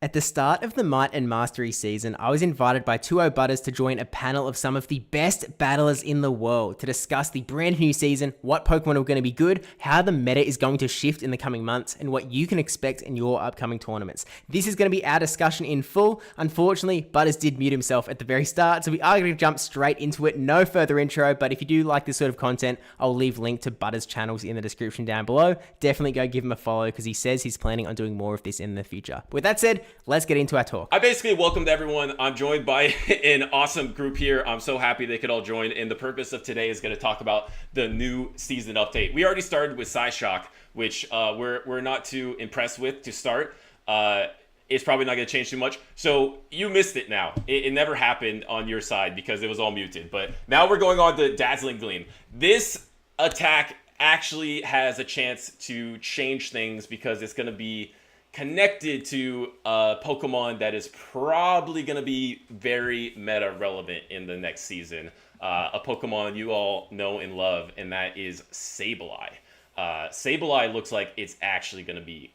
At the start of the Might and Mastery season, I was invited by 2O Butters to join a panel of some of the best battlers in the world to discuss the brand new season, what Pokemon are going to be good, how the meta is going to shift in the coming months, and what you can expect in your upcoming tournaments. This is going to be our discussion in full. Unfortunately, Butters did mute himself at the very start, so we are going to jump straight into it. No further intro, but if you do like this sort of content, I'll leave link to Butters' channels in the description down below. Definitely go give him a follow because he says he's planning on doing more of this in the future. With that said, let's get into our talk. I basically welcomed everyone. I'm joined by an awesome group here. I'm so happy they could all join. And the purpose of today is going to talk about the new season update. We already started with Psyshock, which we're not too impressed with to start. It's probably not going to change too much. So you missed it now. It never happened on your side because it was all muted. But now we're going on to Dazzling Gleam. This attack actually has a chance to change things because it's going to be connected to a Pokemon that is probably going to be very meta relevant in the next season. A Pokemon you all know and love, and that is Sableye. Sableye looks like it's actually going to be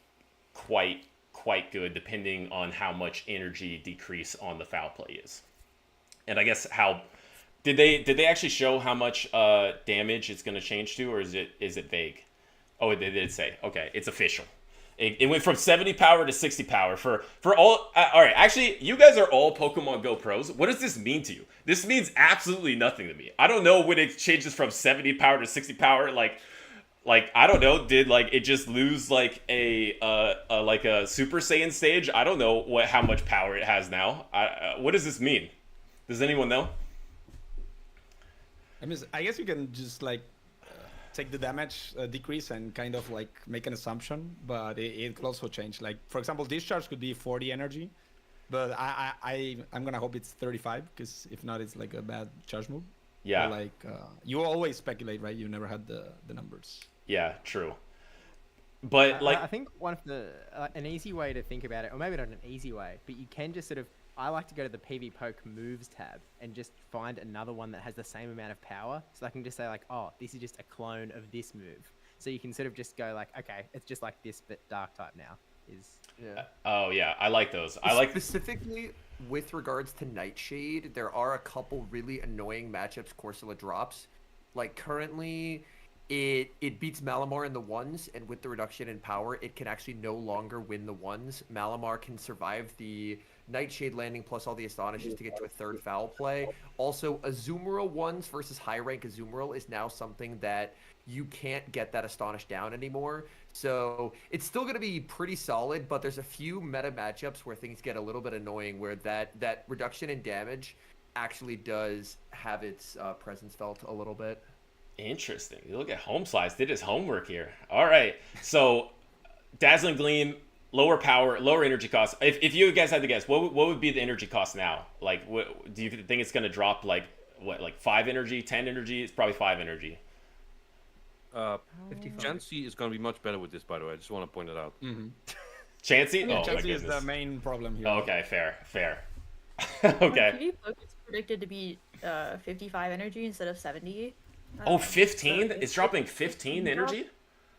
quite good, depending on how much energy decrease on the foul play is. And I guess how did they actually show how much damage it's going to change to, or is it vague? Oh, they did say. Okay, it's official. It went from 70 power to 60 power for all. All right, actually, you guys are all Pokemon Go pros. What does this mean to you? This means absolutely nothing to me. I don't know when it changes from 70 power to 60 power. Like I don't know. Did it just lose like a Super Saiyan stage? I don't know how much power it has now. What does this mean? Does anyone know? I guess you can just take the damage decrease and kind of make an assumption, but it could also change. Like, for example, discharge could be 40 energy, but I'm gonna hope it's 35, because if not, it's like a bad charge move. Yeah. But you always speculate, right? You never had the numbers. Yeah, true. But I think one of the an easy way to think about it, or maybe not an easy way, but you can just sort of, I like to go to the PvPoke moves tab and just find another one that has the same amount of power. So I can just say oh, this is just a clone of this move. So you can sort of just go okay, it's just like this, but dark type now is. Yeah. Oh yeah, I like those. Specifically with regards to Nightshade, there are a couple really annoying matchups Corsola drops. Like currently, it beats Malamar in the ones, and with the reduction in power, it can actually no longer win the ones. Malamar can survive the Nightshade landing plus all the Astonishes to get to a third foul play. Also, Azumarill ones versus high rank Azumarill is now something that you can't get that Astonish down anymore. So it's still going to be pretty solid, but there's a few meta matchups where things get a little bit annoying, where that reduction in damage actually does have its presence felt a little bit. Interesting. You look at HomeSlice, did his homework here. All right. So, Dazzling Gleam, lower power, lower energy cost. If you guys had to guess, what would be the energy cost now? What do you think it's going to drop? Like 5 energy, 10 energy? It's probably 5 energy. Chansey is going to be much better with this, by the way. I just want to point it out. Mm-hmm. Chansey? Yeah, Oh, Chansey is the main problem here. Okay, fair. Okay. PvPoke is predicted to be 55 energy instead of 70. 15? So It's dropping 15 energy?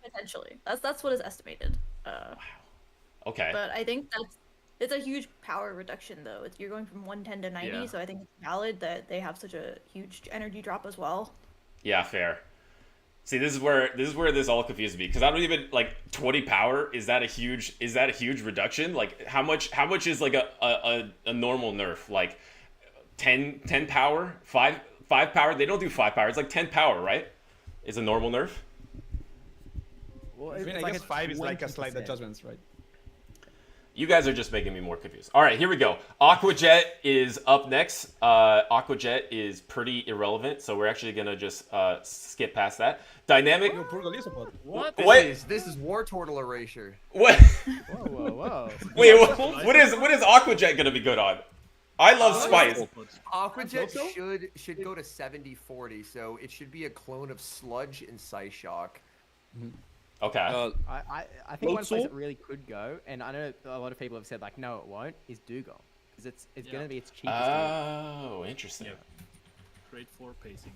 Potentially. That's what is estimated. Wow. Okay. But I think it's a huge power reduction, though. You're going from 110 to 90, so I think it's valid that they have such a huge energy drop as well. Yeah, fair. See, this is where this all confuses me, because I don't even 20 power. Is that a huge reduction? How much is a normal nerf? 10 power, 5 power. They don't do 5 power. It's 10 power, right? Is a normal nerf. Well, I guess 5 is a slight adjustments, right? You guys are just making me more confused. All right, here we go. Aqua Jet is up next. Aqua Jet is pretty irrelevant, so we're actually gonna just skip past that. Dynamic. What? This is War Turtle Erasure. What? Whoa. Wait, what is Aqua Jet gonna be good on? I love Spice. Aqua Jet should go to 70-40, so it should be a clone of Sludge and Psyshock. Mm-hmm. Okay. I think one place it really could go, and I know a lot of people have said no, it won't, is Dugong, because it's going to be its cheapest. Oh, interesting. Yep. Great for pacing.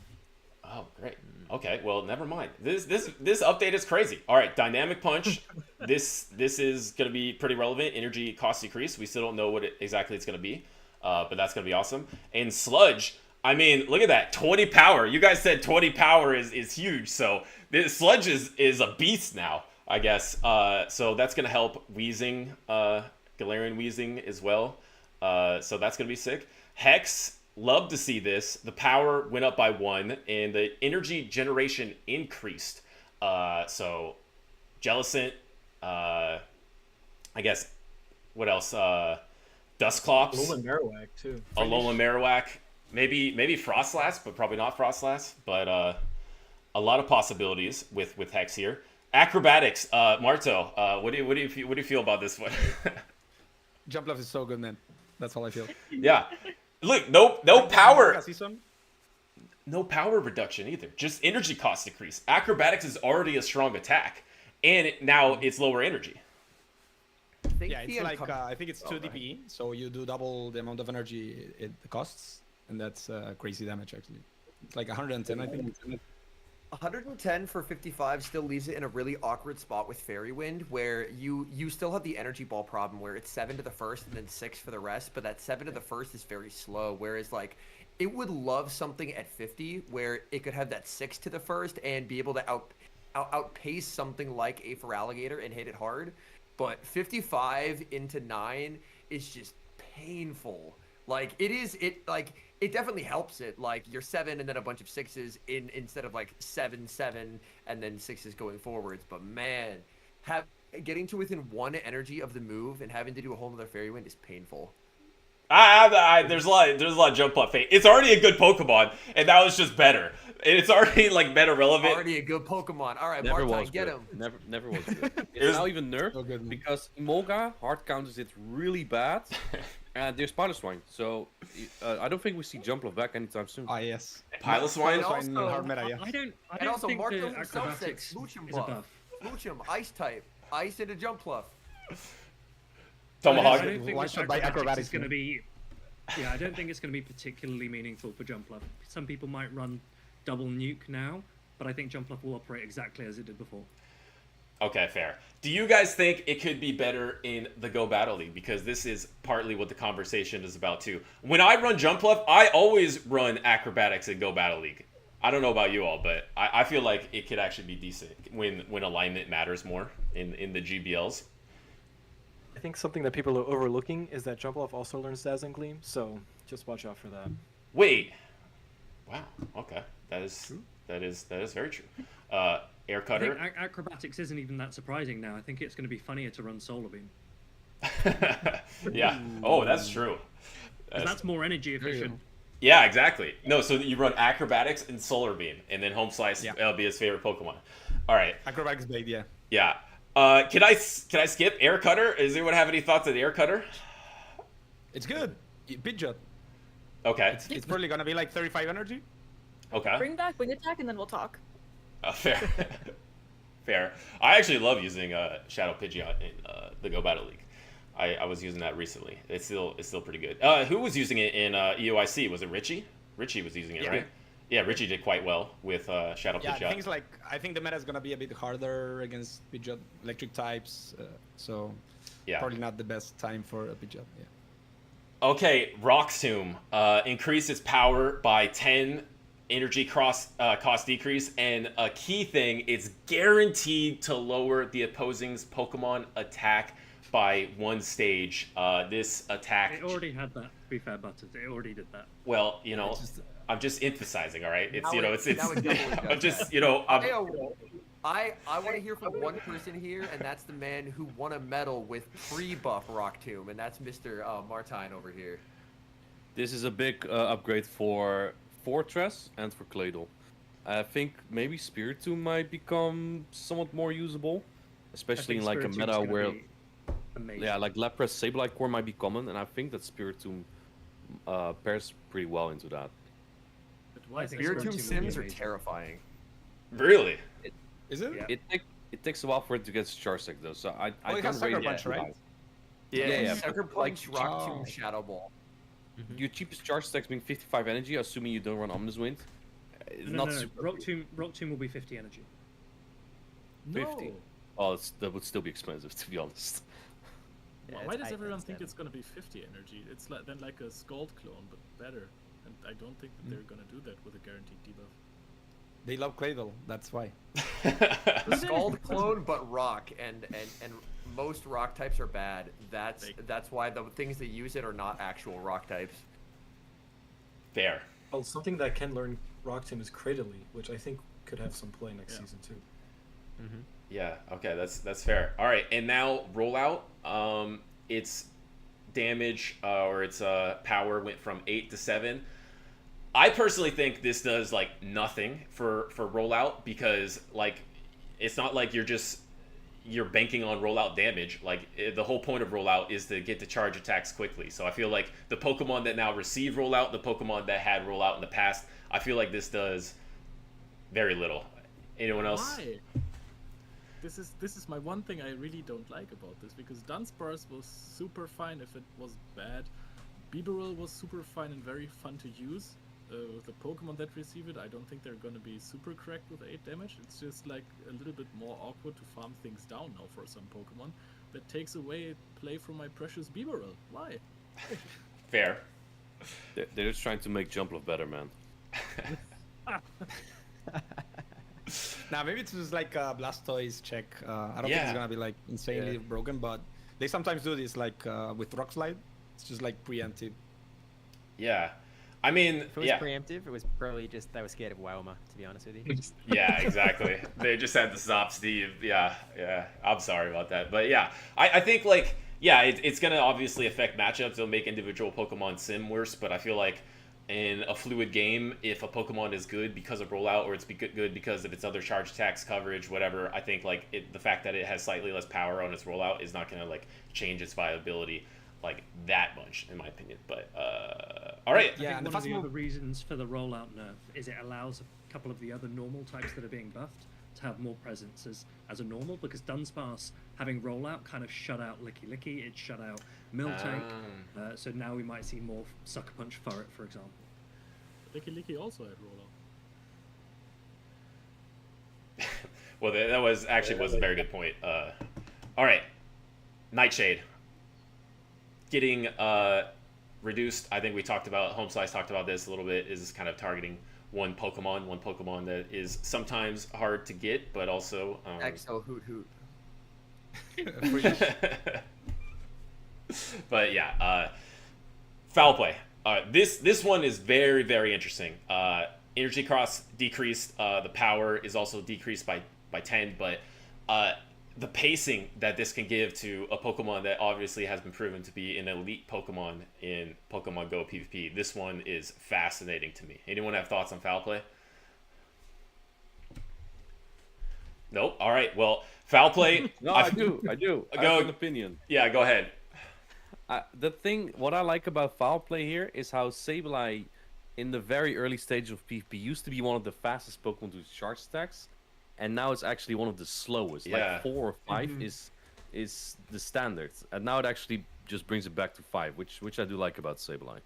Oh, great. Okay, well, never mind. This update is crazy. All right, Dynamic Punch. this is going to be pretty relevant. Energy cost decrease. We still don't know what exactly it's going to be, but that's going to be awesome. And Sludge. I mean, look at that. 20 power. You guys said 20 power is huge. So this Sludge is a beast now, I guess. So that's going to help Wheezing, Galarian Wheezing as well. So that's going to be sick. Hex. Love to see this. The power went up by 1, and the energy generation increased. So, Jellicent, I guess, what else? Dusclops. Alolan Marowak, too. Alolan Marowak. Maybe Frostlass, but probably not Frostlass. But a lot of possibilities with Hex here. Acrobatics. Marto, what do you feel about this one? Jump Love is so good, man. That's all I feel. Yeah. Look, no power. Season? No power reduction either. Just energy cost decrease. Acrobatics is already a strong attack, and now it's lower energy. Yeah, it's like I think it's 2 DPE, so you do double the amount of energy it costs, and that's crazy damage actually. It's like 110, I think. 110 for 55 still leaves it in a really awkward spot with Fairy Wind, where you still have the energy ball problem where it's 7 to the first and then 6 for the rest, but that 7 to the first is very slow, whereas like it would love something at 50 where it could have that 6 to the first and be able to outpace something like A for Alligator and hit it hard, but 55 into 9 is just painful. Like it definitely helps it. Like you're 7 and then a bunch of 6s instead of like 7 and then 6s going forwards. But man, getting to within 1 energy of the move and having to do a whole other Fairy Wind is painful. There's a lot of jump up fate. It's already a good Pokemon, and that was just better. It's already like meta relevant. Already a good Pokemon. All right, Never Martin, was get good. him. Never was good. It's now even nerfed So good, man. because Emolga hard counters it really bad, and there's Spider Swine. So I don't think we see Jump Love back anytime soon. Ah, yes. Piloswine. And also- Hard meta, yeah. I don't And also, think Marco the himself said acrobatics Smooch him is a buff. buff. Smooch him, Ice type. Ice into Jump Fluff. Tomahawk. I don't think One this shot by acrobatics, is going to man. be. Yeah, I don't think it's going to be particularly meaningful for Jump Love. Some people might run double nuke now, but I think Jump Love will operate exactly as it did before. Okay, fair. Do you guys think it could be better in the Go Battle League? Because this is partly what the conversation is about too. When I run Jump Love, I always run Acrobatics in Go Battle League. I don't know about you all, but I feel like it could actually be decent when alignment matters more in the GBLs. I think something that people are overlooking is that Jump Off also learns Dazzling Gleam, so just watch out for that. Wait. Wow. Okay. That is very true. Air I Cutter. think acrobatics isn't even that surprising now. I think it's going to be funnier to run Solar Beam. Yeah. Oh, that's true. 'Cause that's more energy efficient. Yeah, exactly. No, so you run Acrobatics and Solar Beam, and then Home Slice Yeah. will be his favorite Pokemon. All right. Acrobatics bait, yeah. Yeah. Can I skip Air Cutter? Does anyone have any thoughts on Air Cutter? It's good. Pidgeot. Okay. It's probably gonna be like 35 energy. Okay. Bring back Wing Attack and then we'll talk. Fair. Fair. I actually love using Shadow Pidgeot in the Go Battle League. I was using that recently. It's still pretty good. Who was using it in EOIC? Was it Richie? Richie was using it, Yeah. right? Yeah, Richie did quite well with Shadow Yeah, Pidgeot. things like I think the meta is gonna be a bit harder against Pidgeot electric types, so Yeah. probably not the best time for a Pidgeot. Yeah. Okay, Rock Tomb. Increase its power by 10 energy cost decrease, and a key thing, it's guaranteed to lower the opposing's Pokemon attack by 1 stage. This attack... It already had that, to be fair, Butters. It already did that. Well, you know, I'm just emphasizing, all right? It's, Now you know, it- it's now it definitely I'm does just, you know, I'm... I want to hear from one person here, and that's the man who won a medal with pre-buff Rock Tomb, and that's Mr. Martine over here. This is a big upgrade for Fortress and for Claydol. I think maybe Spiritomb might become somewhat more usable, especially in like a meta where, yeah, like Lapras Sableye Core might be common, and I think that Spiritomb pairs pretty well into that. Spiritomb Sims are terrifying. Really? Is it? Yeah. It takes a while for it to get Charsick though, so I it don't has Sucker really Punch, right? Yeah, Sucker but, like, Punch, Rock Tomb, Shadow Ball. Your cheapest charge stacks being 55 energy, assuming you don't run Omnus Wind. It's No, not no, no. super. Rock Tomb will be 50 energy. 50. No. Oh, that would still be expensive, to be honest. Yeah, Why it's does eight everyone instead. think it's gonna be 50 energy? It's like, then like a Scald clone, but better. And I don't think that they're gonna do that with a guaranteed debuff. They love Claydol, that's why. The Scald clone, but rock, and most rock types are bad. That's why the things that use it are not actual rock types. Fair. Well, something that can learn Rock Tomb is Cradily, which I think could have some play next season too. Yeah, okay, that's fair. All right, and now rollout. Its damage or its power went from 8 to 7. I personally think this does like nothing for rollout, because like it's not like you're banking on rollout damage. Like the whole point of rollout is to get to charge attacks quickly. So I feel like the Pokemon that now receive rollout, the Pokemon that had rollout in the past, I feel like this does very little. Anyone else? Why? This is my one thing I really don't like about this, because Dunsparce was super fine if it was bad. Bibarel was super fine and very fun to use. The Pokemon that receive it, I don't think they're gonna be super correct with 8 damage. It's just like a little bit more awkward to farm things down now for some Pokemon. That takes away play from my precious Bibarel. Why? Fair. They're just trying to make Jumpluff better, man. Now maybe it's just like a Blastoise check. I don't think Yeah. it's gonna be like insanely broken, but they sometimes do this like with Rock Slide. It's just like preemptive. Yeah. I mean, If it was yeah. preemptive, it was probably just they were scared of Wailmer, to be honest with you. Yeah, exactly. They just had to stop Steve. Yeah. I'm sorry about that. But yeah, I think like, yeah, it's going to obviously affect matchups. It'll make individual Pokemon sim worse, but I feel like in a fluid game, if a Pokemon is good because of rollout, or it's good because of its other charge attacks, coverage, whatever, I think like the fact that it has slightly less power on its rollout is not going to like change its viability like that much, in my opinion. But all right. I Yeah, think and the one of the fast other move- reasons for the rollout nerf is it allows a couple of the other normal types that are being buffed to have more presence as a normal, because Dunsparce having rollout kind of shut out Licky Licky, it shut out Miltank, so now we might see more Sucker Punch Furret, for example. Licky Licky also had rollout. Well, that was a very good point. All right, Nightshade getting reduced. I think we talked about HomeSlice talked about this a little bit. Is kind of targeting one Pokemon that is sometimes hard to get, but also XL Hoot Hoot. But yeah, foul play. This one is very, very interesting. Energy Cross decreased. The power is also decreased by 10, but the pacing that this can give to a Pokemon that obviously has been proven to be an elite Pokemon in Pokemon Go PvP. This one is fascinating to me. Anyone have thoughts on foul play? Nope. All right. Well, foul play. No, I do. I have an opinion. Yeah, go ahead. What I like about foul play here is how Sableye, in the very early stage of PvP, used to be one of the fastest Pokemon to charge attacks, and now it's actually one of the slowest. Yeah. Like 4 or 5 is the standard, and now it actually just brings it back to 5, which I do like about Sableye.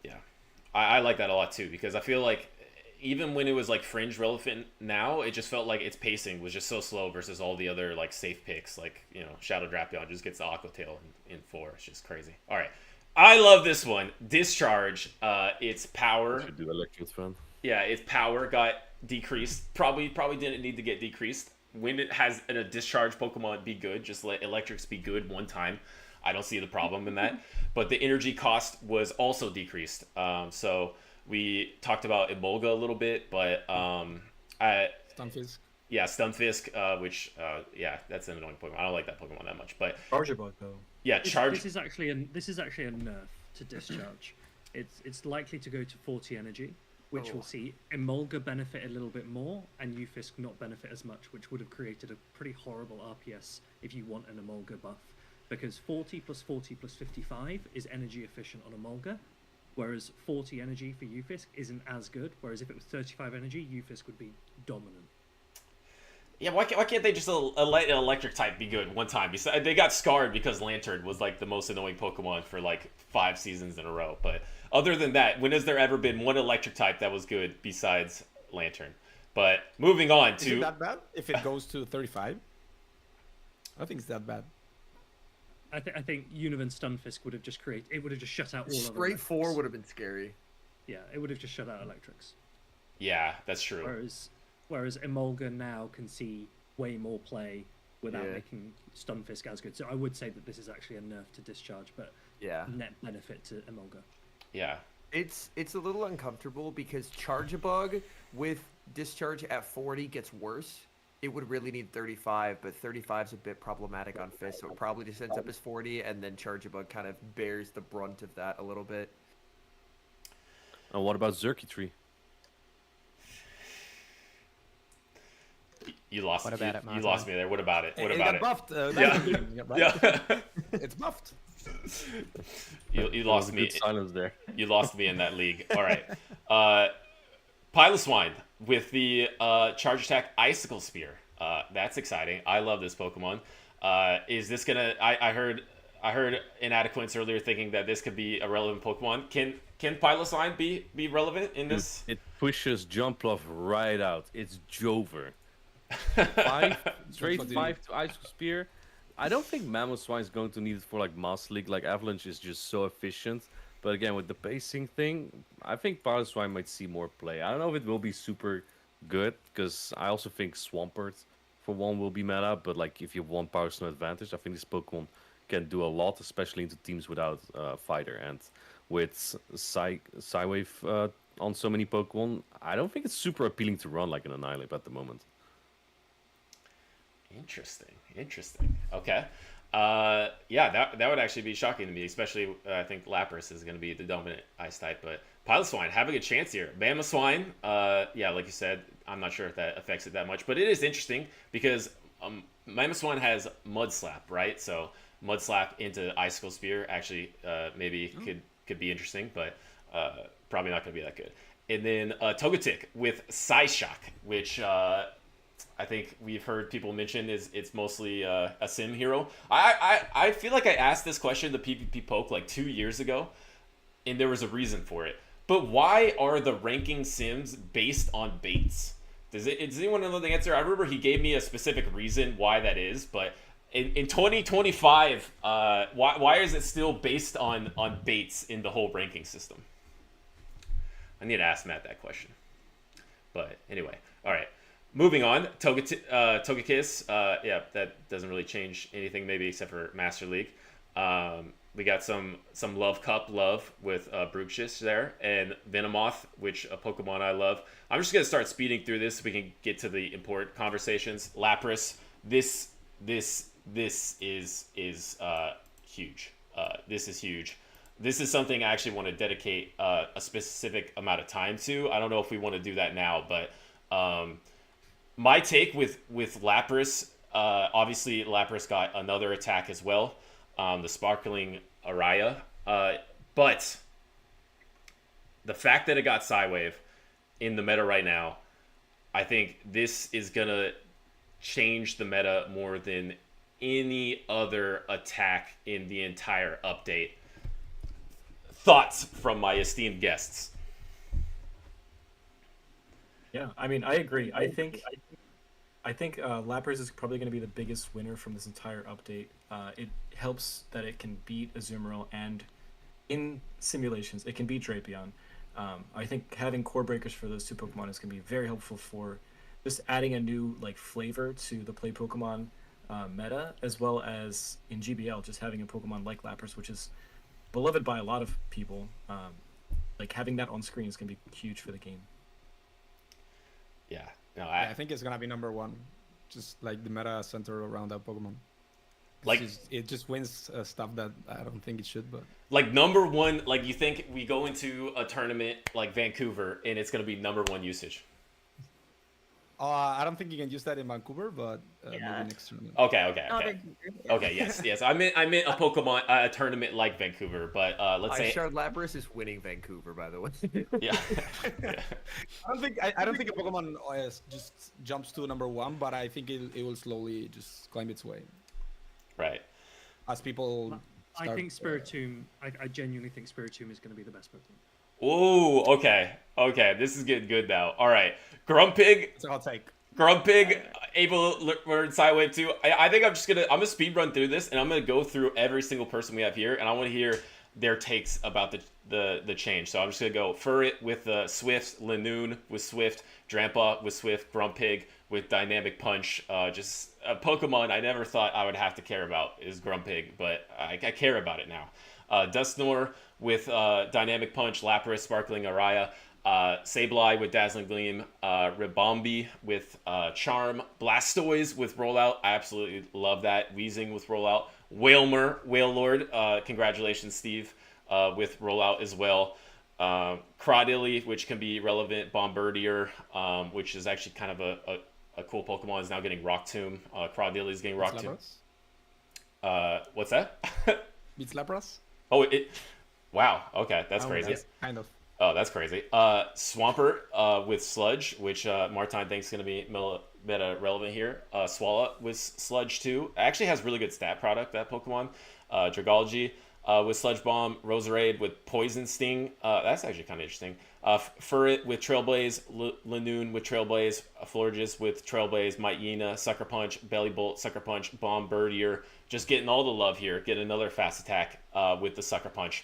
Yeah, I like that a lot too, because I feel like even when it was like fringe relevant now, it just felt like its pacing was just so slow versus all the other like safe picks, like, you know, Shadow Drapion just gets the Aqua Tail in 4. It's just crazy. All right, I love this one. Discharge. Its power. Should do Electro's fan. Yeah, its power got decreased. Probably didn't need to get decreased. When it has a discharge Pokemon be good, just let Electrics be good one time. I don't see the problem in that. But the energy cost was also decreased. So we talked about Emolga a little bit, but Stunfisk. yeah, Stunfisk, which that's an annoying Pokemon. I don't like that Pokemon that much. But Charger Bug though. yeah, charge. This is actually a nerf to Discharge. It's likely to go to 40 energy, which will see Emolga benefit a little bit more and Ufisk not benefit as much, which would have created a pretty horrible RPS if you want an Emolga buff. Because 40 plus 40 plus 55 is energy efficient on Emolga, whereas 40 energy for Ufisk isn't as good, whereas if it was 35 energy, Ufisk would be dominant. Yeah, why can't they just let an electric type be good one time? They got scarred because Lantern was like the most annoying Pokemon for like 5 seasons in a row. But other than that, when has there ever been one electric type that was good besides Lantern. But moving on Is it to that bad if it goes to 35? I don't think it's that bad. I think Univan Stunfisk would have just shut out all of Straight 4 electrics. would have been scary. Yeah, it would have just shut out electrics. yeah, that's true. Whereas Emolga now can see way more play without Yeah. making Stunfisk as good. So I would say that this is actually a nerf to Discharge, but Yeah. net benefit to Emolga. Yeah. It's a little uncomfortable because Charge-a-Bug with Discharge at 40 gets worse. It would really need 35, but 35 is a bit problematic on Fist, so it probably just ends up as 40, and then Charge-a-Bug kind of bears the brunt of that a little bit. And what about Xurkitree? You lost. What about it, you Martin? lost me there. What about it? What It about got it? buffed. Yeah. Yeah. It's buffed. You lost me. Good silence there. You lost me in that league. All right. Piloswine with the charge attack Icicle Spear. That's exciting. I love this Pokemon. Is this gonna? I heard Inadequance earlier thinking that this could be a relevant Pokemon. Can Piloswine be relevant in this? It pushes Jumpluff right out. It's Jover. Straight 5 to Ice Spear. I don't think Mamoswine is going to need it for like Master League. Like Avalanche is just so efficient. But again, with the pacing thing, I think Piloswine might see more play. I don't know if it will be super good, because I also think Swampert for one will be meta. But like if you want Power Stone advantage, I think this Pokemon can do a lot, especially into teams without Fighter. And with Psywave on so many Pokemon, I don't think it's super appealing to run like an Annihilate at the moment. Interesting. Okay. Yeah, that would actually be shocking to me, especially I think Lapras is going to be the dominant ice type, but Piloswine having a chance here. Mamoswine, yeah, like you said, I'm not sure if that affects it that much, but it is interesting because Mamoswine has Mud Slap, right? So Mud Slap into Icicle Spear actually maybe could be interesting, but probably not going to be that good. And then Togetic with Psyshock, which I think we've heard people mention it's mostly a sim hero. I feel like I asked this question to PvPoke like 2 years ago, and there was a reason for it. But why are the ranking sims based on baits? Does anyone know the answer? I remember he gave me a specific reason why that is, but in 2025, why is it still based on baits in the whole ranking system? I need to ask Matt that question. But anyway, all right. Moving on, Togekiss. Yeah, that doesn't really change anything, maybe except for Master League. We got some Love Cup love with Bruxish there, and Venomoth, which a Pokemon I love. I'm just gonna start speeding through this so we can get to the important conversations. Lapras, this is huge. This is huge. This is something I actually want to dedicate a specific amount of time to. I don't know if we want to do that now, but my take with Lapras, obviously Lapras got another attack as well, the Sparkling Araya, but the fact that it got Psywave in the meta right now, I think this is gonna change the meta more than any other attack in the entire update. Thoughts from my esteemed guests? Yeah, I mean, I agree. I think Lapras is probably going to be the biggest winner from this entire update. It helps that it can beat Azumarill, and in simulations, it can beat Drapion. I think having core breakers for those two Pokemon is going to be very helpful for just adding a new flavor to the play Pokemon meta, as well as in GBL, just having a Pokemon like Lapras, which is beloved by a lot of people. Having that on screen is going to be huge for the game. Yeah. No, I think it's gonna be number one, just like the meta center around that Pokemon. Like it just wins stuff that I don't think it should, but like number one. Like you think we go into a tournament like Vancouver and it's gonna be number one usage. I don't think you can use that in Vancouver, but maybe next tournament. Okay. Yes. I meant a Pokemon a tournament like Vancouver, but let's say Shard Lapras is winning Vancouver, by the way. yeah. I don't think a Pokemon just jumps to number one, but I think it will slowly just climb its way. Right. As people. I think Spiritomb. I genuinely think Spiritomb is going to be the best Pokemon. Ooh, okay. Okay, this is getting good now. All right. Grumpig, So I'll take. able to learn Sidewave too. I think I'm gonna speed run through this, and I'm gonna go through every single person we have here, and I want to hear their takes about the change. So I'm just gonna go Furret with Swift, Lanoon with Swift, Drampa with Swift, Grumpig with Dynamic Punch. Just a Pokemon I never thought I would have to care about is Grumpig, but I care about it now. Dusknoir with Dynamic Punch, Lapras, Sparkling Araya. Sableye with Dazzling Gleam, Ribombee with Charm, Blastoise with Rollout. I absolutely love that. Weezing with Rollout. Wailord, congratulations, Steve, with Rollout as well. Crawdilly, which can be relevant. Bombardier, which is actually kind of a cool Pokemon, is now getting Rock Tomb. Crawdilly is getting Rock Tomb. What's that? Beats Lapras? Oh, wow. Okay, that's Oh, crazy. nice. Kind of. Oh, that's crazy. Swampert with Sludge, which Martine thinks is going to be meta relevant here. Swallow with Sludge too. Actually has really good stat product, that Pokemon. Dragalge with Sludge Bomb. Roserade with Poison Sting. That's actually kind of interesting. Furret with Trailblaze. Lanoon with Trailblaze. Florges with Trailblaze. Myena, Sucker Punch. Belly Bolt, Sucker Punch. Bombardier. Just getting all the love here. Get another fast attack with the Sucker Punch.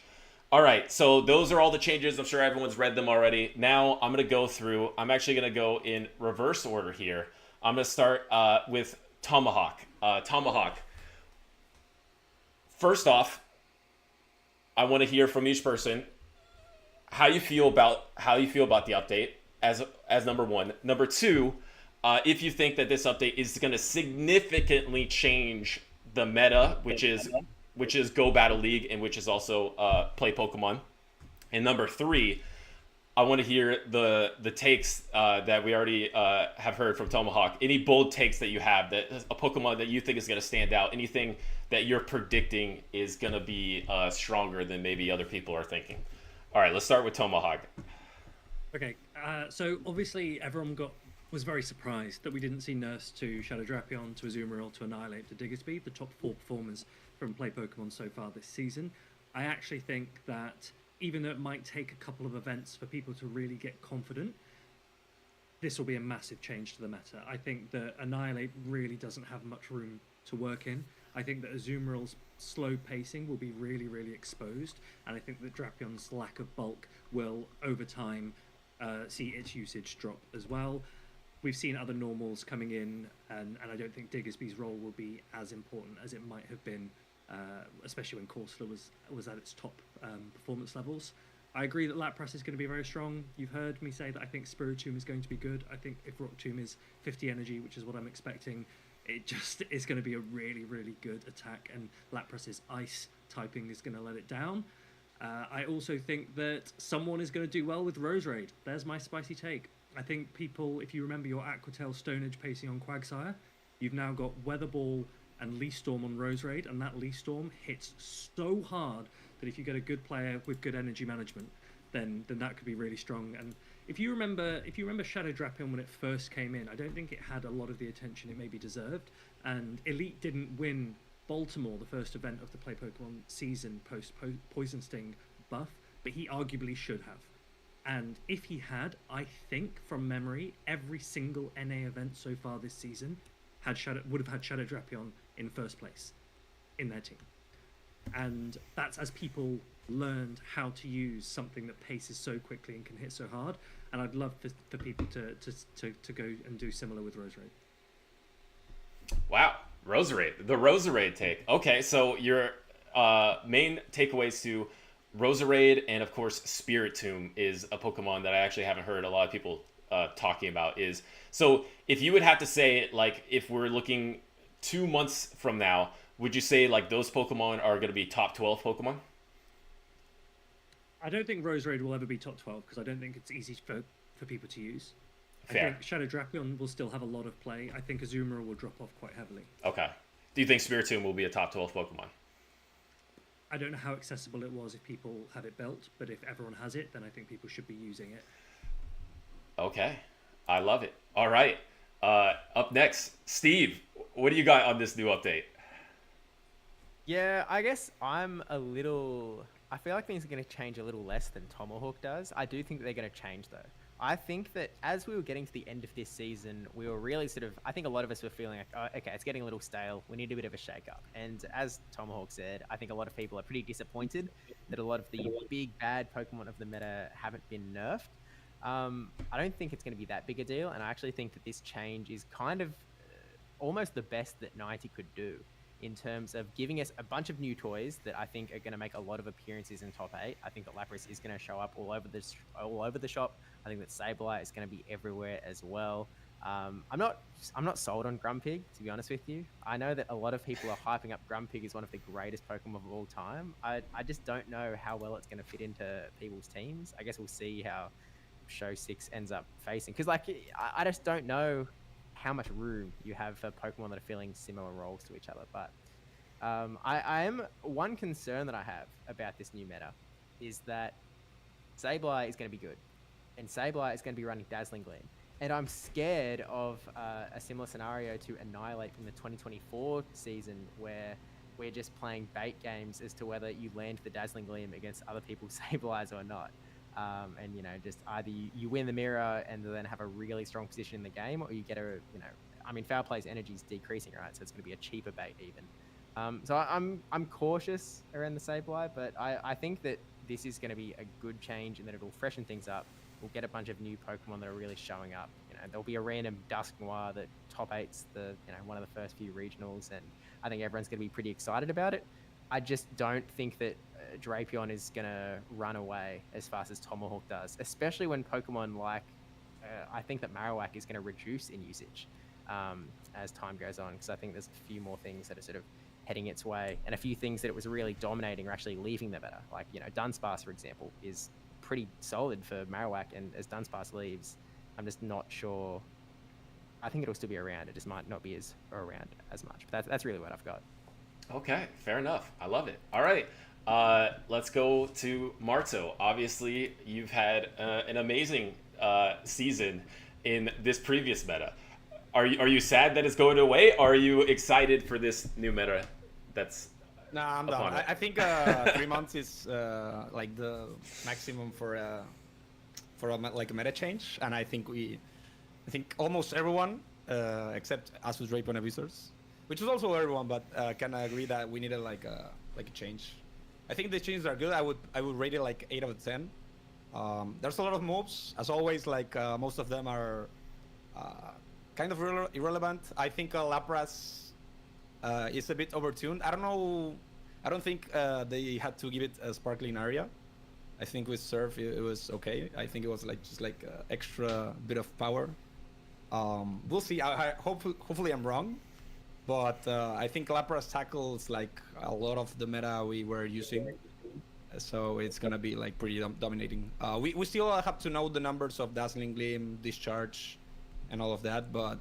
All right, so those are all the changes. I'm sure everyone's read them already. Now I'm going to go through. I'm actually going to go in reverse order here. I'm going to start with Tomahawk. Tomahawk. First off, I want to hear from each person how you feel about the update as number one. Number two, if you think that this update is going to significantly change the meta, which is Go Battle League, and which is also Play Pokemon. And number three, I want to hear the takes that we already have heard from Tomahawk. Any bold takes that you have, that a Pokemon that you think is going to stand out, anything that you're predicting is going to be stronger than maybe other people are thinking. All right, let's start with Tomahawk. Okay, so obviously everyone was very surprised that we didn't see Nurse to Shadow Drapion, to Azumarill, to Annihilate, to Diggersby, the top 4 performers from Play Pokemon so far this season. I actually think that even though it might take a couple of events for people to really get confident, this will be a massive change to the meta. I think that Annihilate really doesn't have much room to work in. I think that Azumarill's slow pacing will be really, really exposed, and I think that Drapion's lack of bulk will, over time, see its usage drop as well. We've seen other normals coming in, and I don't think Diggersby's role will be as important as it might have been, especially when Corsola was at its top performance levels. I agree that Lapras is going to be very strong. You've heard me say that I think Spiritomb is going to be good. I think if Rock Tomb is 50 energy, which is what I'm expecting, it just is going to be a really, really good attack, and Lapras's ice typing is going to let it down. I also think that someone is going to do well with Roserade. There's my spicy take. I think people, if you remember your Aquatail Stone Edge pacing on Quagsire, you've now got Weather Ball and Leaf Storm on Roserade, and that Leaf Storm hits so hard that if you get a good player with good energy management, then that could be really strong. And if you remember Shadow Drapion when it first came in, I don't think it had a lot of the attention it maybe deserved. And Elite didn't win Baltimore, the first event of the Play Pokemon season post Poison Sting buff, but he arguably should have. And if he had, I think from memory, every single NA event so far this season would have had Shadow Drapion in first place in their team. And that's as people learned how to use something that paces so quickly and can hit so hard. And I'd love for people to go and do similar with Roserade. Wow, Roserade, the Roserade take. Okay, so your main takeaways to Roserade and of course Spiritomb is a Pokemon that I actually haven't heard a lot of people talking about. Is so if you would have to say, like, if we're looking 2 months from now, would you say like those Pokemon are going to be top 12 Pokemon? I don't think Roserade will ever be top 12 because I don't think it's easy for people to use. Fair. I think Shadow Drapion will still have a lot of play. I think Azumarill will drop off quite heavily. Okay. Do you think Spiritomb will be a top 12 Pokemon? I don't know how accessible it was if people had it built, but if everyone has it, then I think people should be using it. Okay. I love it. All right. Up next, Steve, what do you got on this new update? Yeah, I guess I'm a little I feel like things are going to change a little less than Tomahawk does. I do think that they're going to change, though. I think that as we were getting to the end of this season, we were really I think a lot of us were feeling like, oh, okay, it's getting a little stale. We need a bit of a shake-up. And as Tomahawk said, I think a lot of people are pretty disappointed that a lot of the big, bad Pokemon of the meta haven't been nerfed. I don't think it's going to be that big a deal. And I actually think that this change is kind of almost the best that 90 could do in terms of giving us a bunch of new toys that I think are going to make a lot of appearances in top 8. I think that Lapras is going to show up all over the shop. I think that Sableye is going to be everywhere as well. I'm not sold on Grumpig, to be honest with you. I know that a lot of people are hyping up Grumpig as one of the greatest Pokemon of all time. I just don't know how well it's going to fit into people's teams. I guess we'll see how Show 6 ends up facing. Because I just don't know how much room you have for Pokemon that are filling similar roles to each other. But I am one concern that I have about this new meta is that Sableye is going to be good, and Sableye is going to be running Dazzling Gleam, and I'm scared of a similar scenario to Annihilate in the 2024 season where we're just playing bait games as to whether you land the Dazzling Gleam against other people's Sableyes or not. And just either you win the mirror and then have a really strong position in the game, or you get Foul Play's energy is decreasing, right? So it's going to be a cheaper bait even. So I'm cautious around the Sableye, but I think that this is going to be a good change and that it'll freshen things up. We'll get a bunch of new Pokemon that are really showing up. There'll be a random Dusk Noir that top 8's one of the first few regionals, and I think everyone's going to be pretty excited about it. I just don't think that Drapion is going to run away as fast as Tomahawk does, especially when Pokemon I think that Marowak is going to reduce in usage as time goes on, because I think there's a few more things that are sort of heading its way, and a few things that it was really dominating are actually leaving the meta. Dunsparce, for example, is pretty solid for Marowak, and as Dunsparce leaves, I'm just not sure. I think it'll still be around. It just might not be around as much. But that's really what I've got. Okay, fair enough. I love it. All right, let's go to Marto. Obviously, you've had an amazing season in this previous meta. Are you sad that it's going away? Or are you excited for this new meta that's I'm done. I think 3 months is the maximum for a meta change, and I think almost everyone except us with Drapion and Visors, which is also everyone, but can agree that we needed a change. I think the changes are good. I would rate it 8 out of 10. There's a lot of moves, as always. Most of them are kind of irrelevant. I think Lapras is a bit overtuned. I don't know. I don't think they had to give it a sparkling area. I think with Surf it was okay. I think it was just extra bit of power. We'll see. Hopefully I'm wrong, but I think Lapras tackles a lot of the meta we were using, so it's gonna be pretty dominating. We still have to know the numbers of Dazzling Gleam, Discharge, and all of that, but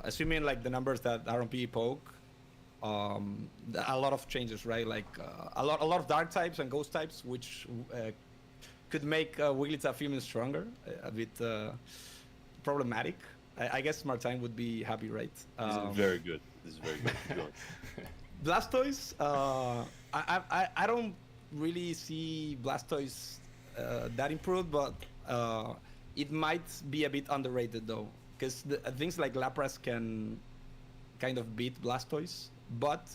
assuming the numbers that are on PvPoke, a lot of changes, right? A lot of dark types and ghost types, which could make Wigglytuff even stronger. A bit problematic. I guess Martine would be happy, right? This is very good. This is very good. Blastoise, I don't really see Blastoise that improved, but it might be a bit underrated though, because things like Lapras can kind of beat Blastoise, but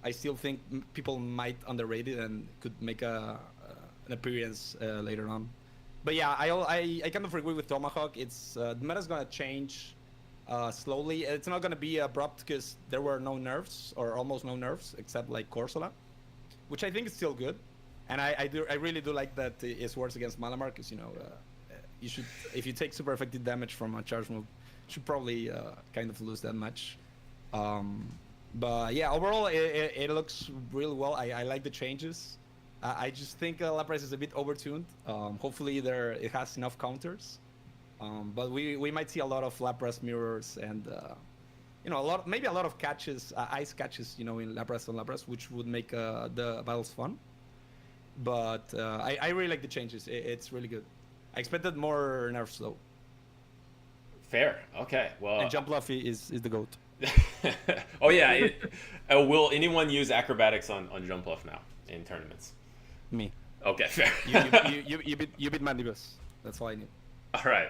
I still think people might underrate it and could make an appearance later on. But yeah, I kind of agree with Tomahawk. It's the meta's gonna change slowly. It's not gonna be abrupt because there were no nerfs or almost no nerfs except Corsola, which I think is still good. And I really do like that it's worse against Malamar, because you should, if you take super effective damage from a charge move, you should probably kind of lose that much. But yeah, overall it looks really well. I like the changes. I just think Lapras is a bit overtuned. Hopefully it has enough counters. But we might see a lot of Lapras mirrors and maybe a lot of catches, ice catches, in Lapras and Lapras, which would make the battles fun. But I really like the changes. It's really good. I expected more nerfs though. Fair. Okay. Well. And Jumpluff is the GOAT. Oh yeah. Will anyone use acrobatics on Jumpluff now in tournaments? Me. Okay, fair. You beat Mandibus. That's all I need. All right,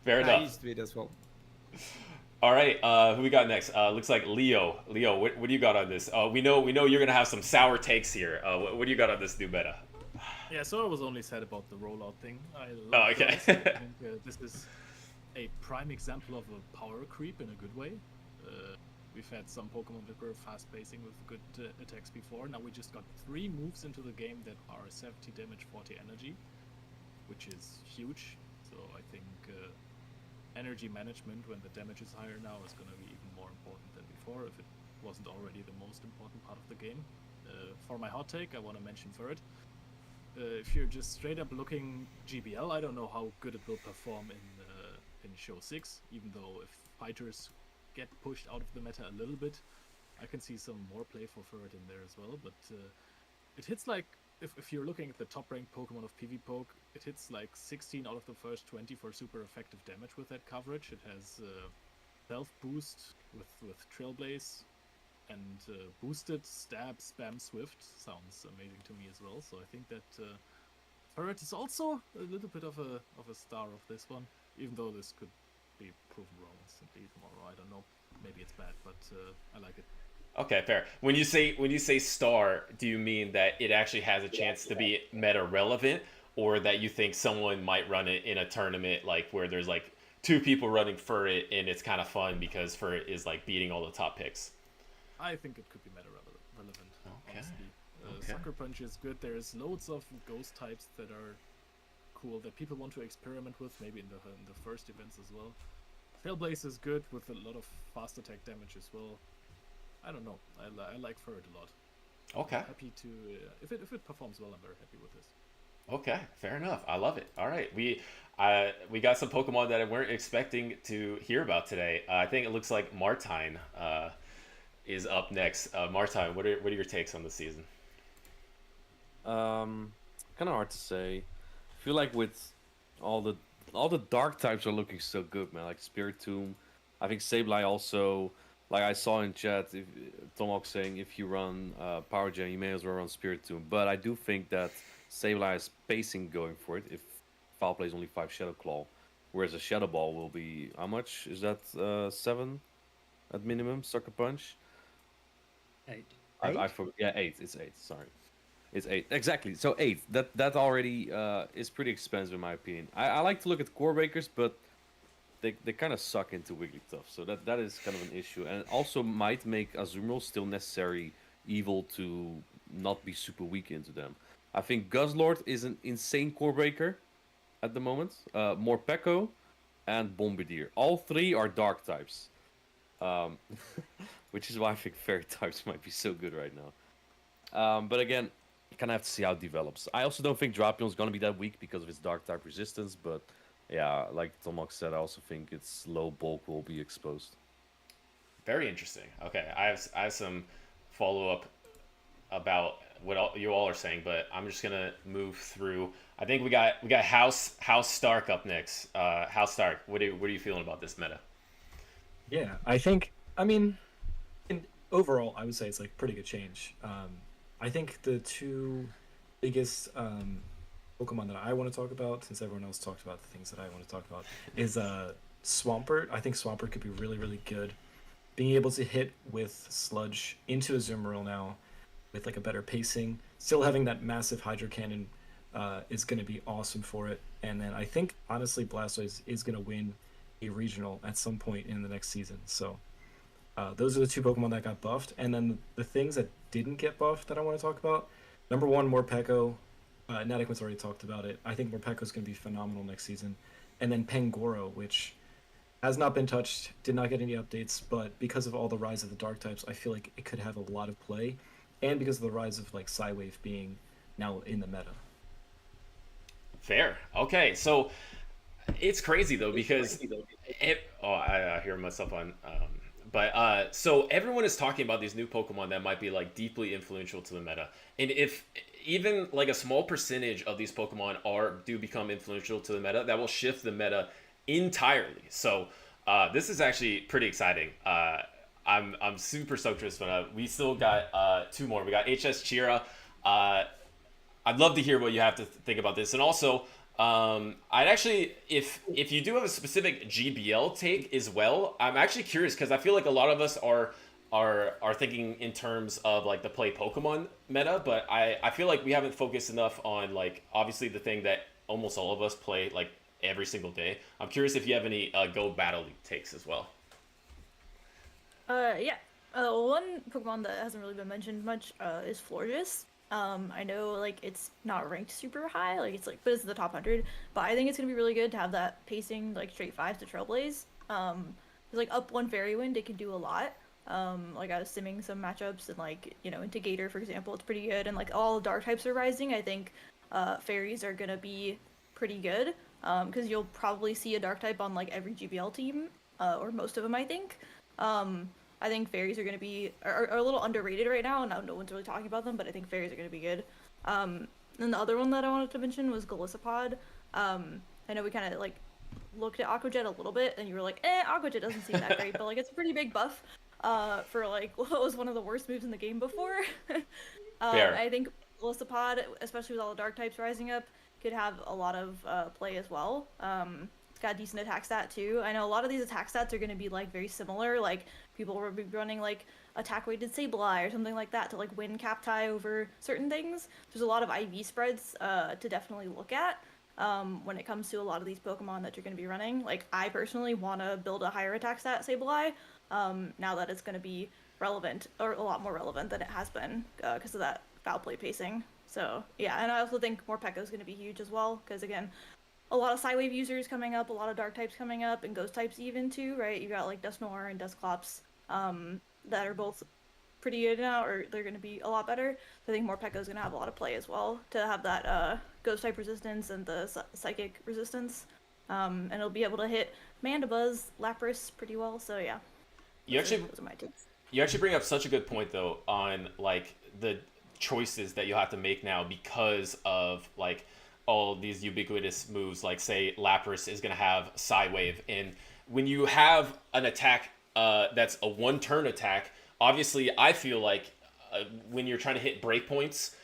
fair I enough. used to beat as well. All right, who we got next? Looks like Leo. Leo, what do you got on this? We know you're gonna have some sour takes here. What do you got on this new meta? Yeah, so I was only sad about the rollout thing. Oh, okay. I think this is a prime example of a power creep in a good way. We've had some Pokemon that were fast pacing with good attacks before. Now we just got 3 moves into the game that are 70 damage, 40 energy, which is huge. So I think energy management when the damage is higher now is going to be even more important than before, if it wasn't already the most important part of the game. For my hot take, I want to mention Furret. If you're just straight up looking GBL, I don't know how good it will perform in Show 6, even though if fighters get pushed out of the meta a little bit, I can see some more play for Furret in there as well, but it hits like, if you're looking at the top ranked Pokemon of PvPoke, it hits like 16 out of the first 20 for super effective damage with that coverage. It has health boost with Trailblaze, and boosted stab, spam, swift sounds amazing to me as well. So I think that Furret is also a little bit of a star of this one, even though this could be proven wrong instantly tomorrow. I don't know. Maybe it's bad, but I like it. Okay, fair. When you say star, do you mean that it actually has a chance to be meta relevant, or that you think someone might run it in a tournament like where there's like 2 people running Furret and it's kind of fun because Furret is like beating all the top picks? I think it could be meta relevant. Okay. Honestly, Sucker Punch is good. There's loads of ghost types that are cool that people want to experiment with, maybe in the first events as well. Trailblaze is good with a lot of fast attack damage as well. I don't know. I like Furret a lot. Okay. I'm happy to if it performs well, I'm very happy with this. Okay, fair enough. I love it. All right, we got some Pokemon that I weren't expecting to hear about today. I think it looks like Martine is up next. Martine, what are your takes on the season? Kind of hard to say. I feel like with all the dark types are looking so good, man. Like Spiritomb, I think Sableye also. Like I saw in chat, if Tomahawk saying if you run Power Gen, you may as well run Spiritomb. But I do think that Sableye is pacing going for it. If Foul Play is only 5 Shadow Claw, whereas a Shadow Ball will be how much? Is that 7 at minimum? Sucker Punch. 8. I forgot. Yeah, 8. It's 8. Sorry, it's 8 exactly. So 8. That already is pretty expensive in my opinion. I like to look at core breakers, but they kind of suck into Wigglytuff, so that is kind of an issue, and it also might make Azumarill still necessary evil to not be super weak into them. I think Guzzlord is an insane core breaker at the moment. Morpeko and Bombardier. All 3 are dark types, which is why I think fairy types might be so good right now. But again, you kind of have to see how it develops. I also don't think Drapion is going to be that weak because of its dark type resistance, but yeah, like Tomahawk said, I also think its low bulk will be exposed. Very interesting. Okay, I have some follow-up about what you all are saying, but I'm just gonna move through. I think we got House Stark up next. House Stark, what are you feeling about this meta? Yeah, I mean, overall, I would say it's like pretty good change. I think the 2 biggest Pokemon that I want to talk about, since everyone else talked about the things that I want to talk about, is Swampert. I think Swampert could be really, really good. Being able to hit with Sludge into Azumarill now with like a better pacing, still having that massive Hydro Cannon is going to be awesome for it. And then I think, honestly, Blastoise is going to win a regional at some point in the next season. So those are the 2 Pokemon that got buffed. And then the things that didn't get buffed that I want to talk about, number 1, Morpeko. Inadequance already talked about it. I think Morpeko is going to be phenomenal next season. And then Pangoro, which has not been touched, did not get any updates, but because of all the rise of the dark types, I feel like it could have a lot of play. And because of the rise of like Psywave being now in the meta. Fair. Okay, so it's crazy though because I hear myself on. So everyone is talking about these new Pokemon that might be like deeply influential to the meta, and if even like a small percentage of these Pokemon do become influential to the meta, that will shift the meta entirely. So this is actually pretty exciting. I'm super stoked for this one. We still got 2 more. We got hschirra. I I'd love to hear what you have to think about this. And also, I'd actually, if you do have a specific GBL take as well, I'm actually curious because I feel like a lot of us are thinking in terms of like the play Pokemon meta, but I feel like we haven't focused enough on like obviously the thing that almost all of us play like every single day. I'm curious if you have any Go Battle League takes as well. Yeah. One Pokemon that hasn't really been mentioned much is Florges. I know like it's not ranked super high, like it's like, but it's the top 100. But I think it's gonna be really good to have that pacing like straight 5 to Trailblaze. It's like up one Fairy Wind, it can do a lot. Like I was simming some matchups and like into Gator for example, it's pretty good. And like all Dark types are rising. I think Fairies are gonna be pretty good because you'll probably see a Dark type on like every GBL team or most of them. I think Fairies are going to be are a little underrated right now, and no one's really talking about them, but I think Fairies are going to be good. And the other one that I wanted to mention was Golisopod. I know we kind of like looked at Aqua Jet a little bit, and you were like, Aqua Jet doesn't seem that great, but like it's a pretty big buff for like what was one of the worst moves in the game before. I think Golisopod, especially with all the Dark types rising up, could have a lot of play as well. It's got a decent attack stat too. I know a lot of these attack stats are going to be like very similar. Like people will be running like attack weighted Sableye or something like that to like win cap tie over certain things. There's a lot of IV spreads to definitely look at when it comes to a lot of these Pokemon that you're going to be running. Like I personally want to build a higher attack stat Sableye now that it's going to be relevant or a lot more relevant than it has been because of that foul play pacing. So yeah, and I also think Morpeko is going to be huge as well because again, a lot of Psywave users coming up, a lot of Dark types coming up, and Ghost types even too, right? You got like Dusknoir and Dusclops that are both pretty good now, or they're going to be a lot better. So I think Morpeko is going to have a lot of play as well to have that Ghost type resistance and the Psychic resistance, and it'll be able to hit Mandibuzz, Lapras pretty well. So yeah, those are my tips. You actually bring up such a good point though on like the choices that you have to make now because of like all these ubiquitous moves, like say Lapras is going to have Psywave, and when you have an attack that's a one-turn attack, obviously I feel like when you're trying to hit breakpoints,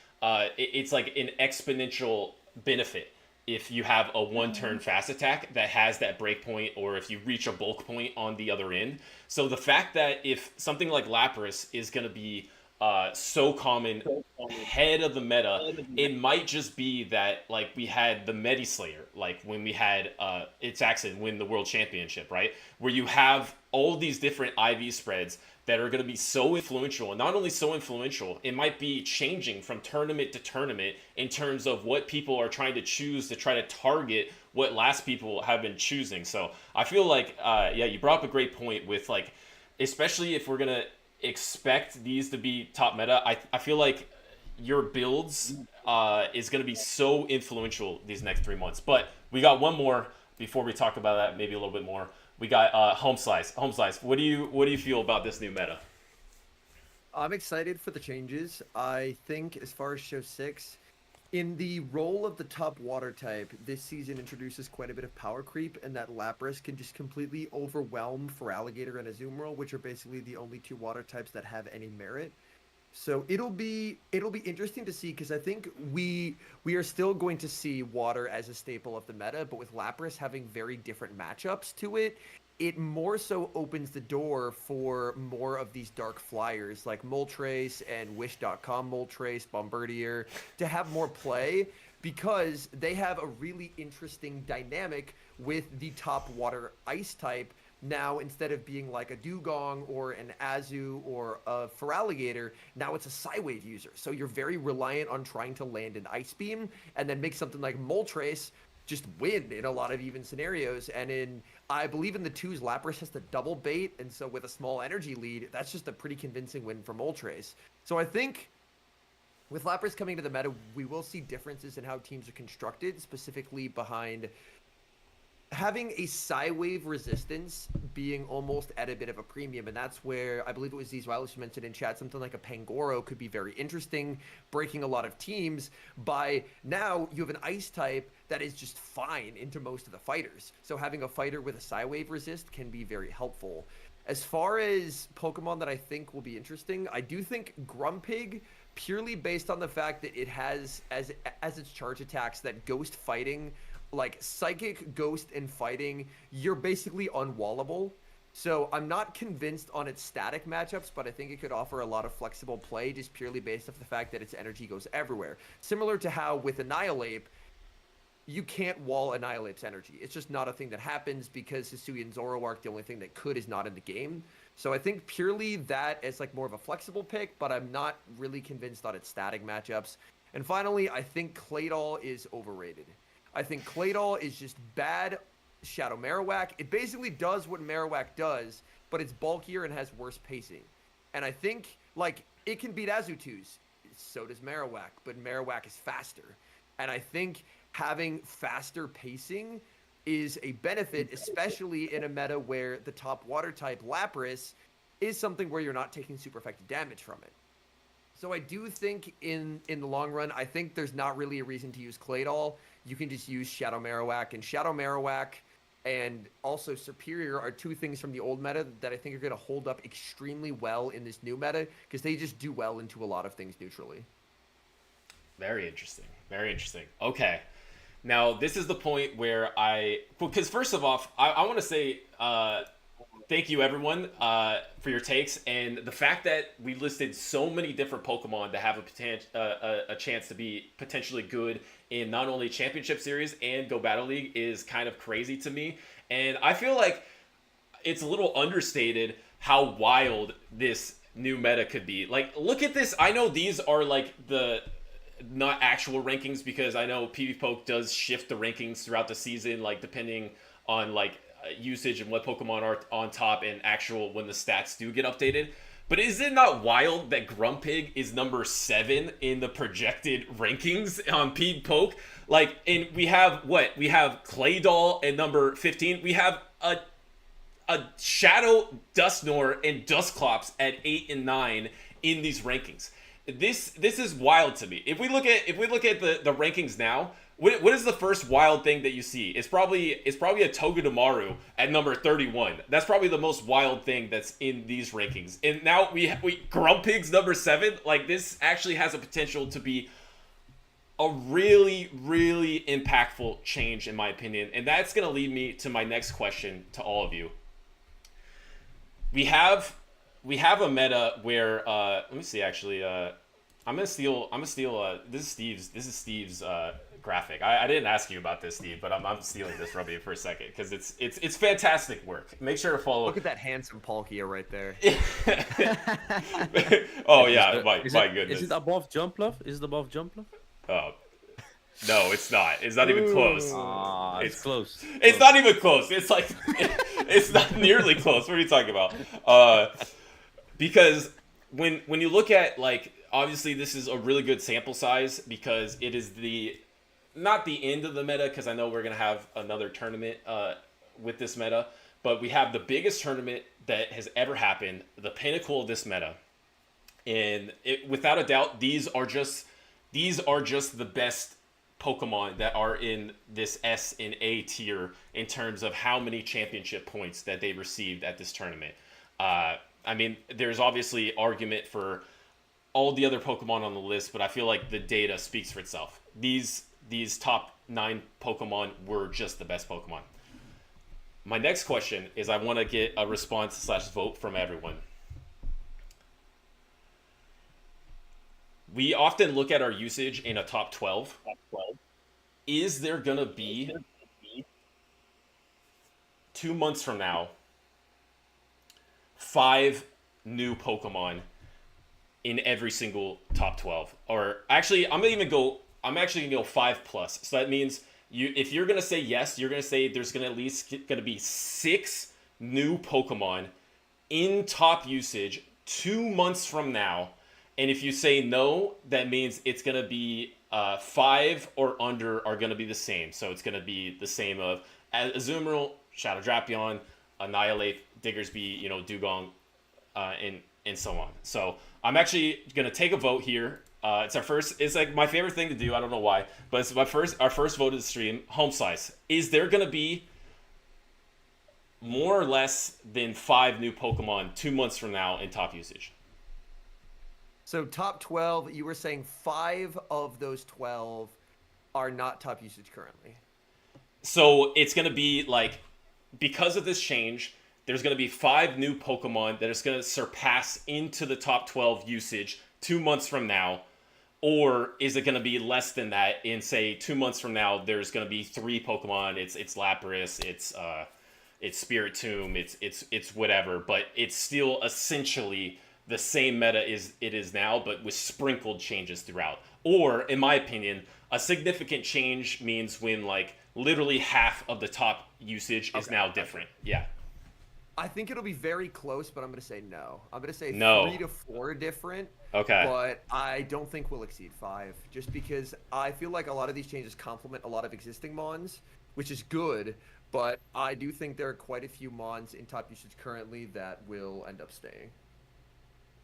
it's like an exponential benefit if you have a one-turn fast attack that has that breakpoint, or if you reach a bulk point on the other end. So the fact that if something like Lapras is going to be so common head of the meta, it might just be that like we had the Medislayer, like when we had Itzaxin win the world championship, right? Where you have all these different IV spreads that are going to be so influential, and not only so influential, it might be changing from tournament to tournament in terms of what people are trying to choose to try to target what last people have been choosing. So I feel like you brought up a great point with like, especially if we're gonna expect these to be top meta, I feel like your builds is going to be so influential these next 3 months. But we got one more before we talk about that, maybe a little bit more. We got HomeSlice. What do you feel about this new meta? I'm excited for the changes. I think as far as Show 6, in the role of the top water type, this season introduces quite a bit of power creep, and that Lapras can just completely overwhelm Feraligatr and Azumarill, which are basically the only two water types that have any merit. So it'll be interesting to see, because I think we are still going to see water as a staple of the meta, but with Lapras having very different matchups to it, it more so opens the door for more of these dark flyers like Moltres and Wish.com Moltres, Bombardier to have more play, because they have a really interesting dynamic with the top water ice type. Now, instead of being like a Dugong or an Azu or a Feraligatr, now it's a Psywave user. So you're very reliant on trying to land an Ice Beam and then make something like Moltres just win in a lot of even scenarios. And I believe in the 2s, Lapras has to double bait, and so with a small energy lead, that's just a pretty convincing win for Moltres. So I think with Lapras coming to the meta, we will see differences in how teams are constructed, specifically behind having a Psywave resistance being almost at a bit of a premium. And that's where I believe it was Zizwiles who mentioned in chat, something like a Pangoro could be very interesting, breaking a lot of teams. By now, you have an ice type that is just fine into most of the fighters. So having a fighter with a Psywave resist can be very helpful. As far as Pokemon that I think will be interesting, I do think Grumpig purely based on the fact that it has as its charge attacks that ghost fighting, like psychic, ghost, and fighting. You're basically unwallable. So I'm not convinced on its static matchups, but I think it could offer a lot of flexible play just purely based off the fact that its energy goes everywhere. Similar to how with Annihilate, you can't wall Annihilate's energy. It's just not a thing that happens because Hisuian Zoroark, the only thing that could, is not in the game. So I think purely that is like more of a flexible pick, but I'm not really convinced on its static matchups. And finally, I think Claydol is overrated. I think Claydol is just bad Shadow Marowak. It basically does what Marowak does, but it's bulkier and has worse pacing. And I think, like, it can beat Azutu's. So does Marowak, but Marowak is faster. And I think having faster pacing is a benefit, especially in a meta where the top water type, Lapras, is something where you're not taking super effective damage from it. So I do think in the long run, I think there's not really a reason to use Claydol. You can just use Shadow Marowak. And Shadow Marowak and also Superior are two things from the old meta that I think are going to hold up extremely well in this new meta because they just do well into a lot of things neutrally. Very interesting. Very interesting. Okay. Now, this is the point where because first of all, I want to say thank you, everyone, for your takes. And the fact that we listed so many different Pokemon that have a chance to be potentially good in not only Championship Series and Go Battle League is kind of crazy to me. And I feel like it's a little understated how wild this new meta could be. Like, look at this. I know these are like the not actual rankings because I know PvPoke does shift the rankings throughout the season, like depending on like usage and what Pokemon are on top and actual when the stats do get updated. But is it not wild that Grumpig is number 7 in the projected rankings on PvPoke? Like, and we have what? We have Claydol at number 15. We have a Shadow Dusknoir and Dusclops at 8 and 9 in these rankings. This is wild to me. If we look at the rankings now, what is the first wild thing that you see? It's probably a Togedemaru at number 31. That's probably the most wild thing that's in these rankings. And now we Grumpig's number 7. Like, this actually has a potential to be a really, really impactful change, in my opinion. And that's going to lead me to my next question to all of you. We have a meta where let me see, actually, I'm gonna steal this is Steve's graphic. I didn't ask you about this, Steve, but I'm stealing this from you for a second because it's fantastic work. Make sure to follow. Look at that handsome Palkia right there. Oh yeah, my goodness. Is it above Jumpluff? Oh. No, it's not. It's not even close. It's close. It's not even close. It's like it's not nearly close. What are you talking about? Because when you look at, like, obviously this is a really good sample size because it is not the end of the meta, because I know we're gonna have another tournament with this meta, but we have the biggest tournament that has ever happened, the pinnacle of this meta, and without a doubt, these are just the best Pokemon that are in this S and A tier in terms of how many championship points that they received at this tournament. I mean, there's obviously argument for all the other Pokemon on the list, but I feel like the data speaks for itself. These top 9 Pokemon were just the best Pokemon. My next question is I want to get a response/vote from everyone. We often look at our usage in a top 12. Is there going to be 2 months from now 5 new Pokemon in every single top 12? Or actually, I'm actually going to go 5+. So that means if you're going to say yes, you're going to say there's going to at least going to be 6 new Pokemon in top usage 2 months from now. And if you say no, that means it's going to be 5 or under are going to be the same. So it's going to be the same of Azumarill, Shadow Drapion, Annihilate, Diggersby, Dugong, and so on. So I'm actually going to take a vote here. It's like my favorite thing to do. I don't know why, but it's our first vote of the stream. HomeSlice. Is there going to be more or less than 5 new Pokemon 2 months from now in top usage? So top 12, you were saying 5 of those 12 are not top usage currently. So it's going to be like, because of this change, there's going to be 5 new Pokemon that is going to surpass into the top 12 usage 2 months from now. Or is it going to be less than that in, say, 2 months from now, there's going to be 3 Pokemon, it's Lapras, it's Spiritomb, it's whatever, but it's still essentially the same meta as it is now, but with sprinkled changes throughout. Or, in my opinion, a significant change means when, like, literally half of the top usage is now different. Yeah. I think it'll be very close, but I'm going to say no. I'm going to say No. 3 to 4 different. Okay. But I don't think we'll exceed 5, just because I feel like a lot of these changes complement a lot of existing mons, which is good, but I do think there are quite a few mons in top usage currently that will end up staying.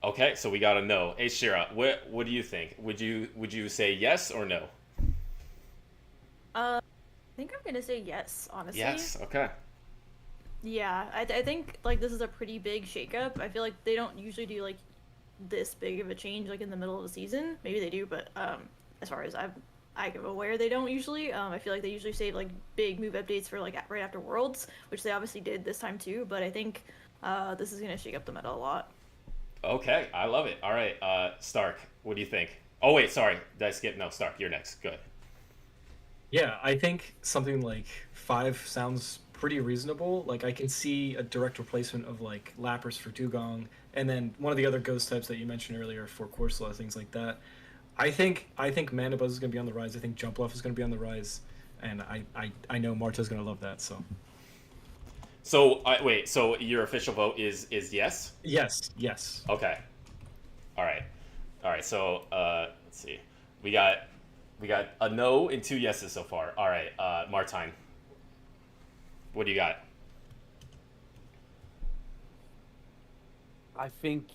Okay, so we got a no. hschirra, what do you think? Would you say yes or no? I think I'm gonna say yes, honestly. Yes. Okay. Yeah, I think like this is a pretty big shakeup. I feel like they don't usually do like this big of a change like in the middle of the season. Maybe they do, but as far as I'm aware, they don't usually. I feel like they usually save like big move updates for like right after Worlds, which they obviously did this time too. But I think this is gonna shake up the meta a lot. Okay, I love it. All right, Stark, what do you think? Oh wait, sorry, did I skip? No, Stark, you're next. Good. Yeah, I think something like 5 sounds pretty reasonable. Like, I can see a direct replacement of, like, Lapras for Dugong, and then one of the other ghost types that you mentioned earlier for Corsola, things like that. I think Mana Buzz is going to be on the rise. I think Jumpluff is going to be on the rise, and I know Marto's going to love that, so... So, wait, so your official vote is yes? Yes. Okay. All right, so, let's see. We got a no and 2 yeses so far. All right, Martine, what do you got? I think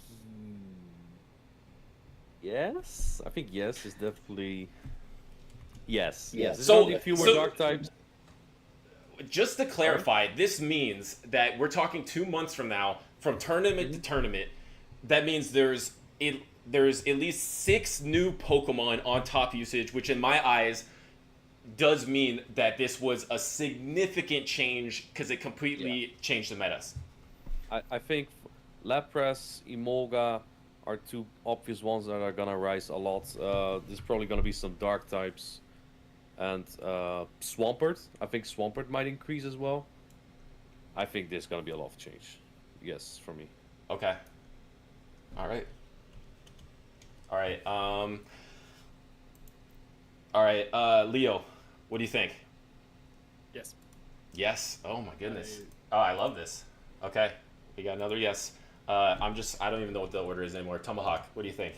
yes. I think yes is definitely yes. Yes. There's only a few more dark types. Just to clarify, this means that we're talking 2 months from now, from tournament to tournament. That means there's at least 6 new Pokemon on top usage, which in my eyes does mean that this was a significant change because it completely changed the metas. I think Lapras, Emolga are 2 obvious ones that are gonna rise a lot. There's probably gonna be some dark types. And Swampert, I think Swampert might increase as well. I think there's gonna be a lot of change. Yes, for me. Okay. All right. Leo, what do you think? Yes. Yes. Oh my goodness. I love this. Okay, we got another yes. I don't even know what the order is anymore. Tomahawk, what do you think?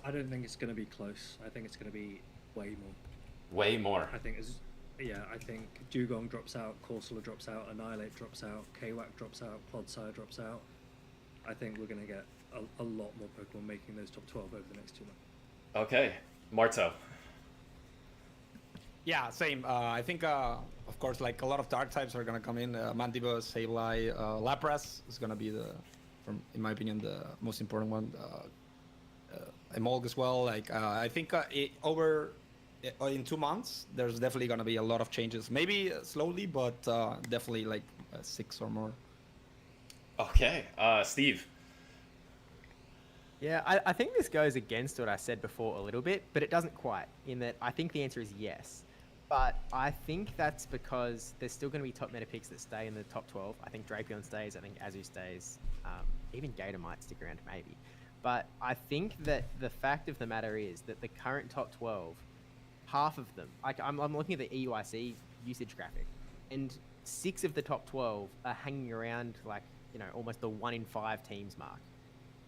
I don't think it's going to be close. I think it's going to be way more. Way more. I think Dugong drops out, Corsola drops out, Annihilate drops out, Kwak drops out, Clodsire drops out. I think we're going to get a lot more Pokemon making those top 12 over the next 2 months. Okay, Marto. Yeah, same. I think, of course, like a lot of dark types are gonna come in. Mandibus, Sableye, Lapras is gonna be in my opinion, the most important one. Emolga as well. Like I think in 2 months, there's definitely gonna be a lot of changes. Maybe slowly, but definitely like 6 or more. Okay, Steve. Yeah, I think this goes against what I said before a little bit, but it doesn't quite, in that I think the answer is yes. But I think that's because there's still going to be top meta picks that stay in the top 12. I think Drapion stays, I think Azu stays, even Gator might stick around maybe. But I think that the fact of the matter is that the current top 12, half of them, like I'm looking at the EUIC usage graphic, and 6 of the top 12 are hanging around like, almost the 1 in 5 teams mark.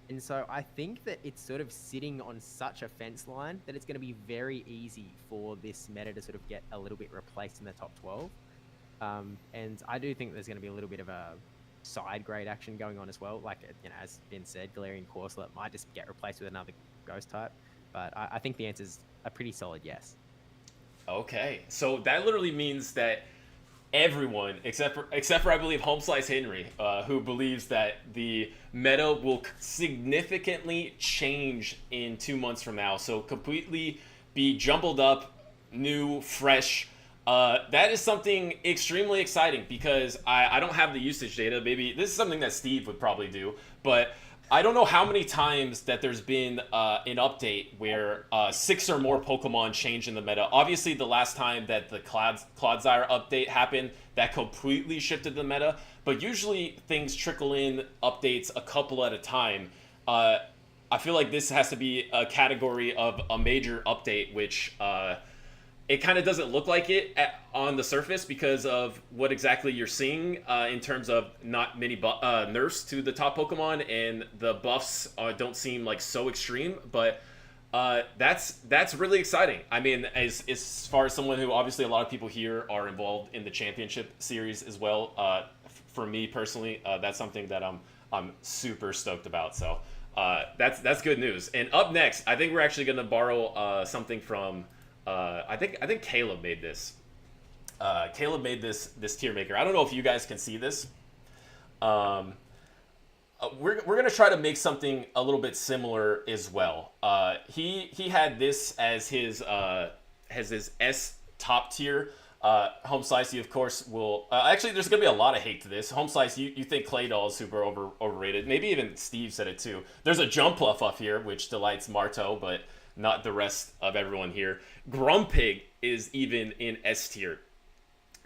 And so I think that it's sort of sitting on such a fence line that it's going to be very easy for this meta to sort of get a little bit replaced in the top 12. And I do think there's going to be a little bit of a side grade action going on as well. Like, as been said, Galarian Corsola might just get replaced with another ghost type. But I think the answer's a pretty solid yes. Okay, so that literally means that everyone except for I believe HomeSliceHenry, who believes that the meta will significantly change in 2 months from now. So completely be jumbled up, new, fresh. That is something extremely exciting because I don't have the usage data. Maybe this is something that Steve would probably do, but I don't know how many times that there's been an update where 6 or more Pokemon change in the meta. Obviously, the last time that the Clodsire update happened, that completely shifted the meta. But usually things trickle in updates a couple at a time. I feel like this has to be a category of a major update, which it kind of doesn't look like it on the surface because of what exactly you're seeing in terms of not many nerfs to the top Pokemon, and the buffs don't seem like so extreme, but that's really exciting. I mean, as far as someone who obviously a lot of people here are involved in the championship series as well, for me personally, that's something that I'm super stoked about. So that's good news. And up next, I think we're actually going to borrow something from I think Caleb made this. Caleb made this tier maker. I don't know if you guys can see this. We're gonna try to make something a little bit similar as well. He had this as his S top tier. HomeSlice, you of course will actually. There's gonna be a lot of hate to this. HomeSlice, you think Claydol is super overrated? Maybe even Steve said it too. There's a Jumpluff up here, which delights Marto, but not the rest of everyone here. Grumpig is even in S tier.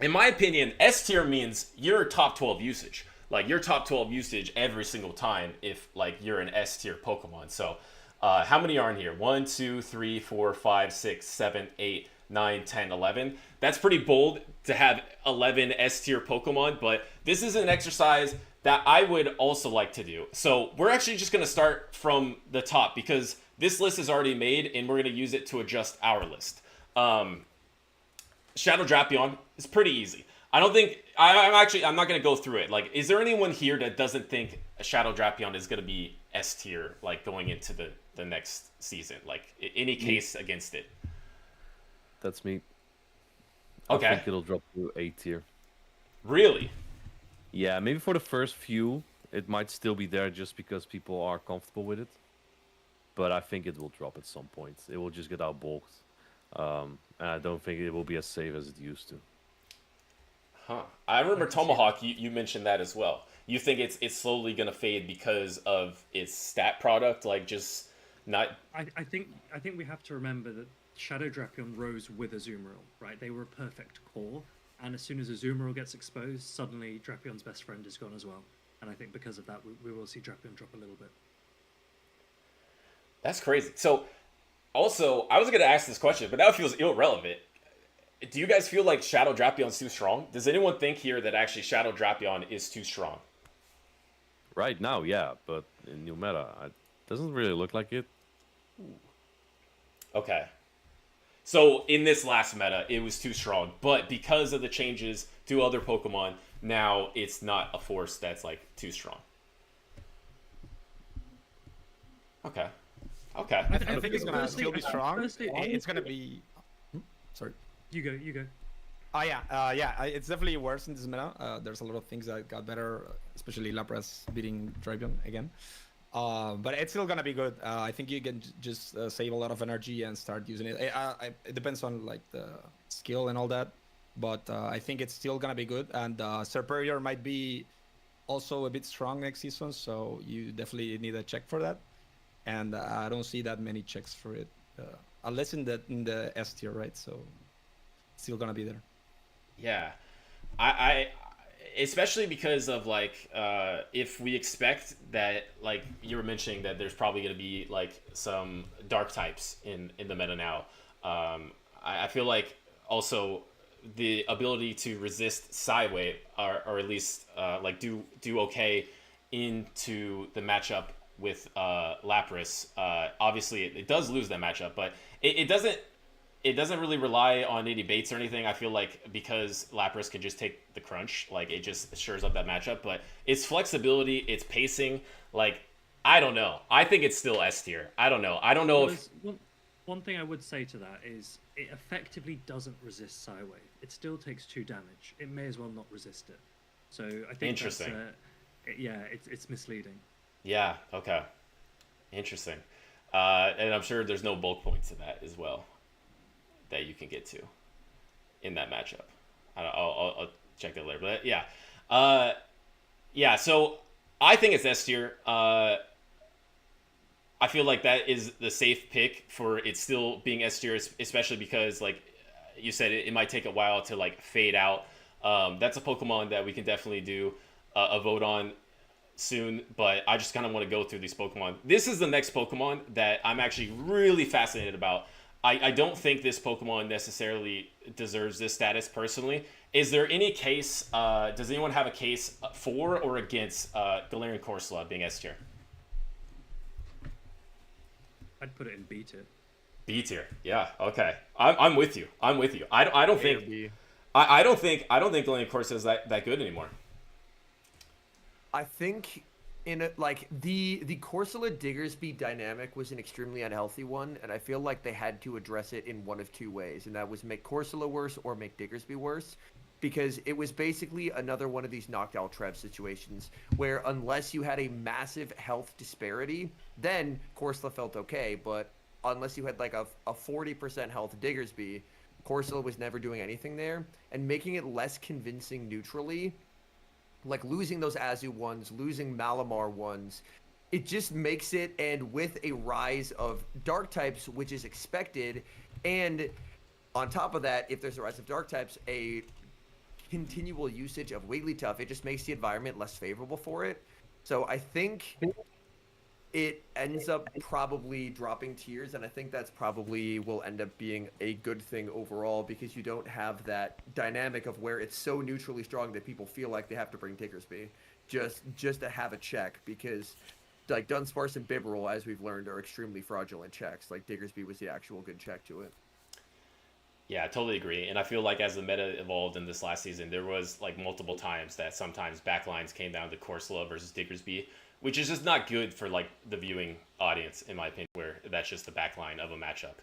In my opinion, S tier means your top 12 usage. Like your top 12 usage every single time if like you're an S tier Pokemon. So how many are in here? 1, 2, 3, 4, 5, 6, 7, 8, 9, 10, 11. That's pretty bold to have 11 S tier Pokemon, but this is an exercise that I would also like to do. So we're actually just going to start from the top because this list is already made, and we're going to use it to adjust our list. Shadow Drapion is pretty easy. I don't think... I'm not going to go through it. Like, is there anyone here that doesn't think a Shadow Drapion is going to be S tier, like, going into the next season? Like, any case against it? That's me. Okay. I think it'll drop to A tier. Really? Yeah, maybe for the first few, it might still be there just because people are comfortable with it. But I think it will drop at some point. It will just get outbulked. And I don't think it will be as safe as it used to. Huh. I remember Tomahawk, you mentioned that as well. You think it's slowly going to fade because of its stat product? Like, just not... I think we have to remember that Shadow Drapion rose with Azumarill, right? They were a perfect core. And as soon as Azumarill gets exposed, suddenly Drapion's best friend is gone as well. And I think because of that, we will see Drapion drop a little bit. That's crazy. So, also, I was going to ask this question, but now it feels irrelevant. Do you guys feel like Shadow Drapion is too strong? Does anyone think here that actually Shadow Drapion is too strong? Right now, yeah, but in new meta, it doesn't really look like it. Okay. So, in this last meta, it was too strong, but because of the changes to other Pokemon, now it's not a force that's, like, too strong. Okay. Okay. I think it's gonna still be strong. Firstly, It's gonna be. Sorry. You go. Oh yeah. It's definitely worse in this meta. There's a lot of things that got better, especially Lapras beating Drapion again. But it's still gonna be good. I think you can just save a lot of energy and start using it. It depends on like the skill and all that, but I think it's still gonna be good. And Serperior might be also a bit strong next season, so you definitely need a check for that. And I don't see that many checks for it, unless in the S tier, right? So it's still gonna be there. Yeah, I especially because of like if we expect that, like you were mentioning, that there's probably going to be like some dark types in the meta now. I feel like also the ability to resist Psywave or at least like do okay into the matchup with Lapras. Obviously it does lose that matchup, but it doesn't really rely on any baits or anything. I feel like because Lapras can just take the crunch, like it just shores up that matchup. But its flexibility, its pacing, like I don't know. I think it's still S tier. I don't know. I don't know if One thing I would say to that is it effectively doesn't resist Psywave. It still takes 2 damage. It may as well not resist it. So I think Interesting. It's misleading. Yeah. Okay. Interesting. And I'm sure there's no bulk points in that as well that you can get to in that matchup. I'll check that later. But yeah. Yeah. So I think it's S tier. I feel like that is the safe pick for it still being S tier, especially because, like you said, it might take a while to like fade out. That's a Pokemon that we can definitely do a vote on soon, but I just kind of want to go through these Pokemon. This is the next Pokemon that I'm actually really fascinated about. I don't think this Pokemon necessarily deserves this status personally. Is there any case, does anyone have a case for or against Galarian Corsola being S tier? I'd put it in B tier. B tier, yeah, okay. I'm with you. I'm with you. I don't think Galarian Corsola is that good anymore. I think like the Corsola Diggersby dynamic was an extremely unhealthy one, and I feel like they had to address it in one of 2 ways, and that was make Corsola worse or make Diggersby worse, because it was basically another one of these knocked out Trev situations where unless you had a massive health disparity, then Corsola felt okay, but unless you had like a 40% health Diggersby, Corsola was never doing anything there, and making it less convincing neutrally, like losing those Azu ones, losing Malamar ones, it just makes it, and with a rise of dark types, which is expected, and on top of that, if there's a rise of dark types, a continual usage of Wigglytuff, it just makes the environment less favorable for it. So I think it ends up probably dropping tiers, and I think that's probably will end up being a good thing overall, because you don't have that dynamic of where it's so neutrally strong that people feel like they have to bring Diggersby just to have a check, because like Dunsparce and Bibarel, as we've learned, are extremely fraudulent checks. Like Diggersby was the actual good check to it. Yeah, I totally agree. And I feel like as the meta evolved in this last season, there was like multiple times that sometimes backlines came down to Corsola versus Diggersby, which is just not good for like the viewing audience, in my opinion, where that's just the backline of a matchup.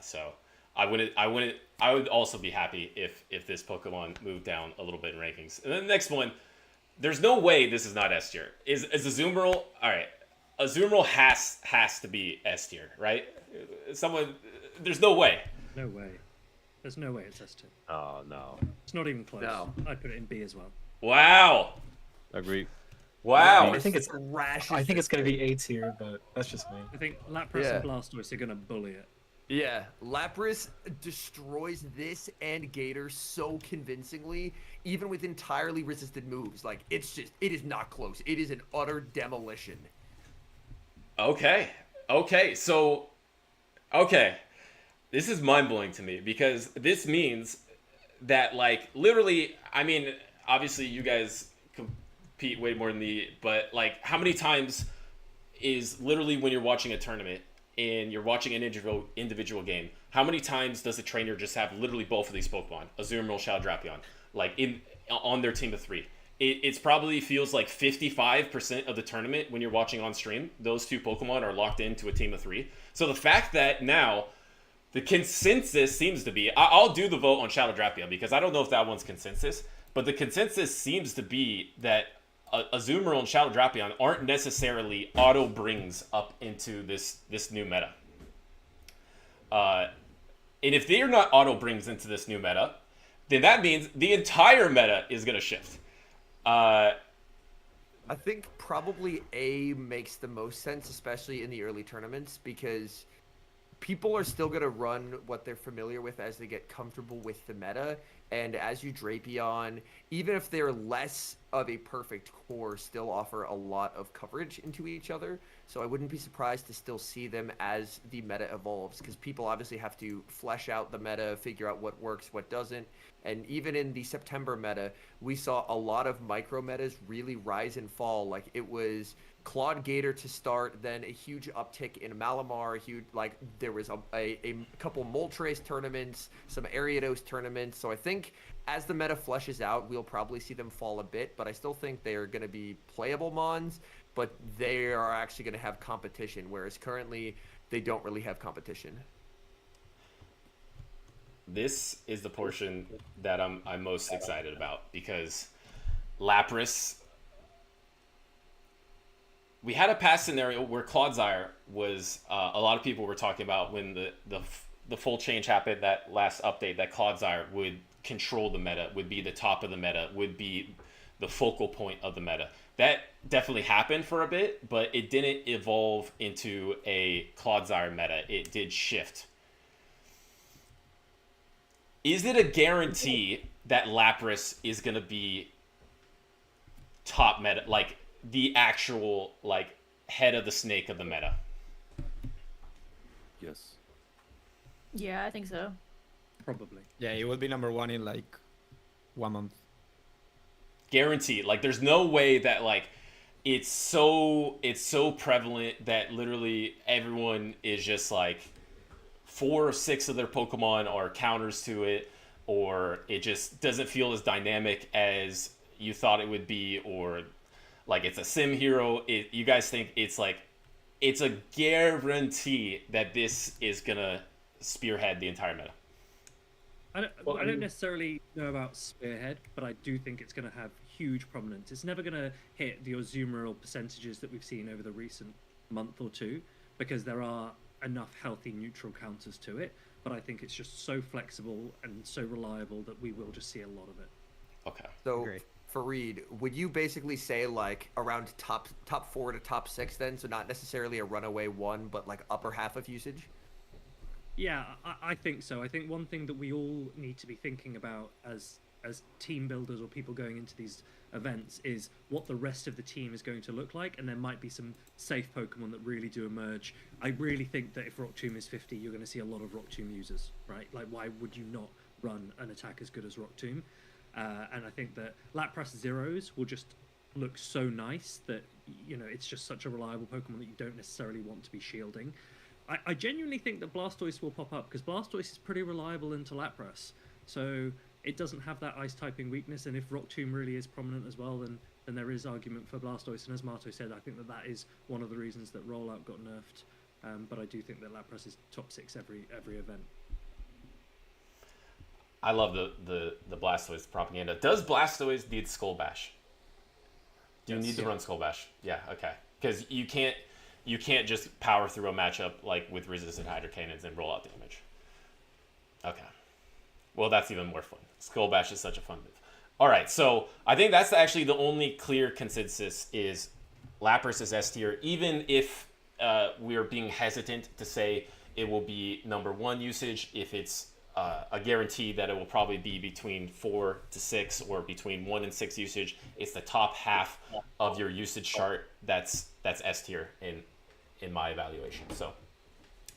So I would also be happy if this Pokemon moved down a little bit in rankings. And then the next one, there's no way this is not S tier. Is Azumarill? All right, Azumarill has to be S tier, right? There's no way. No way. There's no way it's S tier. Oh no. It's not even close. No. I'd put it in B as well. Wow. Agree. Wow. I think it's going to be A tier, but that's just me. I think Lapras and Blastoise are going to bully it. Yeah, Lapras destroys this and Gator so convincingly, even with entirely resisted moves. Like, it is not close. It is an utter demolition. Okay. This is mind-blowing to me, because this means that, like, literally, I mean, obviously you guys compete way more than me, but, like, how many times is literally when you're watching a tournament and you're watching an individual game, how many times does the trainer just have literally both of these Pokemon, Azumarill, Shadow Drapion, like, on their team of 3? It's probably feels like 55% of the tournament when you're watching on stream, those 2 Pokemon are locked into a team of 3. So the fact that now the consensus seems to be, I'll do the vote on Shadow Drapion because I don't know if that one's consensus, but the consensus seems to be that Azumarill and Shadow Drapion aren't necessarily auto brings up into this new meta. And if they're not auto brings into this new meta, then that means the entire meta is going to shift. I think probably A makes the most sense, especially in the early tournaments, because people are still going to run what they're familiar with as they get comfortable with the meta. And as you Drapion, even if they're less of a perfect core, still offer a lot of coverage into each other. So I wouldn't be surprised to still see them as the meta evolves, because people obviously have to flesh out the meta, figure out what works, what doesn't. And even in the September meta, we saw a lot of micro metas really rise and fall. Like, it was Claude Gator to start, then a huge uptick in Malamar, there was a couple Moltres tournaments, some Ariados tournaments. So I think as the meta fleshes out, we'll probably see them fall a bit, but I still think they are going to be playable mons, but they are actually going to have competition, whereas currently they don't really have competition. this is the portion that I'm most excited about, because Lapras. We had a past scenario where Clodsire was a lot of people were talking about when the full change happened, that last update, that Clodsire would control the meta, would be the top of the meta, would be the focal point of the meta. That definitely happened for a bit, but it didn't evolve into a Clodsire meta. It did shift. Is it a guarantee that Lapras is going to be top meta, like the actual like head of the snake of the meta? Yes. Yeah, I think so. Probably. Yeah, it will be number one in like 1 month. Guaranteed. Like, there's no way that like it's so prevalent that literally everyone is just like 4 or 6 of their Pokemon are counters to it, or it just doesn't feel as dynamic as you thought it would be, or like it's a sim hero. You guys think it's like it's a guarantee that this is gonna spearhead the entire meta? I don't necessarily know about Spearhead, but I do think it's going to have huge prominence. It's never going to hit the Azumarill percentages that we've seen over the recent month or two, because there are enough healthy neutral counters to it. But I think it's just so flexible and so reliable that we will just see a lot of it. Okay. So, Agreed. Fareed, would you basically say like around top 4 to top 6 then? So not necessarily a runaway 1, but like upper half of usage? Yeah, I think so. I think one thing that we all need to be thinking about as team builders or people going into these events is what the rest of the team is going to look like, and there might be some safe Pokemon that really do emerge. I really think that if Rock Tomb is 50, you're going to see a lot of Rock Tomb users, right? Like, why would you not run an attack as good as Rock Tomb? And I think that Lapras Zeros will just look so nice that, you know, it's just such a reliable Pokemon that you don't necessarily want to be shielding. I genuinely think that Blastoise will pop up, because Blastoise is pretty reliable into Lapras. So it doesn't have that ice typing weakness, and if Rock Tomb really is prominent as well, then there is argument for Blastoise. And as Marto said, I think that is one of the reasons that Rollout got nerfed. But I do think that Lapras is top 6 every event. I love the Blastoise propaganda. Does Blastoise need Skull Bash? Do you need to run Skull Bash? Yeah, okay. Because you can't just power through a matchup like with resistant Hydro Cannons and roll out damage. Okay. Well, that's even more fun. Skull Bash is such a fun move. All right, so I think that's actually the only clear consensus is Lapras is S tier, even if we're being hesitant to say it will be number 1 usage, if it's a guarantee that it will probably be between 4 to 6 or between 1 and 6 usage. It's the top half of your usage chart that's S tier in my evaluation. So,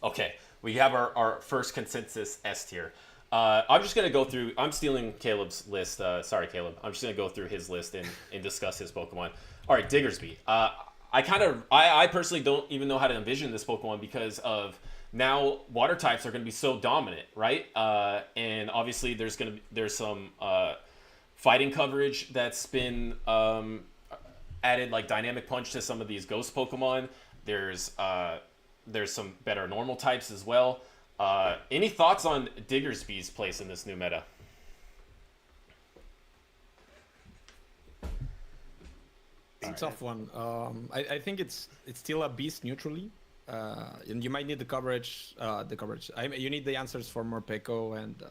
okay, we have our first consensus S tier. I'm just going to go through, I'm stealing Caleb's list. Sorry, Caleb. I'm just going to go through his list and discuss his Pokemon. All right, Diggersby. I personally don't even know how to envision this Pokemon because of now water types are going to be so dominant, right? And obviously there's some fighting coverage that's been added, like Dynamic Punch to some of these ghost Pokemon. There's some better normal types as well. Any thoughts on Diggersby's place in this new meta? It's a tough one. I think it's still a beast neutrally, and you might need the coverage. You need the answers for Morpeko, and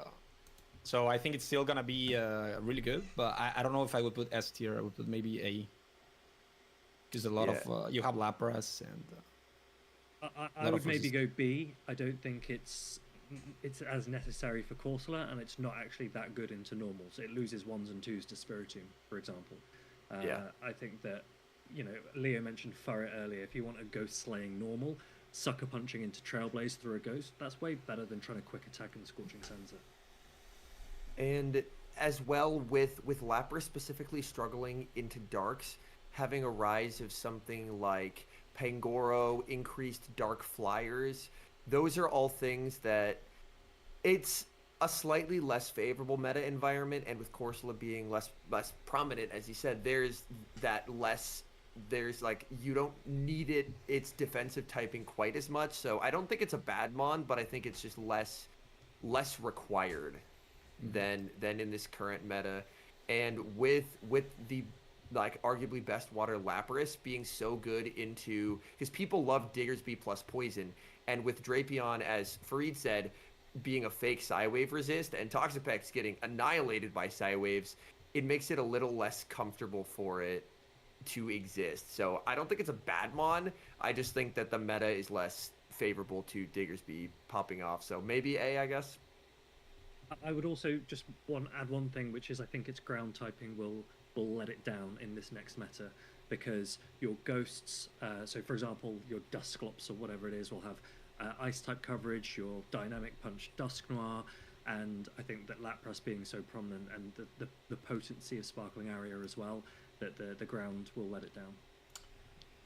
so I think it's still gonna be really good. But I don't know if I would put S tier. I would put maybe A, because a lot of you have Lapras and. I would maybe go B. I don't think it's as necessary for Corsola, and it's not actually that good into normal. So it loses 1s and 2s to Spiritomb, for example. I think that, you know, Leo mentioned Furret earlier. If you want a ghost slaying normal, sucker punching into Trailblaze through a ghost, that's way better than trying to quick attack and Scorching Sansa. And as well with Lapras specifically struggling into darks, having a rise of something like Pangoro, increased dark flyers, those are all things that it's a slightly less favorable meta environment, and with Corsola being less prominent, as you said, there's like you don't need its defensive typing quite as much. So I don't think it's a bad mon, but I think it's just less less required than in this current meta. And with the like arguably best water Lapras being so good into, because people love Diggersby plus poison, and with Drapion, as Fareed said, being a fake Psywave resist and Toxapex getting annihilated by Psywaves, it makes it a little less comfortable for it to exist. So I don't think it's a bad mon. I just think that the meta is less favorable to Diggersby popping off. So maybe A, I guess. I would also just add one thing, which is I think its ground typing will let it down in this next meta, because your ghosts, so for example, your Dusclops or whatever it is, will have ice type coverage, your dynamic punch Dusknoir, and I think that Lapras being so prominent and the potency of Sparkling Area as well, that the ground will let it down.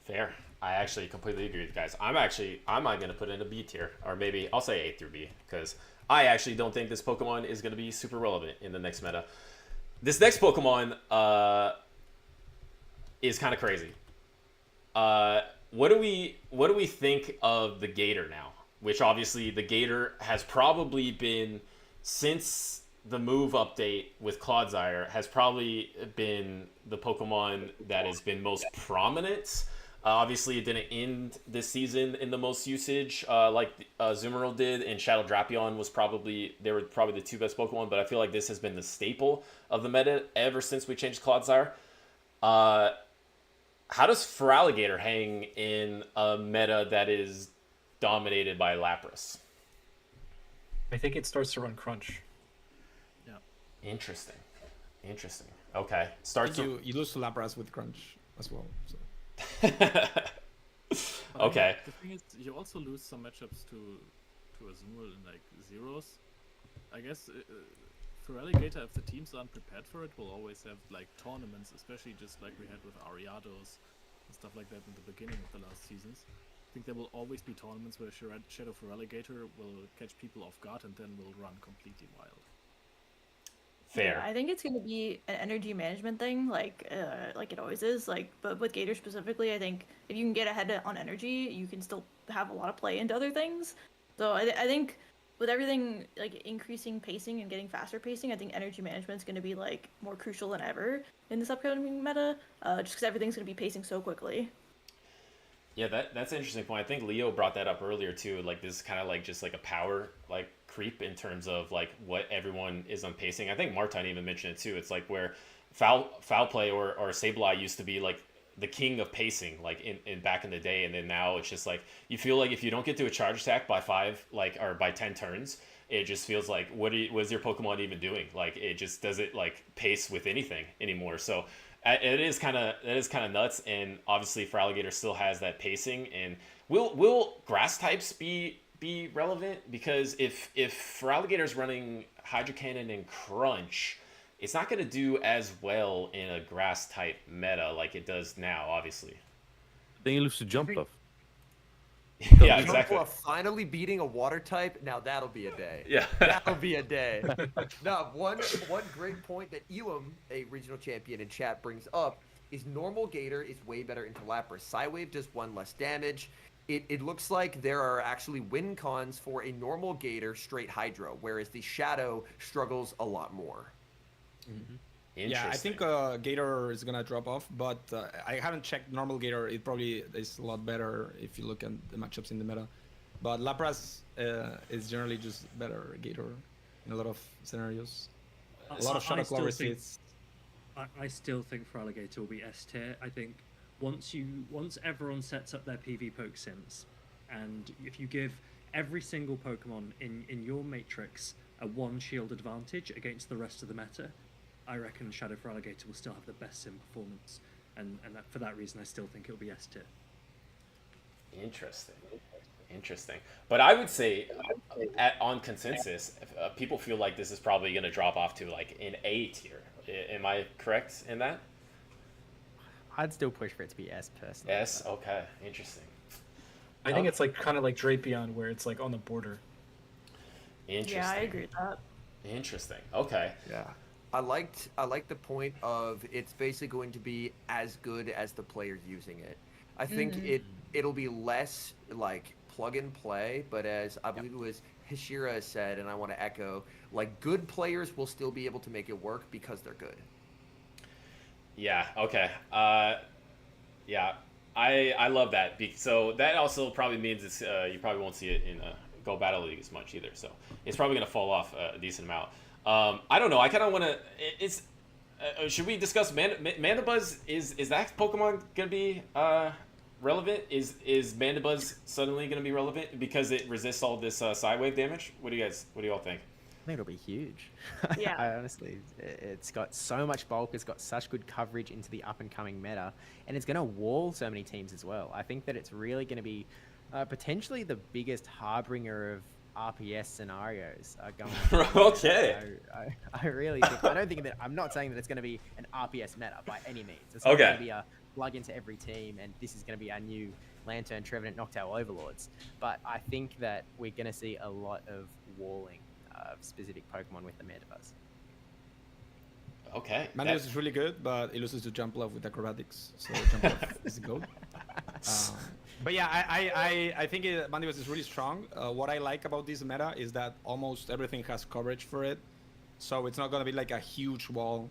Fair. I actually completely agree with you guys. I'm not going to put it in a B tier, or maybe I'll say A through B, because I actually don't think this Pokemon is going to be super relevant in the next meta. This next Pokemon is kind of crazy. What do we think of the Gator now? Which obviously the Gator has probably been, since the move update with Clodsire, has probably been the Pokemon that has been most prominent. Obviously, it didn't end this season in the most usage like Azumarill did, and Shadow Drapion was they were probably the two best Pokemon, but I feel like this has been the staple of the meta ever since we changed Clodsire. How does Feraligatr hang in a meta that is dominated by Lapras? I think it starts to run Crunch. Yeah. Interesting. Okay. You lose to Lapras with Crunch as well. So. Okay. The thing is, you also lose some matchups to Azumarill in like zeros. I guess Feraligatr, if the teams aren't prepared for it, will always have like tournaments, especially just like we had with Ariados and stuff like that in the beginning of the last seasons. I think there will always be tournaments where Shadow Feraligatr will catch people off guard and then will run completely wild. Fair. Yeah, I think it's going to be an energy management thing, like it always is. But with Gator specifically, I think if you can get ahead on energy, you can still have a lot of play into other things. So I think with everything like increasing pacing and getting faster pacing, I think energy management is going to be like more crucial than ever in this upcoming meta, just because everything's going to be pacing so quickly. Yeah, that's an interesting point. I think Leo brought that up earlier too. Like this is kind of like just like a power like creep in terms of like what everyone is on pacing. I think Martin even mentioned it too. It's like where foul play or Sableye used to be like the king of pacing, like in back in the day, and then now it's just like you feel like if you don't get to a charge attack by 5 or by 10 turns, it just feels like what is your Pokemon even doing? Like it just doesn't like pace with anything anymore. So it is kind of nuts, and obviously Feraligatr still has that pacing. And will grass types be relevant? Because if Feraligatr is running Hydro Cannon and Crunch, it's not going to do as well in a grass type meta like it does now, obviously. Then you lose to Jump Buff. Yeah, exactly. Finally beating a water type. Now that'll be a day. Yeah. That'll be a day. Now, one great point that Elam, a regional champion in chat, brings up is normal Gator is way better into Lapras. Psywave does 1 less damage. It looks like there are actually win cons for a normal Gator straight Hydro, whereas the Shadow struggles a lot more. Mm-hmm. Yeah, I think Gator is gonna drop off, but I haven't checked normal Gator. It probably is a lot better if you look at the matchups in the meta. But Lapras is generally just better Gator in a lot of scenarios. A lot of Shadow Claw receipts. I still think Feraligatr will be S tier. I think once everyone sets up their PvPoke sims, and if you give every single Pokemon in your matrix a 1 shield advantage against the rest of the meta, I reckon Shadow Feraligatr will still have the best sim performance, and for that reason, I still think it'll be S tier. Interesting. But I would say, on consensus, people feel like this is probably going to drop off to like an A tier. Am I correct in that? I'd still push for it to be S personally. S, okay, interesting. I think it's like kind of like Drapion, where it's like on the border. Interesting. Yeah, I agree with that. Interesting. Okay. Yeah. I liked the point of it's basically going to be as good as the player using it. I think it'll be less like plug and play, but as I believe it was hschirra has said, and I want to echo, like, good players will still be able to make it work because they're good. Yeah. Okay. Yeah. I love that. So that also probably means it's you probably won't see it in Go Battle League as much either. So it's probably gonna fall off a decent amount. I don't know. I kind of want to. It's should we discuss Mandibuzz? Is that Pokemon gonna be relevant? Is Mandibuzz suddenly gonna be relevant because it resists all this side wave damage? What do you all think? I think it'll be huge. Yeah. I honestly, it's got so much bulk. It's got such good coverage into the up and coming meta, and it's going to wall so many teams as well. I think that it's really going to be potentially the biggest harbinger of RPS scenarios going. Okay. I really think. I don't think that. I'm not saying that it's going to be an RPS meta by any means. It's Okay. not going to be a plug into every team, and this is going to be our new Lantern, Trevenant, Noctowl Overlords. But I think that we're going to see a lot of walling of specific Pokemon with the Mandibuzz. Okay. Mandibuzz is really good, but it loses to Jumpluff with acrobatics, so Jumpluff is the goat. But yeah, I think Mandibuzz is really strong. What I like about this meta is that almost everything has coverage for it, so it's not gonna be like a huge wall,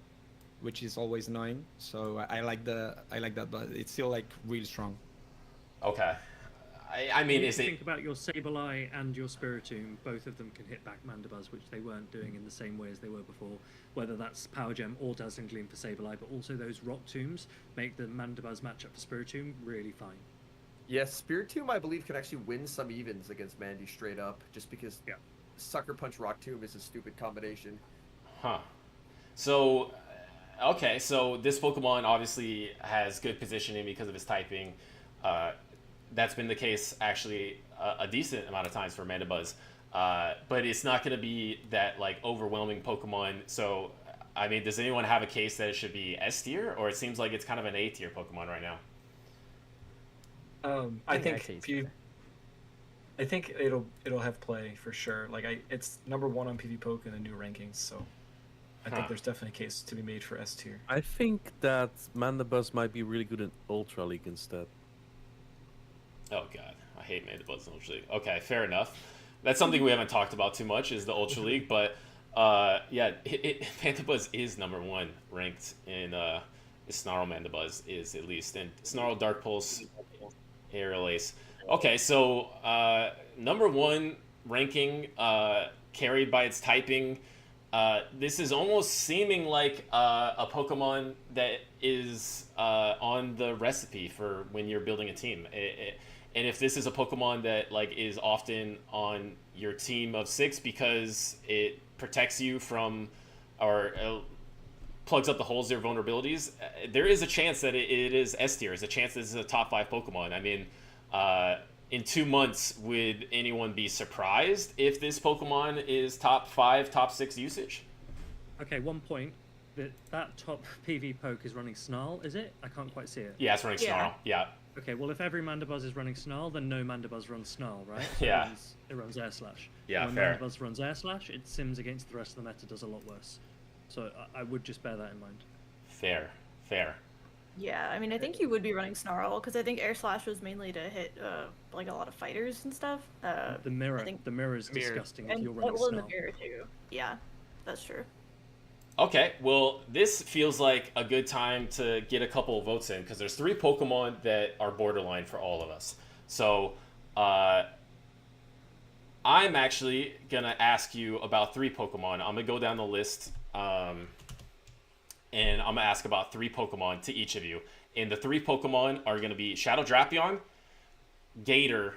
which is always annoying. So I like that, but it's still like really strong. Okay. I mean, is it? Think about your Sableye and your Spiritomb. Both of them can hit back Mandibuzz, which they weren't doing in the same way as they were before. Whether that's Power Gem or Dazzling Gleam for Sableye, but also those Rock Tombs make the Mandibuzz matchup for Spiritomb really fine. Yes, Spiritomb, I believe, can actually win some evens against Mandy straight up, just because Sucker Punch Rock Tomb is a stupid combination. Huh. So, okay, so this Pokemon obviously has good positioning because of his typing. That's been the case actually a decent amount of times for Mandibuzz, but it's not going to be that like overwhelming Pokemon. So, I mean, does anyone have a case that it should be S tier, or it seems like it's kind of an A tier Pokemon right now? I think it'll have play for sure. Like it's number 1 on PvPoke in the new rankings, so I think there's definitely a case to be made for S tier. I think that Mandibuzz might be really good in Ultra League instead. Oh god, I hate Mandibuzz in Ultra League. Okay, fair enough. That's something we haven't talked about too much is the Ultra League, but yeah, Mandibuzz is number 1 ranked in Snarl Mandibuzz is at least, and Snarl Dark Pulse, Aerial Ace. Okay, so number 1 ranking carried by its typing. This is almost seeming like a Pokemon that is on the recipe for when you're building a team. And if this is a Pokemon that like is often on your team of 6 because it protects you from or plugs up the holes, their vulnerabilities, there is a chance that it is S tier. There's a chance this is a top 5 Pokemon. I mean, in 2 months, would anyone be surprised if this Pokemon is top 5, top 6 usage? Okay, one point. That top PvPoke is running Snarl, is it? I can't quite see it. Yeah, it's running Snarl. Yeah. Okay, well, if every Mandibuzz is running Snarl, then no Mandibuzz runs Snarl, right? Yeah. It runs Air Slash. Yeah, when fair. Mandibuzz runs Air Slash, it sims against the rest of the meta, does a lot worse. So I would just bear that in mind. Fair. Yeah, I mean, I think you would be running Snarl because I think Air Slash was mainly to hit like a lot of fighters and stuff. The mirror is disgusting if you're running well, in Snarl. the mirror too. Yeah, that's true. Okay, well, this feels like a good time to get a couple of votes in because there's 3 Pokemon that are borderline for all of us. So, I'm actually gonna ask you about 3 Pokemon. I'm gonna go down the list, and I'm gonna ask about 3 Pokemon to each of you. And the 3 Pokemon are gonna be Shadow Drapion, Gator,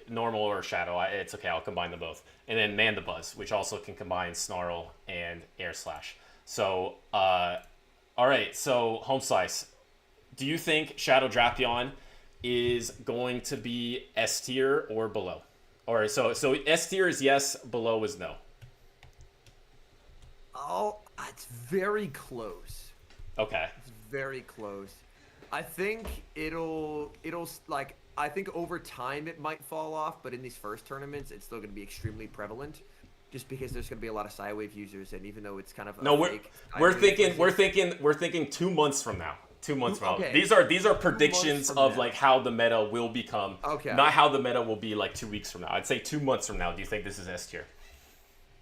normal or Shadow. It's okay, I'll combine them both. And then Mandibuzz, which also can combine Snarl and Air Slash. So, all right, so HomeSlice, do you think Shadow Drapion is going to be S tier or below? Or so S tier is yes, below is no. Oh, it's very close. Okay. It's very close. I think it'll like I think over time it might fall off, but in these first tournaments it's still going to be extremely prevalent, just because there's going to be a lot of Sidewave users, and even though it's kind of we're thinking 2 months from now. 2 months from now. Okay. These are predictions from of now. like how the meta will become. Okay. Not how the meta will be like 2 weeks from now. I'd say 2 months from now. Do you think this is S tier?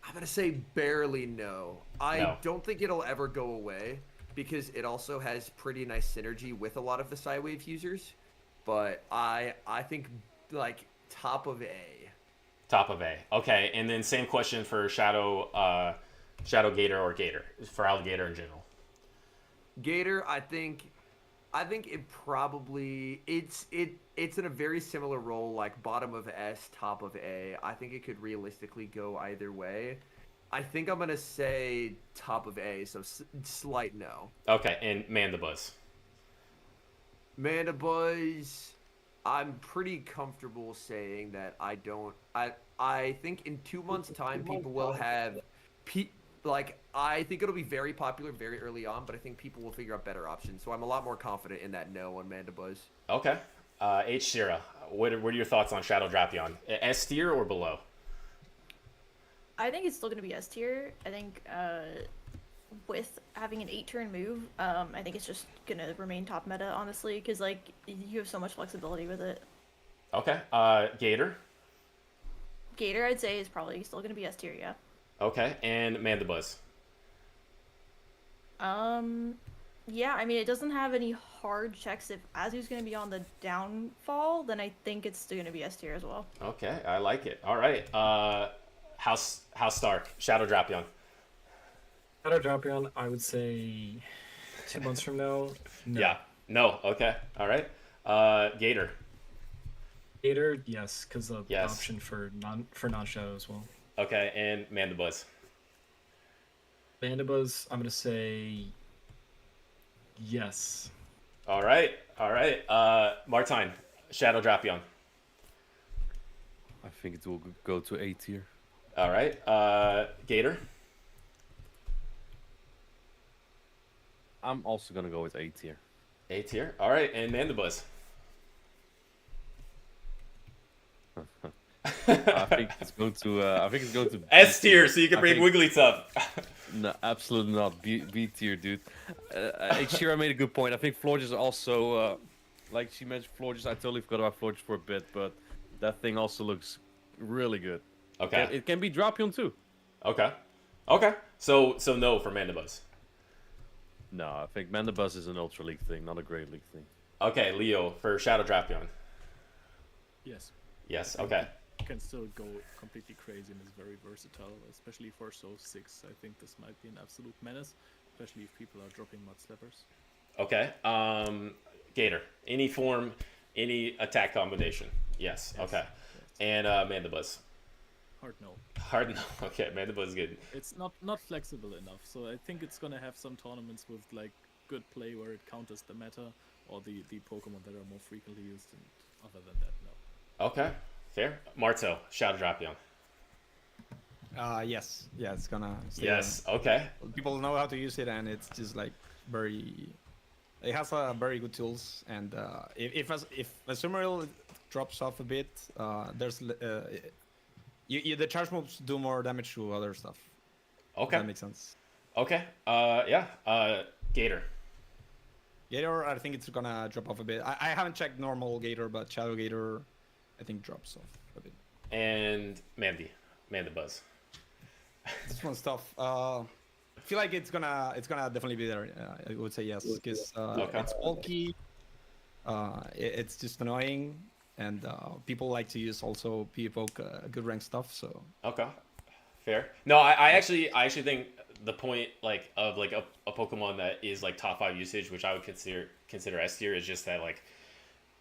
I'm gonna say barely no. I No. don't think it'll ever go away because it also has pretty nice synergy with a lot of the Psywave users. But I think like top of A. Top of A. Okay, and then same question for Shadow Gator or Gator for Alligator in general. Gator, I think it probably it's in a very similar role, like bottom of S, top of A. I think it could realistically go either way. I think I'm gonna say top of A, so slight no. Okay, and Mandibuzz. Mandibuzz, I'm pretty comfortable saying that I don't. I think in 2 months' time, people will have, I think it'll be very popular very early on, but I think people will figure out better options. So I'm a lot more confident in that no on Mandibuzz. Okay. hschirra, what are your thoughts on Shadow Drapion? S tier or below? I think it's still going to be S tier. I think with having an 8-turn move, I think it's just going to remain top meta, honestly, because like you have so much flexibility with it. Okay. Gator. Gator, I'd say, is probably still going to be S tier, yeah. Okay, and Mandibuzz. Yeah, I mean, it doesn't have any hard checks. If Azu's going to be on the downfall, then I think it's still going to be S tier as well. Okay, I like it. All right. House Stark, Shadow Drapion. Shadow Drapion, I would say 2 months from now. No. Yeah. No. Okay. All right. Gator. Gator, yes, because of the Yes. option for non-shadow as well. Okay, and Mandibuzz. Mandibuzz, I'm gonna say yes. All right. All right. Martine, Shadow Drapion. I think it will go to A tier. All right. Gator. I'm also gonna go with A tier. A tier. All right, and Mandibuzz. I think it's going to. S B tier, so you can bring Wigglytuff. No, absolutely not. B tier, dude. hschirra made a good point. I think Florges also, like she mentioned, Florges. I totally forgot about Florges for a bit, but that thing also looks really good. Okay. It can be Drapion too. Okay. Okay. So no for Mandibuzz. No, I think Mandibuzz is an Ultra League thing, not a Great League thing. Okay, Leo for Shadow Drapion. Yes. Yes. Okay. Can still go completely crazy and is very versatile, especially for Soul 6. I think this might be an absolute menace, especially if people are dropping Mud Slappers. Okay. Gator. Any form, any attack combination. Yes. Okay. Yes. And Mandibuzz. Hard no. Hard no. Okay, Mandibuzz is good. It's not flexible enough, so I think it's gonna have some tournaments with like good play where it counters the meta or the Pokemon that are more frequently used, and other than that, no. Okay. Fair. Marto, Shadow Drapion. Yes. Yeah, it's gonna stay Yes. Okay. on. People know how to use it, and it's just like very. It has very good tools, and if a Sumeril drops off a bit, there's the charge moves do more damage to other stuff. Okay. That makes sense. Okay. Yeah. Gator. Gator, I think it's gonna drop off a bit. I haven't checked normal Gator, but Shadow Gator, I think drops off a bit. And Mandibuzz. This one's tough. I feel like it's gonna definitely be there. I would say yes because Okay. it's bulky. It's just annoying, and people like to use also PvPoke good rank stuff. So Okay. Fair. No, I actually think the point like of like a Pokemon that is like top 5 usage, which I would consider S tier, is just that like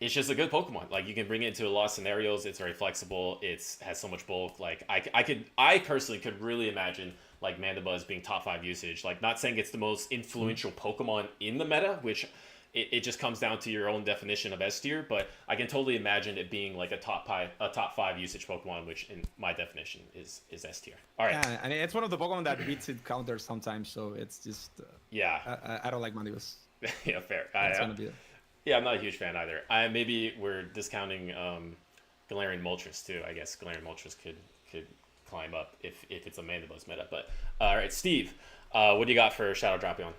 it's just a good Pokemon. Like you can bring it into a lot of scenarios. It's very flexible. It has so much bulk. Like I personally could really imagine like Mandibuzz being top 5 usage. Like not saying it's the most influential Pokemon in the meta, which it just comes down to your own definition of S tier. But I can totally imagine it being like a top 5 usage Pokemon, which in my definition is S tier. All right. yeah, and it's one of the Pokemon that beats it counters sometimes. So it's just Yeah. I don't like Mandibuzz. Yeah. Fair. It's gonna be. Yeah, I'm not a huge fan either. Maybe we're discounting Galarian Moltres too. I guess Galarian Moltres could climb up if it's a Mandibuzz meta. But all right, Steve, what do you got for Shadow Drapion?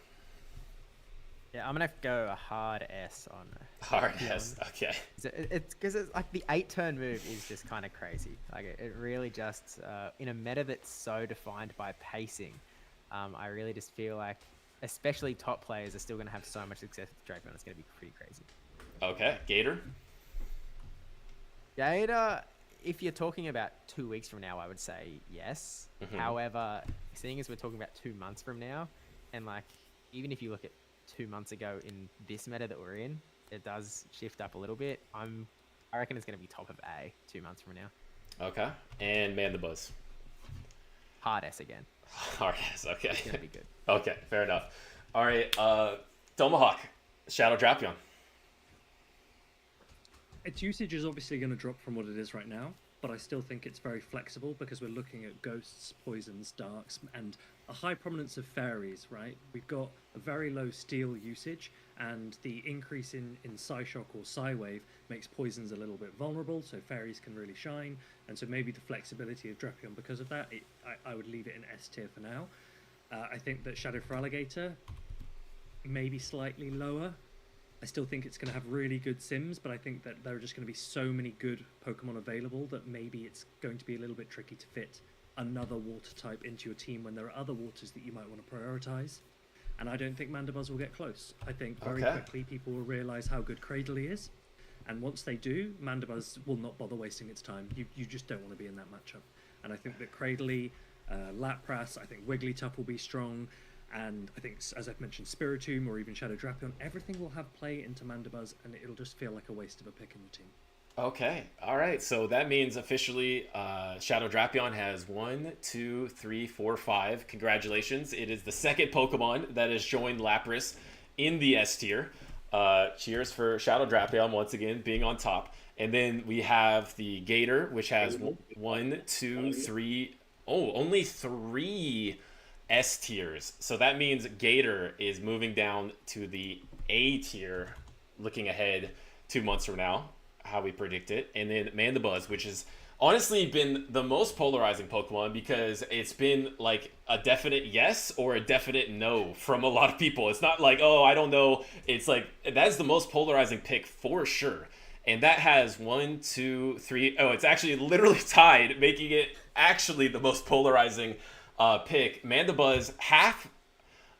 Yeah, I'm gonna go a hard S on. Hard S. Okay. It's because it's like the 8-turn move is just kind of crazy. Like it really just in a meta that's so defined by pacing. I really just feel like, especially top players, are still gonna have so much success with Draco, and it's gonna be pretty crazy. Okay, Gator. Gator, if you're talking about 2 weeks from now, I would say yes. However, seeing as we're talking about 2 months from now, and like even if you look at 2 months ago in this meta that we're in, it does shift up a little bit. I reckon it's going to be top of A 2 months from now. Okay. And Man the Buzz. Hard S again. Hard S. Okay. It's going to be good. Okay, fair enough. All right. Tomahawk, Shadow Drapion. Its usage is obviously going to drop from what it is right now, but I still think it's very flexible because we're looking at ghosts, poisons, darks, and a high prominence of fairies, right? We've got a very low steel usage, and the increase in Psyshock or Psywave makes poisons a little bit vulnerable, so fairies can really shine, and so maybe the flexibility of Drapion because of that, I would leave it in S tier for now. I think that Shadow for Alligator, maybe slightly lower. I still think it's going to have really good sims, but I think that there are just going to be so many good Pokemon available that maybe it's going to be a little bit tricky to fit another water type into your team when there are other waters that you might want to prioritize. And I don't think Mandibuzz will get close. I think very quickly people will realize how good Cradily is. And once they do, Mandibuzz will not bother wasting its time. You just don't want to be in that matchup. And I think that Cradily, Lapras, I think Wigglytuff will be strong. And I think, as I've mentioned, Spiritomb or even Shadow Drapion, everything will have play into Mandibuzz, and it'll just feel like a waste of a pick in your team. Okay, all right. So that means officially Shadow Drapion has 1, 2, 3, 4, 5. Congratulations. It is the second Pokemon that has joined Lapras in the S tier. Cheers for Shadow Drapion once again being on top. And then we have the Gator, which has 1, 2, 3. Oh, only 3 S tiers. So that means Gator is moving down to the A tier looking ahead 2 months from now, how we predict it. And then Mandibuzz, which has honestly been the most polarizing Pokemon because it's been like a definite yes or a definite no from a lot of people. It's not like, oh, I don't know. It's like, that's the most polarizing pick for sure. And that has 1, 2, 3. Oh, it's actually literally tied, making it actually the most polarizing pick. Mandibuzz, half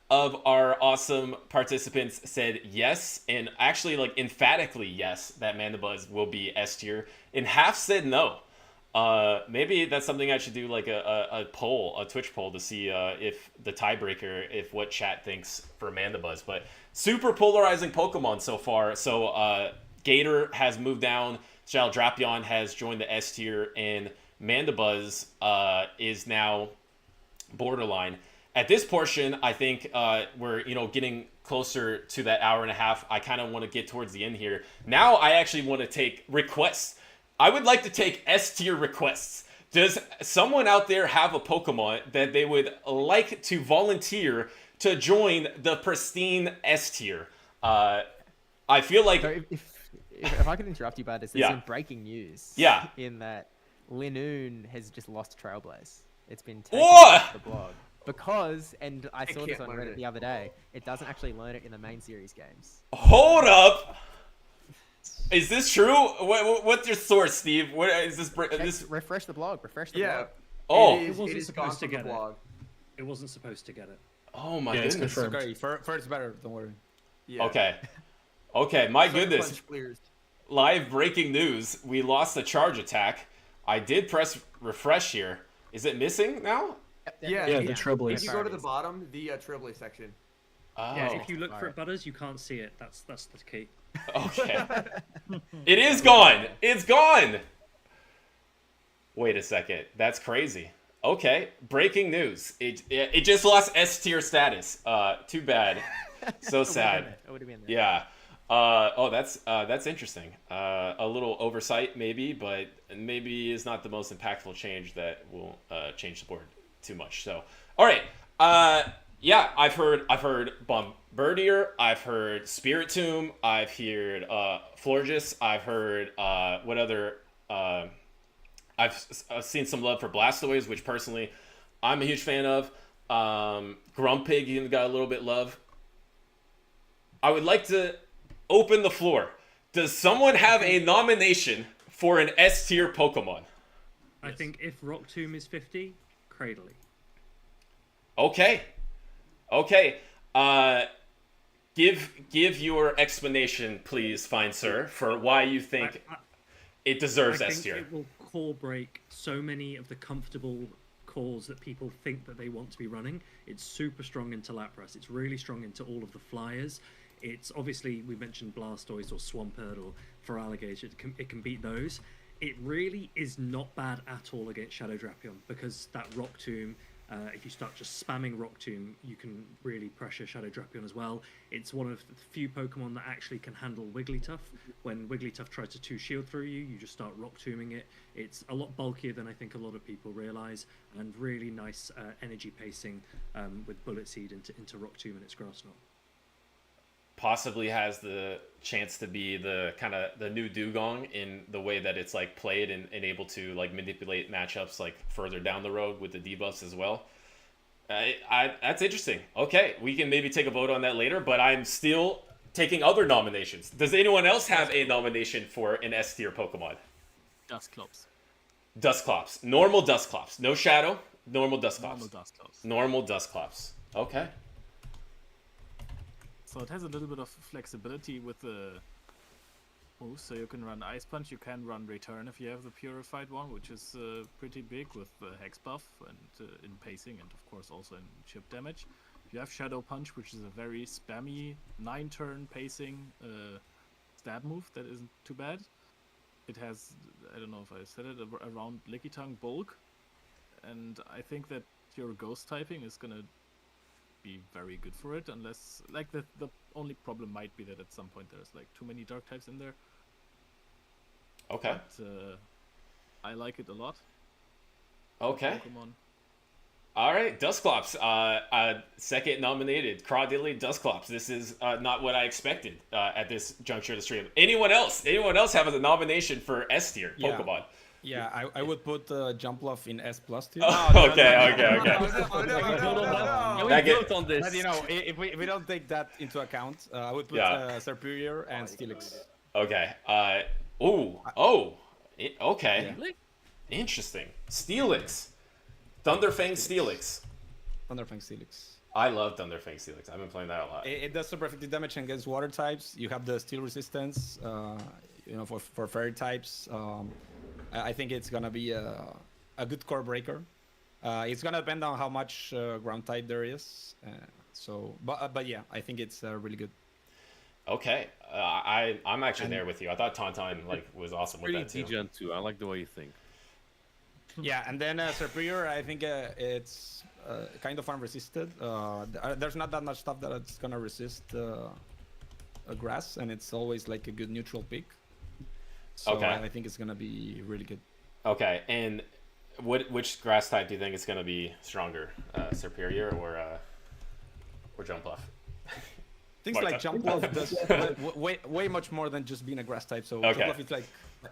of our awesome participants said yes, and actually like emphatically yes, that Mandibuzz will be S tier, and half said no. Maybe that's something I should do, like a poll, a Twitch poll, to see if the tiebreaker, if what chat thinks for Mandibuzz. But super polarizing Pokemon so far. So Gator has moved down, Shadow Drapion has joined the S tier, and Mandibuzz is now borderline. At this portion, I think we're getting closer to that hour and a half. I kind of want to get towards the end here. Now I actually want to take requests. I would like to take S tier requests. Does someone out there have a Pokemon that they would like to volunteer to join the pristine S tier? I feel like So if I can interrupt you, bud, there's some breaking news. Yeah. In that Linoon has just lost Trailblaze. It's been taken What? off the blog. Because, and I saw this can't on learn Reddit it. the other day, it doesn't actually learn it in the main series games. Hold up. Is this true? What's your source, Steve? What is this? This? Refresh the blog. Refresh the Yeah. blog. Oh. It wasn't is supposed gone to from the get it. blog. It wasn't supposed to get it. Oh my Yeah, it's goodness. confirmed. Okay, first better. Don't worry. Yeah. Okay. Okay. My Sucker goodness. Punch clears. Live breaking news. We lost a charge attack. I did press refresh here. Is it missing now? Yeah, Yeah, the Trailblaze. If you go to the bottom, the Trailblaze section. Oh. Yeah, if you look for alright. it, Butters, you can't see it. That's the key. Okay. It is gone. It's gone. Wait a second. That's crazy. Okay. Breaking news. It just lost S tier status. Too bad. So sad. It would have been there. Yeah. That's interesting. A little oversight maybe, but maybe is not the most impactful change that will change the board too much. So, all right. Yeah, I've heard Bombardier, I've heard Spiritomb, I've heard Florges, I've heard what other I've seen some love for Blastoise, which personally I'm a huge fan of. Grumpig even got a little bit love. I would like to open the floor. Does someone have a nomination for an S tier Pokemon? I think if Rock Tomb is 50, Cradley. Okay. Give your explanation, please, fine sir, for why you think it deserves S tier. I think it will core break so many of the comfortable cores that people think that they want to be running. It's super strong into Lapras. It's really strong into all of the flyers. It's obviously, we mentioned Blastoise or Swampert or Feraligatr. It can beat those. It really is not bad at all against Shadow Drapion because that Rock Tomb, if you start just spamming Rock Tomb, you can really pressure Shadow Drapion as well. It's one of the few Pokemon that actually can handle Wigglytuff. When Wigglytuff tries to 2-shield through you, you just start Rock Tombing it. It's a lot bulkier than I think a lot of people realise, and really nice energy pacing with Bullet Seed into Rock Tomb and its Grass Knot. Possibly has the chance to be the kind of the new Dugong in the way that it's like played and able to like manipulate matchups like further down the road with the debuffs as well. That's interesting. Okay, we can maybe take a vote on that later, but I'm still taking other nominations. Does anyone else have a nomination for an S tier Pokemon? Dusclops. Dusclops. Normal Dusclops. No Shadow. Normal Dusclops. Normal Dusclops. Normal Dusclops. Okay. So it has a little bit of flexibility with the moves. So you can run Ice Punch, you can run Return if you have the Purified one, which is pretty big with Hex buff and in pacing and of course also in chip damage. You have Shadow Punch, which is a very spammy 9-turn pacing stab move that isn't too bad. It has, I don't know if I said it, around Lickitung bulk, and I think that your Ghost typing is gonna be very good for it, unless like the only problem might be that at some point there's like too many dark types in there. Okay. But I like it a lot. Okay. Pokemon. All right, Dusclops, second nominated, Crawdilly Dusclops. This is not what I expected at this juncture of the stream. Anyone else have a nomination for S tier Pokemon? Yeah, I would put Jumpluff in S plus tier. Okay. We built on this. But you know, if we don't take that into account, I would put Serperior and Steelix. Okay. Okay. Yeah. Interesting. Steelix. Thunderfang Steelix. Thunderfang Steelix. I love Thunderfang Steelix. I've been playing that a lot. It does super effective damage against water types. You have the steel resistance, for fairy types. I think it's gonna be a good core breaker. It's gonna depend on how much ground type there is. But yeah, I think it's really good. Okay, I'm actually there with you. I thought Tauntaun was awesome with that too. Degen too. I like the way you think. Yeah, and then Serperior, I think it's kind of unresisted. There's not that much stuff that it's gonna resist grass, and it's always like a good neutral pick. So okay. I think it's gonna be really good. Okay, and which grass type do you think is gonna be stronger, Serperior or Jumpluff? Things like Jumpluff does way much more than just being a grass type. So okay. Jumpluff is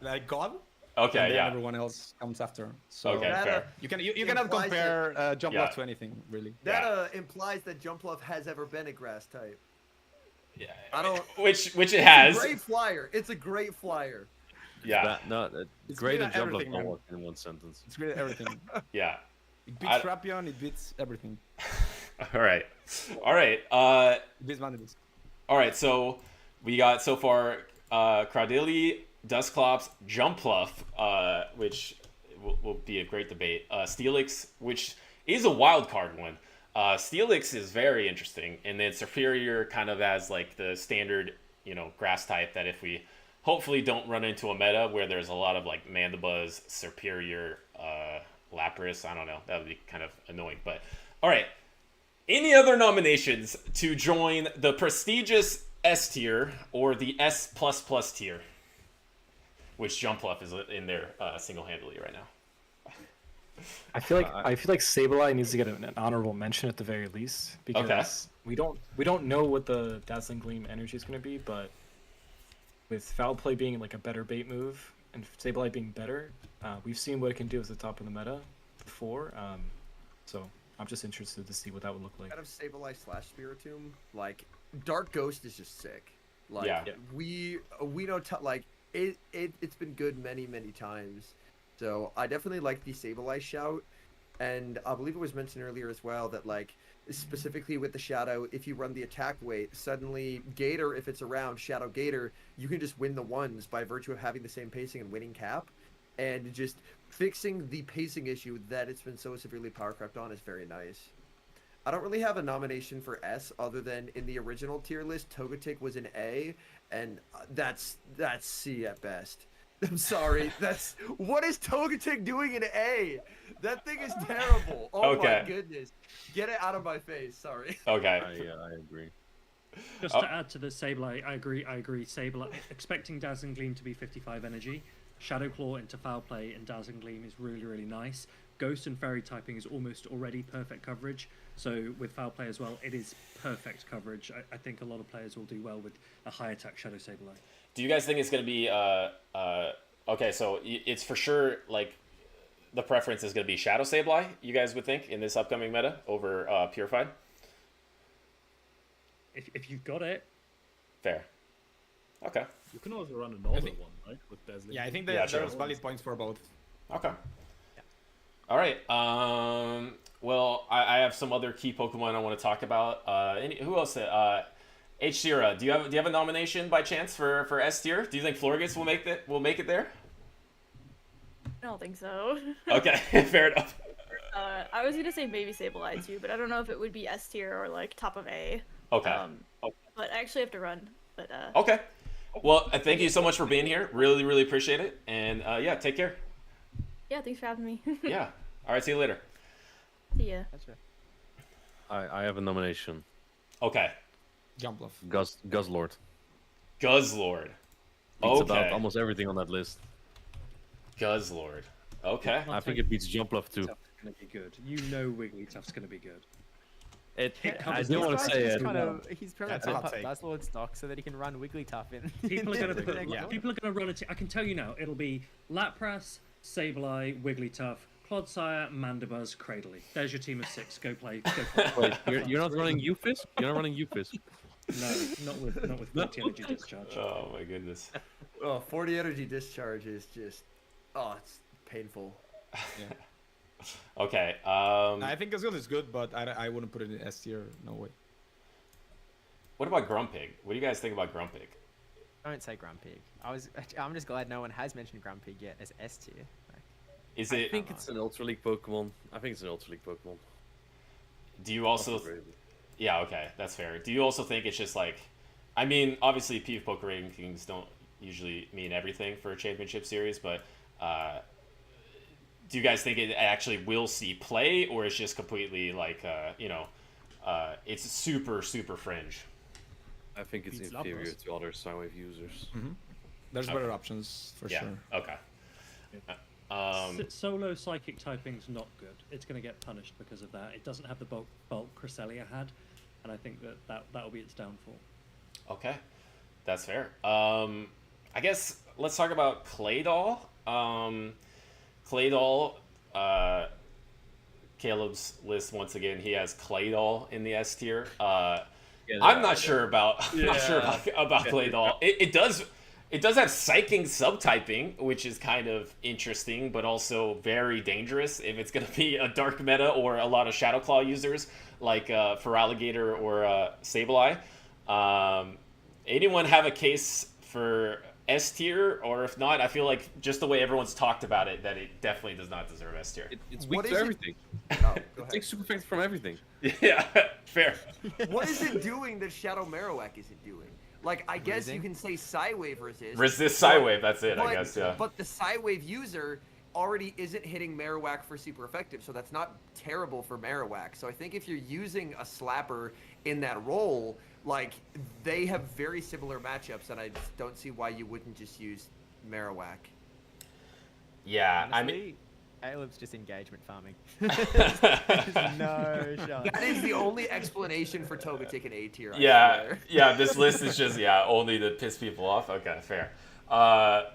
like God. Okay, and then yeah. everyone else comes after. So okay, fair. You cannot compare Jumpluff to anything really. That implies that Jumpluff has ever been a grass type. Yeah. I don't. Which it has. It's a great flyer. It's a great flyer. Yeah. It's great great and at Jumpluff everything, don't man. work in one sentence. It's great at everything. Yeah. It beats Rapion. It beats everything. All right. It beats Vanadis. All right. So we got so far Crawdilly, Dusclops, Jumpluff, which will be a great debate. Steelix, which is a wild card one. Steelix is very interesting, and then Serperior kind of as like the standard, grass type that if we hopefully don't run into a meta where there's a lot of like Mandibuzz, Serperior, Lapras. I don't know. That would be kind of annoying. But all right. Any other nominations to join the prestigious S tier or the S++ tier? Which Jumpluff is in there single-handedly right now. I feel like Sableye needs to get an honorable mention at the very least because we don't know what the Dazzling Gleam energy is going to be, but with Foul Play being like a better bait move and Sableye being better, we've seen what it can do at the top of the meta before. So I'm just interested to see what that would look like. Out of Sableye / Spiritomb, like Dark Ghost is just sick. Like Yeah. we know like it's been good many times. So I definitely like the Sableye shout, and I believe it was mentioned earlier as well that like specifically with the Shadow, if you run the attack weight, suddenly Gator, if it's around Shadow Gator, you can just win the ones by virtue of having the same pacing and winning cap, and just fixing the pacing issue that it's been so severely power crept on is very nice. I don't really have a nomination for S other than in the original tier list, Togetic was an A, and that's C at best. I'm sorry. What is Togetic doing in A? That thing is terrible. Oh Okay. my goodness. Get it out of my face. Sorry. Okay. I agree. Just to add to the Sableye, I agree. Sableye, expecting Dazzling Gleam to be 55 energy. Shadow Claw into Foul Play and Dazzling Gleam is really nice. Ghost and Fairy typing is almost already perfect coverage. So with Foul Play as well, it is perfect coverage. I think a lot of players will do well with a high attack Shadow Sableye. Do you guys think it's going to be okay? So it's for sure like the preference is going to be Shadow Sableye. You guys would think in this upcoming meta over Purified. If you've got it, Fair. Okay. You can also run a normal one, right? With Dazzling. Yeah, I think Yeah, that sure. there's valid points for both. Okay. All right. Well, I have some other key Pokemon I want to talk about. Who else? hschirra. Do you have a nomination by chance for S tier? Do you think Florges will make it there? I don't think so. Okay, fair enough. I was gonna say maybe Sableye too, but I don't know if it would be S tier or like top of A. Okay. But I actually have to run. But Okay. Well, thank you so much for being here. Really appreciate it. And yeah, take care. yeah, thanks for having me. Yeah. All right. See you later. See ya. I have a nomination. Okay. Jumpluff. Guzzlord. Guzzlord. Beats Okay. about almost everything on that list. Guzzlord. Okay. I think it beats Jumpluff too. Wigglytuff's gonna be good. You know Wigglytuff's gonna be good. I covers don't the want to say it. He's probably That's a hot take. Buzzlord stock so that he can run Wigglytuff in. People are gonna put, Yeah. people are gonna run it. I can tell you now, it'll be Lapras, Sableye, Wigglytuff, Clodsire, Mandibuzz, Cradley. There's your team of 6. Go play. Wait, you're not running Ufisk? You're not running Ufisk. No, not with 40 energy discharge. Oh my goodness. Oh, 40 energy discharge is just, it's painful. Okay. I think Gazelle is good, but I wouldn't put it in S tier. No way. What about Grumpig? What do you guys think about Grumpig? Don't say Grumpig. I'm just glad no one has mentioned Grumpig yet as S tier. Is I it? think it's an Ultra League Pokemon. Do you also? Yeah. Okay, that's fair. Do you also think it's just like? I mean, obviously, PvPoke rankings don't usually mean everything for a championship series, but do you guys think it actually will see play, or it's just completely like it's super fringe? I think it's Beats inferior Lapras. to other Psywave users. There's Okay. better options for Yeah. sure. Okay. Solo Psychic typing's not good. It's going to get punished because of that. It doesn't have the bulk Cresselia had, and I think that'll be its downfall. Okay, that's fair. I guess let's talk about Claydol. Claydol, Caleb's list once again. He has Claydol in the S tier. I'm not sure about Claydol. It does have Psyching subtyping, which is kind of interesting, but also very dangerous if it's going to be a dark meta or a lot of Shadow Claw users like Feraligatr or Sableye. Anyone have a case for S tier, or if not, I feel like just the way everyone's talked about it, that it definitely does not deserve S tier. It's What weak is to it? everything. Oh, go It ahead. takes super effects from everything. Yeah, fair. What is it doing that Shadow Marowak isn't doing? Like, I guess you can say Psywave resist. Resist Psywave, that's it, I guess, yeah. But the Psywave user already isn't hitting Marowak for super effective, so that's not terrible for Marowak. So I think if you're using a slapper in that role, like, they have very similar matchups, and I just don't see why you wouldn't just use Marowak. Yeah, Honestly, Caleb's just engagement farming. I mean... No shot. That is the only explanation for Togetic and A tier. I Yeah, swear. yeah, this list is just, only to piss people off. Okay, fair. I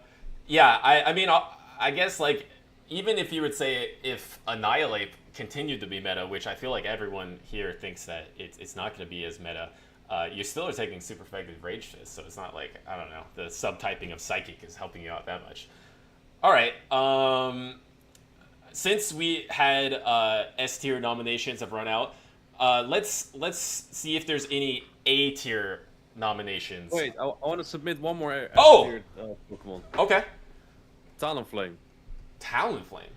mean, I guess, like, even if you would say if Annihilate continued to be meta, which I feel like everyone here thinks that it's not going to be as meta, you still are taking super effective Rage Fist, so it's not like, I don't know, the subtyping of Psychic is helping you out that much. All right. Since we had S tier nominations have run out, let's see if there's any A tier nominations. Wait, I want to submit one more Oh! Pokemon. Okay. Talonflame. Talonflame.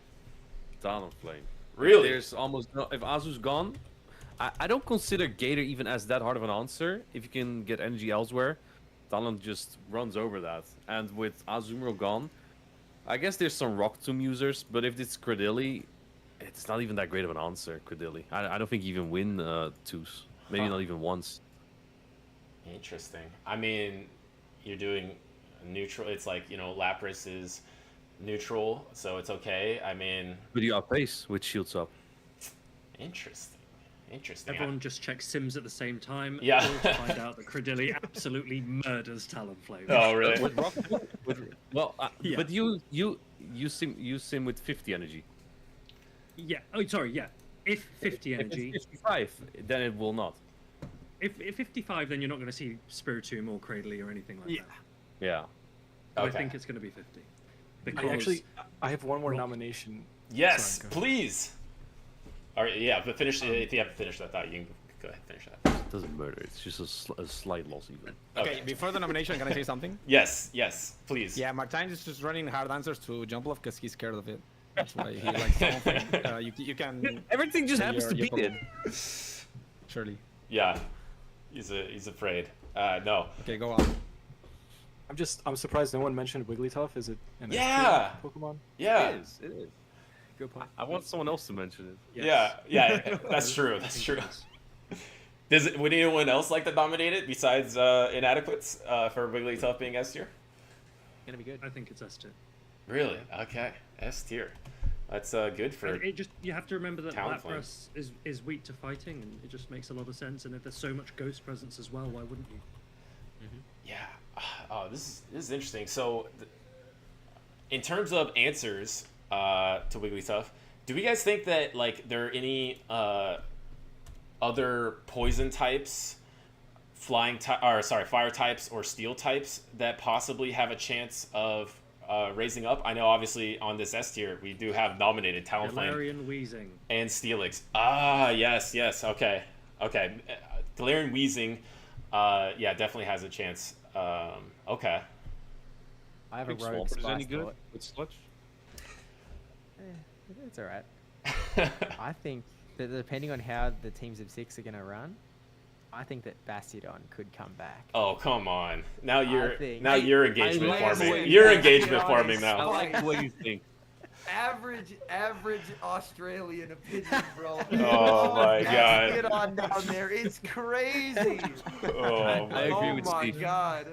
Talonflame. Really? There's almost no... If Azu's gone, I don't consider Gator even as that hard of an answer. If you can get energy elsewhere, Talon just runs over that. And with Azumarill gone, I guess there's some Rock Tomb users, but if it's Credilli, it's not even that great of an answer, Credilli. I don't think you even win twos. Maybe not even once. Interesting. I mean, you're doing neutral. It's like, you know, Lapras is neutral, so it's okay. I mean... But you outpace with shields up. Interesting. Interesting. Everyone just checks Sims at the same time. Yeah. All to find out that Credilli absolutely murders Talonflame. Oh, really? Yeah. But you sim with 50 energy. Yeah. Oh, sorry. Yeah. If 50 energy. If it's 55, then it will not. If 55, then you're not going to see Spiritomb or Cradley or anything like that. Yeah. But Okay. I think it's going to be 50. Because I have one more nomination. Yes, Sorry, please. All right, yeah, but finish. If you haven't finished that thought, you can go ahead and finish that. It doesn't matter. It's just a slight loss even. Okay, before the nomination, can I say something? Yes, please. Yeah, Martin is just running hard answers to jump off because he's scared of it. That's why he likes something. You can. Everything just happens to your beat it. Surely. Yeah, he's afraid. No. Okay, go on. I'm surprised no one mentioned Wigglytuff. Is it an Yeah. S tier Pokemon? Yeah. It is. Good point. I want someone else to mention it. Yeah. That's true. That's true. Would anyone else like to nominate it besides Inadequates for Wigglytuff being S tier? Gonna be good. I think it's S tier. Really? Okay, S tier. That's good for. And you have to remember that Talonflame. Lapras is weak to fighting, and it just makes a lot of sense. And if there's so much ghost presence as well, why wouldn't you? Yeah. Oh, this is interesting. So, in terms of answers to Wigglytuff, do we guys think that like there are any other poison types, fire types or steel types that possibly have a chance of raising up? I know obviously on this S tier we do have nominated Talonflame Galarian Weezing and Steelix. Ah, yes. Okay. Galarian Weezing, yeah, definitely has a chance. Okay. I have a Think rogue Swampert is any Spice good Bullet. with Sludge? It's alright. I think that depending on how the teams of 6 are going to run, I think that Bastiodon could come back. Oh, come on. Now you're think- you're engagement I farming. like You're that. engagement I farming I now. like the way you think. Average Australian opinion, bro. Oh my god. Get on down there. It's crazy. Oh I my agree Oh with my Steve. god.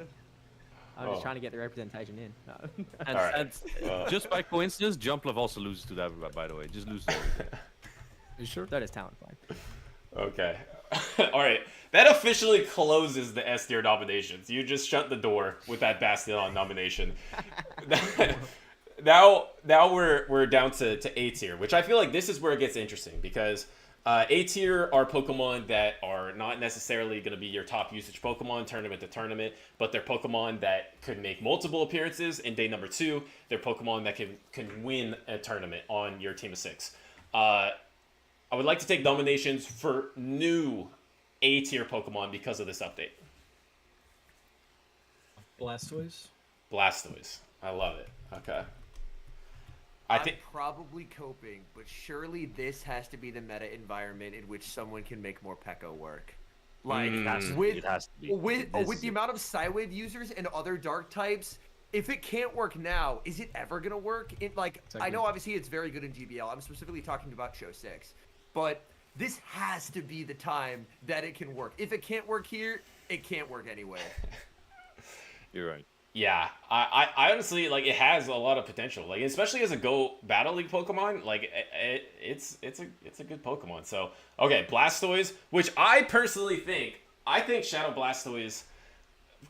I'm Oh. just trying to get the representation in. No. And, Alright. and just by coincidence, Jumpluff also loses to that, by the way. Just loses to everything. You sure? That is Talonflame. Okay. All right. That officially closes the S tier nominations. You just shut the door with that Bastion nomination. Now we're down to A tier, which I feel like this is where it gets interesting because A tier are Pokemon that are not necessarily going to be your top usage Pokemon tournament to tournament, but they're Pokemon that could make multiple appearances in day number 2. They're Pokemon that can win a tournament on your team of 6. I would like to take nominations for new A tier Pokemon because of this update. Blastoise. I love it. Okay. I'm probably coping, but surely this has to be the meta environment in which someone can make more Pekka work. Like It has to be. with the amount of Psywave users and other dark types, if it can't work now, is it ever gonna work? I know obviously it's very good in GBL. I'm specifically talking about Show 6, but this has to be the time that it can work. If it can't work here, it can't work anywhere. You're right. Yeah, I honestly like it has a lot of potential. Like especially as a Go Battle League Pokemon, like it's a good Pokemon. So okay, Blastoise, which I personally think Shadow Blastoise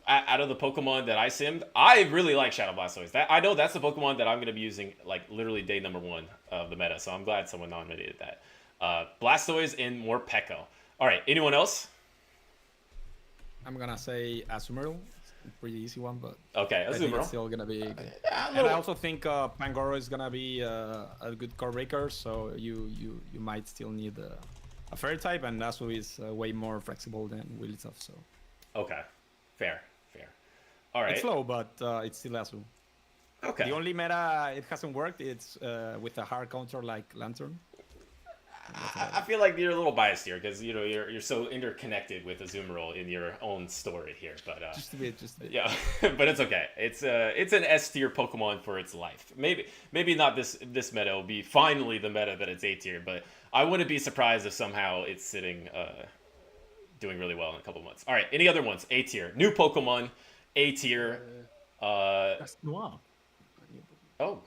out of the Pokemon that I simmed, I really like Shadow Blastoise. I know that's the Pokemon that I'm gonna be using like literally day number 1 of the meta. So I'm glad someone nominated that. Blastoise and more Pekka. All right, anyone else? I'm gonna say Azumarill. Pretty easy one, but Okay, I think Azumarill. it's still gonna be good. Yeah, a And little- I also think Pangoro is gonna be a good core breaker, so you might still need a fairy type, and Asu is way more flexible than Wigglytuff, so Okay, fair. All right. it's slow, but it's still Asu. Okay. The only meta it hasn't worked it's with a hard counter like Lantern. I feel like you're a little biased here because you're so interconnected with Azumarill in your own story here, but Just a bit. yeah, but it's okay. It's an S tier Pokemon for its life. Maybe not this meta will be finally the meta that it's A tier, but I wouldn't be surprised if somehow it's sitting doing really well in a couple months. All right, any other ones? A tier, new Pokemon, A tier. That's Noir. Oh,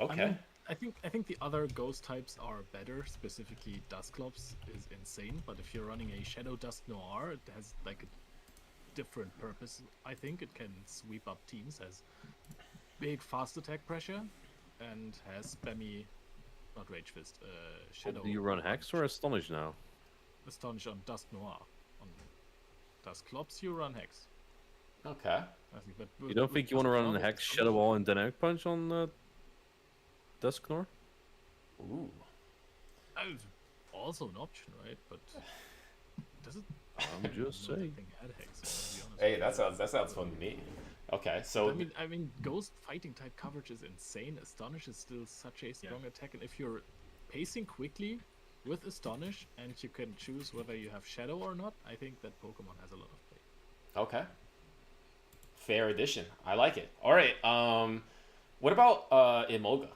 okay. I mean, I think the other ghost types are better. Specifically, Dusclops is insane. But if you're running a Shadow Dust Noir, it has like a different purpose. I think it can sweep up teams, has big fast attack pressure, and has spammy, not Rage Fist, Shadow. Do you run Hex or Astonish now? Astonish on Dust Noir. On Dusclops, you run Hex. Okay. I think that You don't think you want to run Hex, Shadow Ball, and then Egg Punch on Dusknoir? Ooh. Also an option, right? But does it? I'm just saying. Thing had Hex, to be honest. Hey, that sounds fun to me. Okay, so I mean, Ghost fighting type coverage is insane. Astonish is still such a strong attack, and if you're pacing quickly with Astonish and you can choose whether you have Shadow or not, I think that Pokemon has a lot of play. okay. Fair addition. I like it. All right. What about Emolga?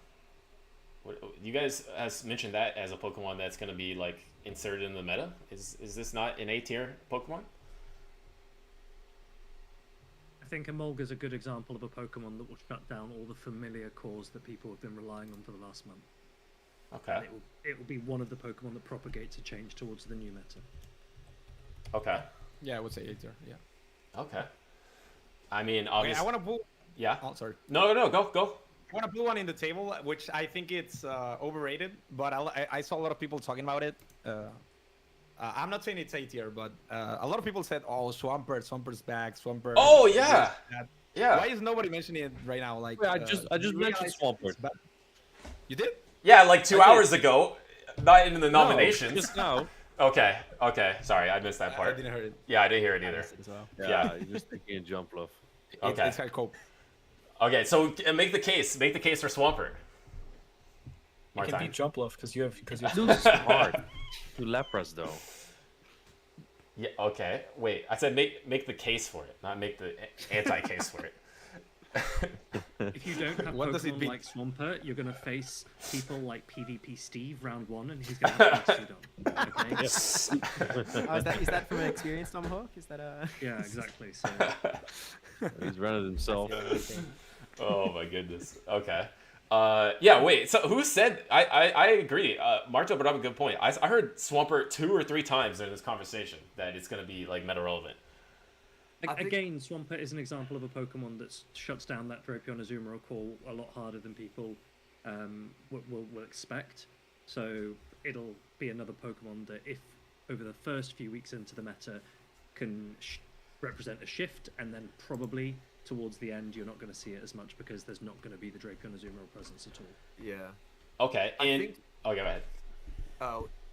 You guys has mentioned that as a Pokemon that's going to be like inserted in the meta. Is this not an A tier Pokemon? I think Emolga is a good example of a Pokemon that will shut down all the familiar cores that people have been relying on for the last month. Okay. And it will be one of the Pokemon that propagates a change towards the new meta. Okay. Yeah, I would say Aether. Yeah. Okay. I mean, Okay, obviously. I want to put. Yeah. Oh, sorry. No, go. I want to put one in the table, which I think it's overrated, but I saw a lot of people talking about it. I'm not saying it's A tier, but a lot of people said, "Oh, Swampert's back, Swampert." Oh yeah. That. Yeah. Why is nobody mentioning it right now? Like, Yeah, I just do you mentioned realize Swampert. it's bad? You did? Yeah, like 2 Okay. hours ago. Not in the nominations. Just now. Okay. Sorry, I missed that I part. didn't hear it. Yeah, I didn't hear it either. As well. Yeah. You're just taking a jump bluff. Okay. It's hard cope. Okay, so make the case. Make the case for Swampert. You can Martine. beat Jump Bluff because you have Too smart. To Lapras though. Yeah. Okay. Wait. I said make the case for it, not make the anti-case for it. If you don't have What does it Pokemon beat? like Swampert, you're going to face people like PvP Steve round 1, and he's going to have Suit on. Okay? Oh, is that from experience, Tomahawk? Is that a? Yeah, exactly. So He's running himself. Oh my goodness. Okay. Yeah. Wait. So who said? I agree. Marto brought up a good point. I heard Swampert 2 or 3 times in this conversation that it's gonna be like meta relevant. I think- again, Swampert is an example of a Pokemon that shuts down that Drapion Azumarill call a lot harder than people will expect. So it'll be another Pokemon that, if over the first few weeks into the meta, can represent a shift, and then probably towards the end you're not going to see it as much because there's not going to be the Drapion Azumarill presence at all. Yeah. Okay. I And think- oh, go ahead.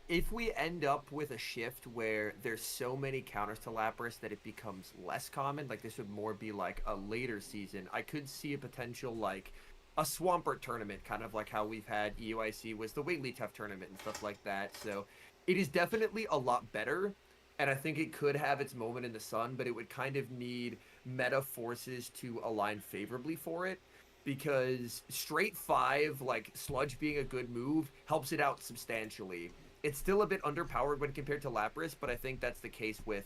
If we end up with a shift where there's so many counters to Lapras that it becomes less common, like this would more be like a later season, I could see a potential like a Swampert tournament, kind of like how we've had EUIC was the Wigglytuff tournament and stuff like that. So it is definitely a lot better, and I think it could have its moment in the sun, but it would kind of need meta forces to align favorably for it. Because straight 5, like Sludge being a good move, helps it out substantially. It's still a bit underpowered when compared to Lapras, but I think that's the case with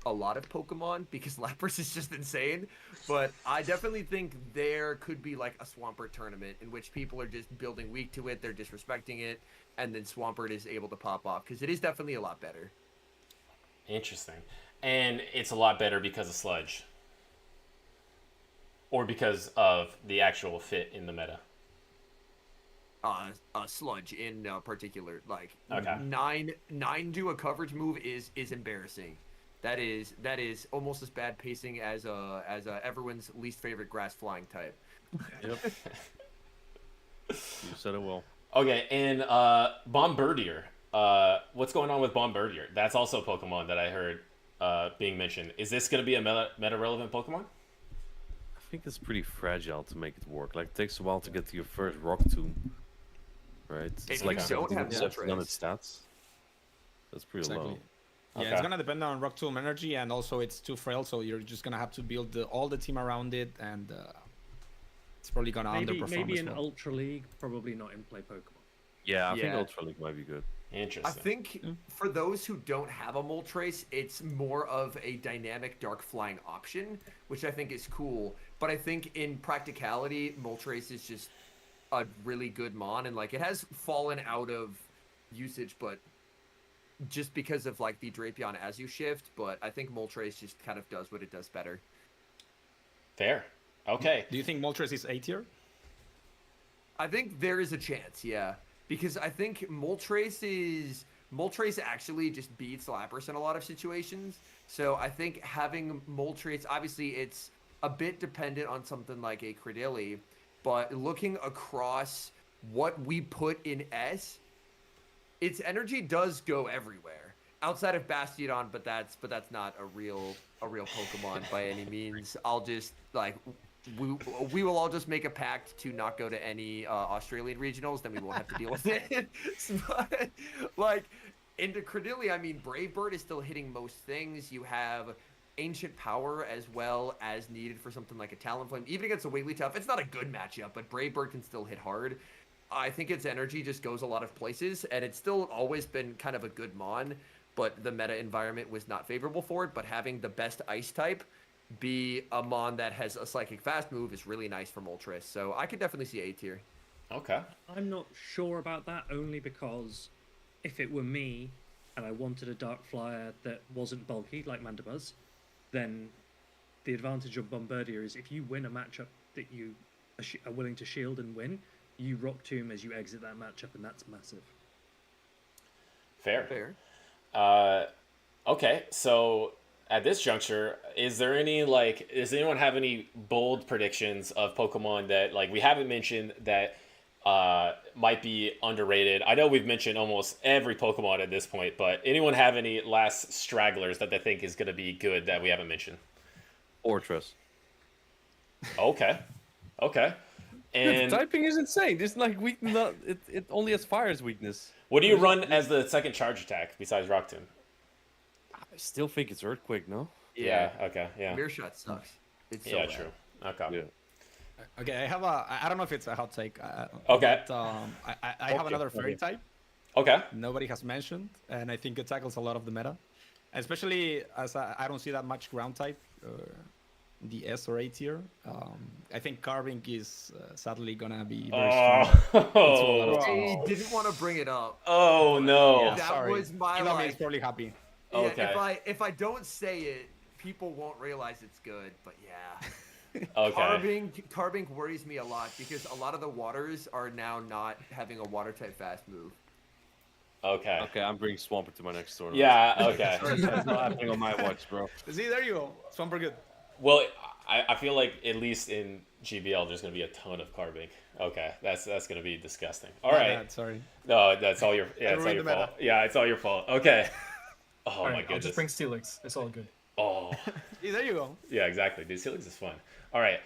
a lot of Pokemon because Lapras is just insane. But I definitely think there could be like a Swampert tournament in which people are just building weak to it, they're disrespecting it, and then Swampert is able to pop off because it is definitely a lot better. Interesting. And it's a lot better because of Sludge. Or because of the actual fit in the meta. Sludge in particular, like Okay. nine do a coverage move is embarrassing. That is almost as bad pacing as everyone's least favorite grass flying type. Yep. You said it well. Okay, and Bombardier. What's going on with Bombardier? That's also a Pokemon that I heard being mentioned. Is this going to be a meta-relevant Pokemon? I think it's pretty fragile to make it work. Like, it takes a while to get to your first Rock Tomb. Right? It's If like you don't have 1700 Moltres. stats. That's pretty low. Yeah, Okay. it's gonna depend on Rock Tomb energy, and also it's too frail, so you're just gonna have to build all the team around it, and it's probably gonna underperform Maybe as in well. Ultra League, probably not in play Pokemon. Yeah, I think Yeah. Ultra League might be good. Interesting. I think for those who don't have a Moltres, it's more of a dynamic dark flying option, which I think is cool. But I think in practicality, Moltres is just a really good mon, and like it has fallen out of usage, but just because of like the Drapion Azu shift. But I think Moltres just kind of does what it does better. Fair. Okay. Do you think Moltres is A tier? I think there is a chance, yeah. Because I think Moltres actually just beats Lapras in a lot of situations. So I think having Moltres, obviously it's a bit dependent on something like a Credilli, but looking across what we put in S, its energy does go everywhere. Outside of Bastiodon, but that's not a real Pokemon by any means. I'll just like we will all just make a pact to not go to any Australian regionals, then we won't have to deal with it. But, like, into Credilli, I mean, Brave Bird is still hitting most things. You have Ancient Power as well as needed for something like a Talonflame. Even against a Wigglytuff, it's not a good matchup, but Brave Bird can still hit hard. I think its energy just goes a lot of places, and it's still always been kind of a good mon, but the meta environment was not favorable for it. But having the best Ice type be a mon that has a Psychic Fast move is really nice for Moltres. So I could definitely see A tier. Okay. I'm not sure about that, only because if it were me and I wanted a Dark Flyer that wasn't bulky like Mandibuzz, then the advantage of Bombardier is if you win a matchup that you are willing to shield and win, you Rock Tomb as you exit that matchup, and that's massive. Fair. Okay, so at this juncture, does anyone have any bold predictions of Pokemon that, like, we haven't mentioned that might be underrated? I know we've mentioned almost every Pokemon at this point, but anyone have any last stragglers that they think is going to be good that we haven't mentioned? Fortress. Okay. And the typing is insane. There's like weakness. It only has fire's weakness. what do you run as the second charge attack besides Rock Tomb? I still think it's Earthquake, no? Yeah. Okay. Yeah. Mirror Shot sucks. It's so Yeah. bad. True. Okay. Yeah. Okay, I don't know if it's a hot take. Okay. But, I have another fairy type. Okay. Nobody has mentioned, and I think it tackles a lot of the meta, especially as I don't see that much ground type, the S or A tier. I think Carving is sadly gonna be very strong. Oh. I didn't want to bring it up. Oh no. Yeah, That sorry. was my Ilami is like. probably happy. Yeah, Okay. if I don't say it, people won't realize it's good. But yeah. Okay. Carving worries me a lot because a lot of the waters are now not having a water type fast move. Okay. Okay, I'm bringing Swampert to my next tournament. Yeah. Okay. That's not happening on my watch, bro. See, there you go. Swamper good. Well, I feel like at least in GBL there's gonna be a ton of Carbink. Okay, that's gonna be disgusting. All My right. bad, sorry. No, that's all your it's all ruined your the meta. fault. Yeah, it's all your fault. Okay. Oh All my right, I'll goodness. just bring Steelix. It's all good. Oh. See, there you go. Yeah, exactly. Dude, Steelix is fun. All right.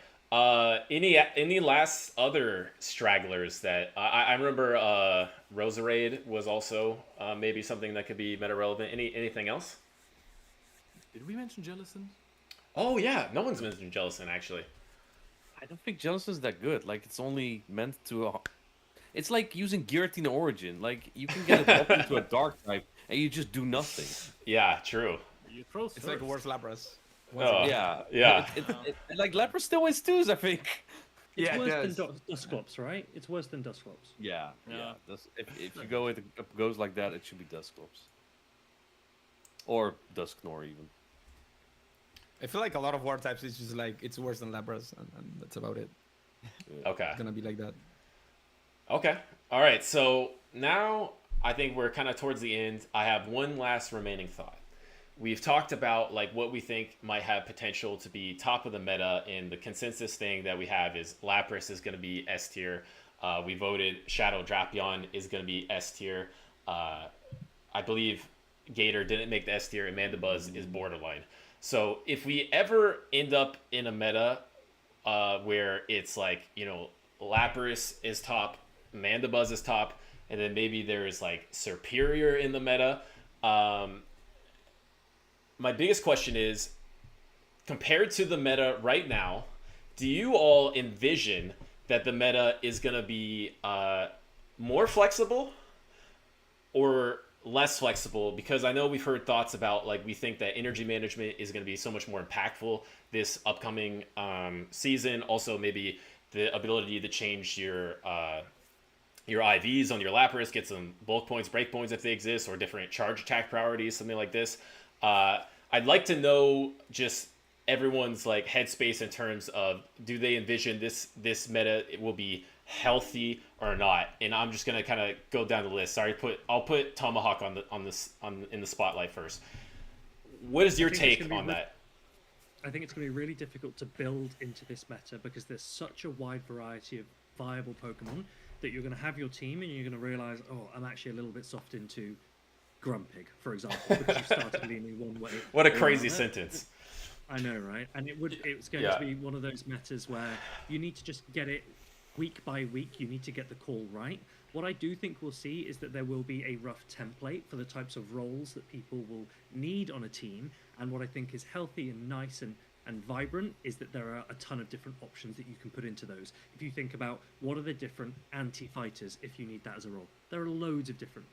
Any last other stragglers that I remember? Roserade was also maybe something that could be meta relevant. Anything else? Did we mention Jellison? Oh yeah, no one's mentioned Jellison actually. I don't think Jealous is that good. Like, it's only meant to... It's like using Giratina Origin. Like, you can get it up into a Dark type, and you just do nothing. Yeah, true. You throw It's like the worst Lapras. Oh, Yeah. Yeah. Like, Lapras still wins twos, I think. It's Yeah, it worse does. than Dusclops, right? It's worse than Dusclops. Yeah. Yeah. If you go with it goes like that, it should be Dusclops. Or Dusknor, even. I feel like a lot of war types is just like it's worse than Lapras, and that's about it. Okay. It's gonna be like that. Okay. All right. So now I think we're kind of towards the end. I have one last remaining thought. we've talked about like what we think might have potential to be top of the meta, and the consensus thing that we have is Lapras is going to be S tier. We voted Shadow Drapion is going to be S tier. I believe Gator didn't make the S tier, and Mandibuzz is borderline. So if we ever end up in a meta where it's like, you know, Lapras is top, Mandibuzz is top, and then maybe there's like Superior in the meta, my biggest question is, compared to the meta right now, do you all envision that the meta is going to be more flexible or less flexible? Because I know we've heard thoughts about, like, we think that energy management is going to be so much more impactful this upcoming season. Also, maybe the ability to change your IVs on your Lapras, get some bulk points, break points if they exist, or different charge attack priorities, something like this. I'd like to know just everyone's like headspace in terms of, do they envision this meta will be healthy or not? And I'm just gonna kind of go down the list. I'll put Tomahawk in the spotlight first. What is your take on that? I think it's going to be really difficult to build into this meta because there's such a wide variety of viable Pokemon that you're going to have your team and you're going to realize, oh, I'm actually a little bit soft into Grumpig, for example, because you started leaning one way. What a crazy sentence. I know, right? And it's going to be one of those metas where you need to just get it week by week. You need to get the call right. What I do think we'll see is that there will be a rough template for the types of roles that people will need on a team. And what I think is healthy and nice and vibrant is that there are a ton of different options that you can put into those. If you think about what are the different anti-fighters, if you need that as a role, there are loads of different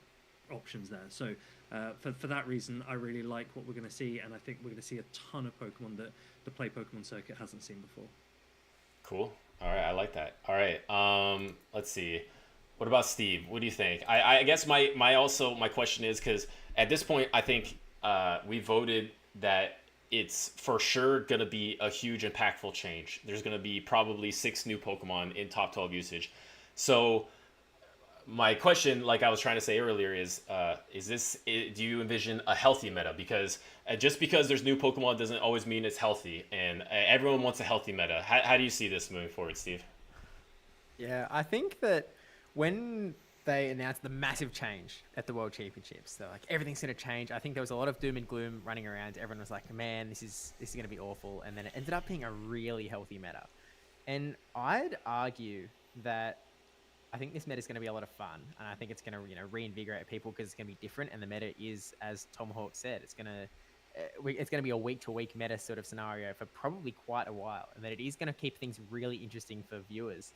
options there. So for that reason, I really like what we're going to see, and I think we're going to see a ton of Pokemon that the Play Pokemon circuit hasn't seen before. Cool. All right, I like that. All right, let's see. What about Steve? What do you think? I guess my question is, because at this point, I think we voted that it's for sure going to be a huge impactful change. There's going to be probably 6 new Pokemon in top 12 usage. So my question, like I was trying to say earlier, is do you envision a healthy meta? Because just because there's new Pokemon doesn't always mean it's healthy, and everyone wants a healthy meta. How do you see this moving forward, Steve? Yeah, I think that when they announced the massive change at the World Championships, so like everything's going to change, I think there was a lot of doom and gloom running around. Everyone was like, man, this is going to be awful. And then it ended up being a really healthy meta. And I'd argue that I think this meta is going to be a lot of fun, and I think it's going to reinvigorate people because it's going to be different. And the meta is, as Tomahawk said, it's going to be a week-to-week meta sort of scenario for probably quite a while, and that it is going to keep things really interesting for viewers.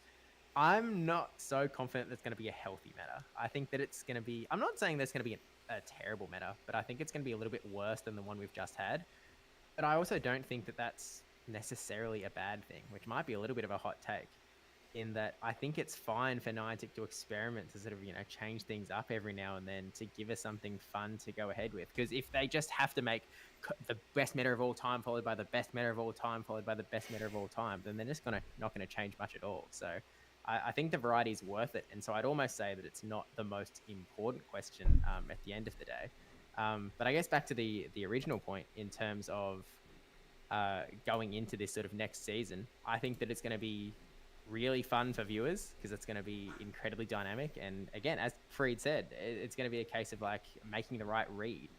I'm not so confident that it's going to be a healthy meta. I think that it's going to be... I'm not saying there's going to be a terrible meta, but I think it's going to be a little bit worse than the one we've just had. But I also don't think that that's necessarily a bad thing, which might be a little bit of a hot take, in that I think it's fine for Niantic to experiment, to sort of, change things up every now and then to give us something fun to go ahead with. Because if they just have to make the best meta of all time followed by the best meta of all time followed by the best meta of all time, then they're just not going to change much at all. So I think the variety is worth it. And so I'd almost say that it's not the most important question at the end of the day. But I guess back to the original point in terms of going into this sort of next season, I think that it's going to be really fun for viewers because it's going to be incredibly dynamic. And again, as Freed said, it's going to be a case of like making the right read,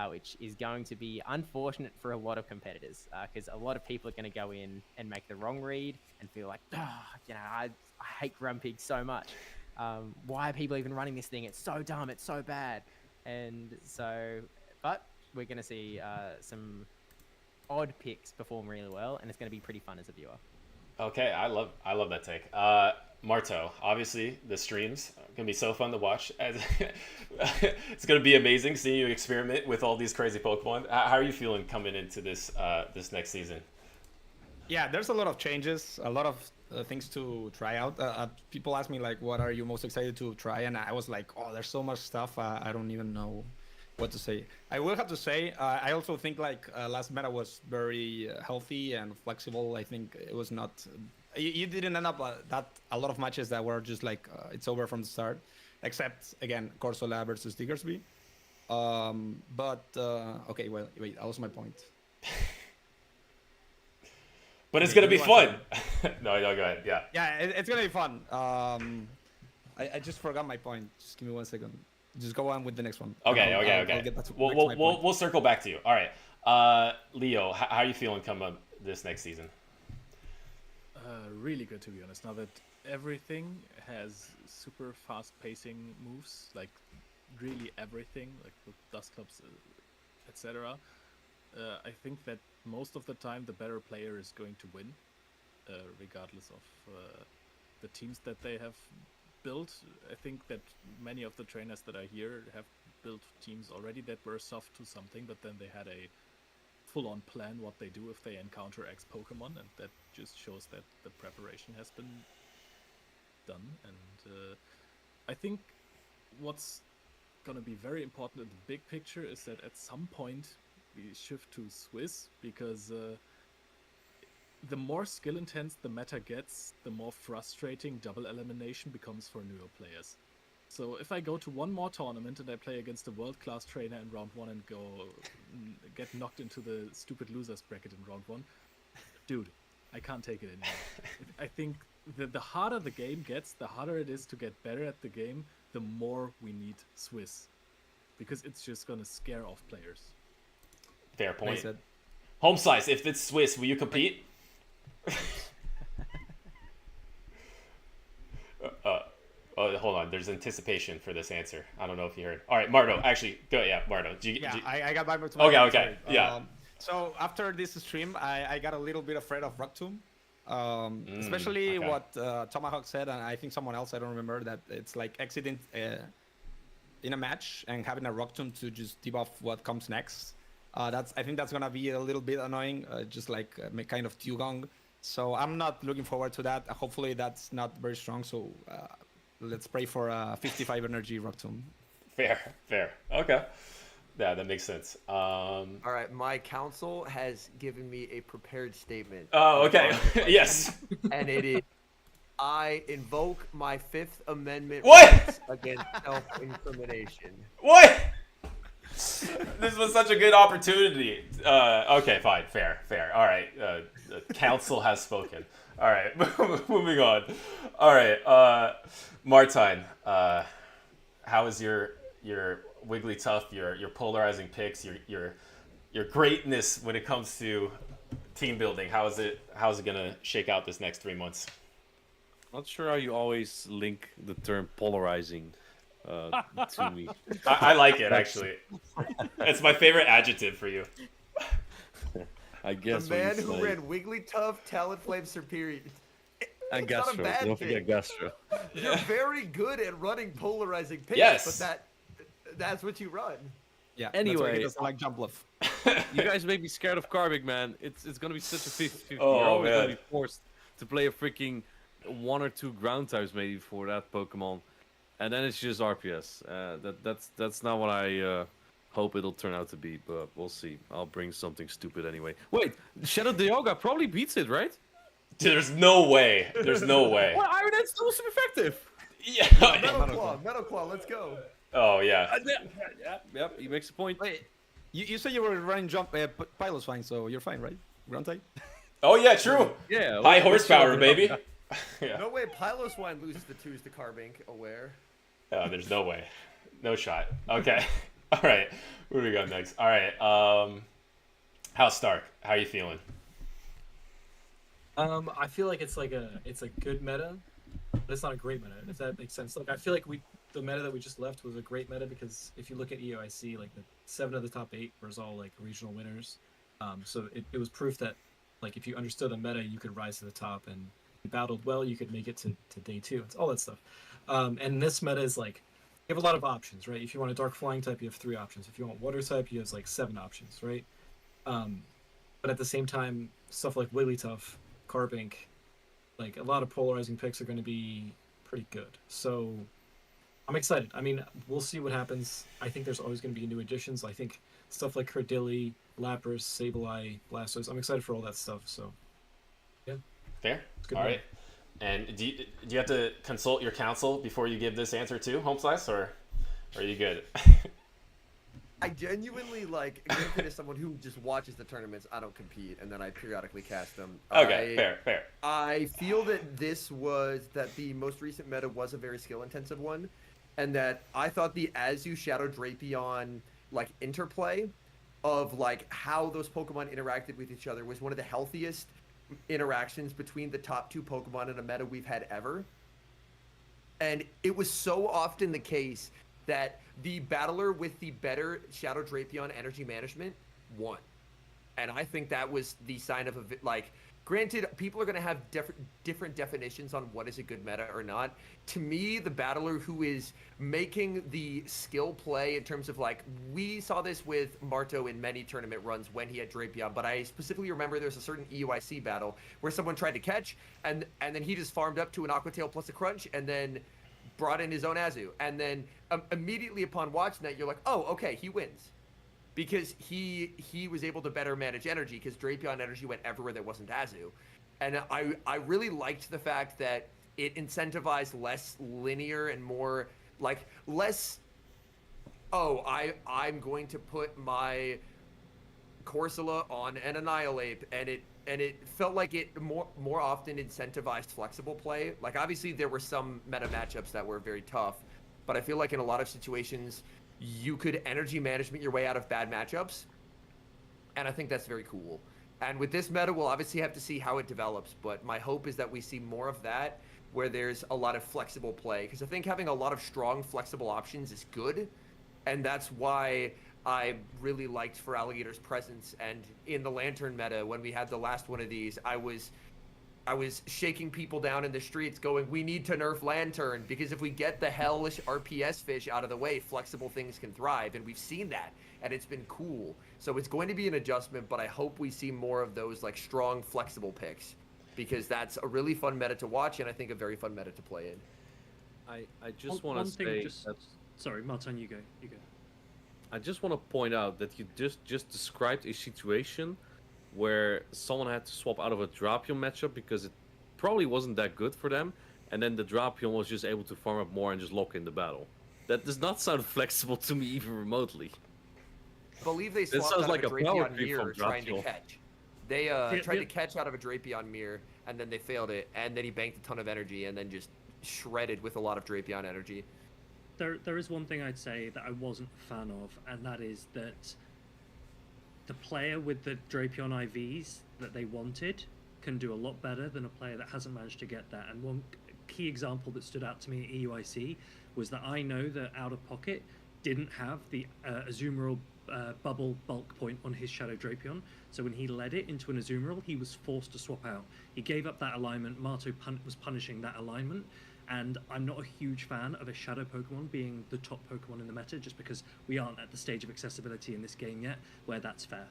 which is going to be unfortunate for a lot of competitors because a lot of people are going to go in and make the wrong read and feel like, I hate Grumpig so much. Why are people even running this thing? It's so dumb. It's so bad. And so, but we're going to see some odd picks perform really well, and it's going to be pretty fun as a viewer. Okay, I love that take. Marto, obviously the streams are gonna be so fun to watch. It's gonna be amazing seeing you experiment with all these crazy Pokemon. How are you feeling coming into this next season? Yeah, there's a lot of changes, a lot of things to try out. People ask me like, what are you most excited to try? And I was like, oh, there's so much stuff. I don't even know what to say. I will have to say, I also think like last meta was very healthy and flexible. I think it was not, you didn't end up that a lot of matches that were just like it's over from the start, except again Corsola versus Diggersby. But okay, well, wait, that was my point. But it's gonna be fun. No, go ahead. Yeah. Yeah, it's gonna be fun. I just forgot my point. Just give me 1 second. Just go on with the next one. Okay. I'll get back to my point. We'll circle back to you. All right. Leo, how are you feeling come up this next season? Really good, to be honest. Now that everything has super fast pacing moves, like really everything, like with dust clubs, etc. I think that most of the time the better player is going to win, regardless of the teams that they have built. I think that many of the trainers that are here have built teams already that were soft to something, but then they had a full-on plan what they do if they encounter X Pokemon, and that just shows that the preparation has been done. And I think what's gonna be very important in the big picture is that at some point we shift to Swiss, because the more skill intense the meta gets, the more frustrating double elimination becomes for newer players. So if I go to one more tournament and I play against a world-class trainer in round 1 and get knocked into the stupid losers bracket in round 1, dude, I can't take it anymore. I think the harder the game gets, the harder it is to get better at the game, the more we need Swiss, because it's just gonna scare off players. Fair point. HomeSlice, if it's Swiss, will you compete? Oh, hold on. There's anticipation for this answer. I don't know if you heard. All right, Marto. Actually, go. Yeah, Marto. I got back to my point. Okay. Yeah. So after this stream, I got a little bit afraid of Rock Tomb. Especially what Tomahawk said, and I think someone else, I don't remember, that it's like exiting in a match and having a Rock Tomb to just debuff what comes next. I think that's gonna be a little bit annoying, just like kind of Dugong. So I'm not looking forward to that. Hopefully that's not very strong. So let's pray for a 55 energy Rock Tomb. Fair. Okay. Yeah, that makes sense. All right, my counsel has given me a prepared statement. Oh, okay. Yes. And it is, I invoke my Fifth Amendment rights against self-incrimination. What? This was such a good opportunity. Okay, fine. Fair. All right. The council has spoken. All right. Moving on. All right. Martine, how is your Wigglytuff, your polarizing picks, your greatness when it comes to team building? How's it gonna shake out this next 3 months? Not sure how you always link the term polarizing to me. I like it, actually. It's my favorite adjective for you. I guess the man who ran Wigglytuff, Talonflame, Serperior. And Gastro. Don't forget Gastro. You're very good at running polarizing picks, yes. But that's what you run. Yeah. Anyway, it's like jump bluff. You guys make me scared of Carbink, man. It's gonna be such a 50-50. Oh, You're always man. gonna be forced to play a freaking 1 or 2 ground types maybe for that Pokemon, and then it's just RPS. That's not what I hope it'll turn out to be, but we'll see. I'll bring something stupid anyway. Wait, Shadow Dialga probably beats it, right? There's no way. Well, Iron Head's the most effective. Yeah. Metal Claw, let's go. Oh yeah. Yep. He makes a point. Wait, you said you were running jump Pilot's fine, so you're fine, right? Ground type. Oh yeah, true. Yeah. High horsepower, baby. Yeah. No way Piloswine loses the 2s to Carbink, aware. Oh, there's no way. No shot. Okay. All right. Where do we go next? All right. How's Stark? How are you feeling? I feel like it's a good meta, but it's not a great meta, if that makes sense. Like I feel like the meta that we just left was a great meta, because if you look at EOIC, like the 7 of the top 8 was all like regional winners. So it was proof that like if you understood the meta, you could rise to the top, and you battled well, you could make it to day 2. It's all that stuff. And this meta is like, you have a lot of options, right? If you want a dark flying type, you have 3 options. If you want water type, you have like 7 options, right? But at the same time, stuff like Wigglytuff, Carbink, like a lot of polarizing picks are going to be pretty good. So I'm excited. I mean, we'll see what happens. I think there's always going to be new additions. I think stuff like Cradilly, Lapras, Sableye, Blastoise, I'm excited for all that stuff. So yeah. Fair. All right. And do you have to consult your counsel before you give this answer too, HomeSlice, or are you good? I genuinely like. Granted, as someone who just watches the tournaments, I don't compete, and then I periodically cast them. Okay, fair. I feel that the most recent meta was a very skill intensive one, and that I thought the Azu Shadow Drapion like interplay of like how those Pokemon interacted with each other was one of the healthiest interactions between the top two Pokemon in a meta we've had ever. And it was so often the case that the battler with the better Shadow Drapion energy management won. And I think that was the sign of like, granted, people are going to have different definitions on what is a good meta or not. To me, the battler who is making the skill play in terms of like, we saw this with Marto in many tournament runs when he had Drapion, but I specifically remember there's a certain EUIC battle where someone tried to catch and then he just farmed up to an Aqua Tail plus a Crunch and then brought in his own Azu. And then immediately upon watching that, you're like, oh, okay, he wins. Because he was able to better manage energy because Drapion energy went everywhere that wasn't Azu. And I really liked the fact that it incentivized less linear and more like less, oh, I'm going to put my Corsola on an Annihilate, and it felt like it more often incentivized flexible play. Like obviously there were some meta matchups that were very tough, but I feel like in a lot of situations you could energy management your way out of bad matchups, and I think that's very cool. And with this meta, we'll obviously have to see how it develops, but my hope is that we see more of that, where there's a lot of flexible play, because I think having a lot of strong, flexible options is good, and that's why I really liked Feraligator's presence. And in the Lantern meta, when we had the last one of these, I was shaking people down in the streets going, we need to nerf Lantern, because if we get the hellish RPS fish out of the way, flexible things can thrive, and we've seen that, and it's been cool. So it's going to be an adjustment, but I hope we see more of those like strong, flexible picks, because that's a really fun meta to watch, and I think a very fun meta to play in. I just want to say sorry, Martin, you go. I just want to point out that you just described a situation where someone had to swap out of a Drapion matchup because it probably wasn't that good for them, and then the Drapion was just able to farm up more and just lock in the battle. That does not sound flexible to me even remotely. I believe they swapped out of a Drapion mirror trying to catch. They tried to catch out of a Drapion mirror, and then they failed it, and then he banked a ton of energy, and then just shredded with a lot of Drapion energy. There is one thing I'd say that I wasn't a fan of, and that is that the player with the Drapion IVs that they wanted can do a lot better than a player that hasn't managed to get that. And one key example that stood out to me at EUIC was that I know that Out of Pocket didn't have the Azumarill bubble bulk point on his Shadow Drapion, so when he led it into an Azumarill, he was forced to swap out. He gave up that alignment. Marto was punishing that alignment, and I'm not a huge fan of a Shadow Pokemon being the top Pokemon in the meta, just because we aren't at the stage of accessibility in this game yet where that's fair.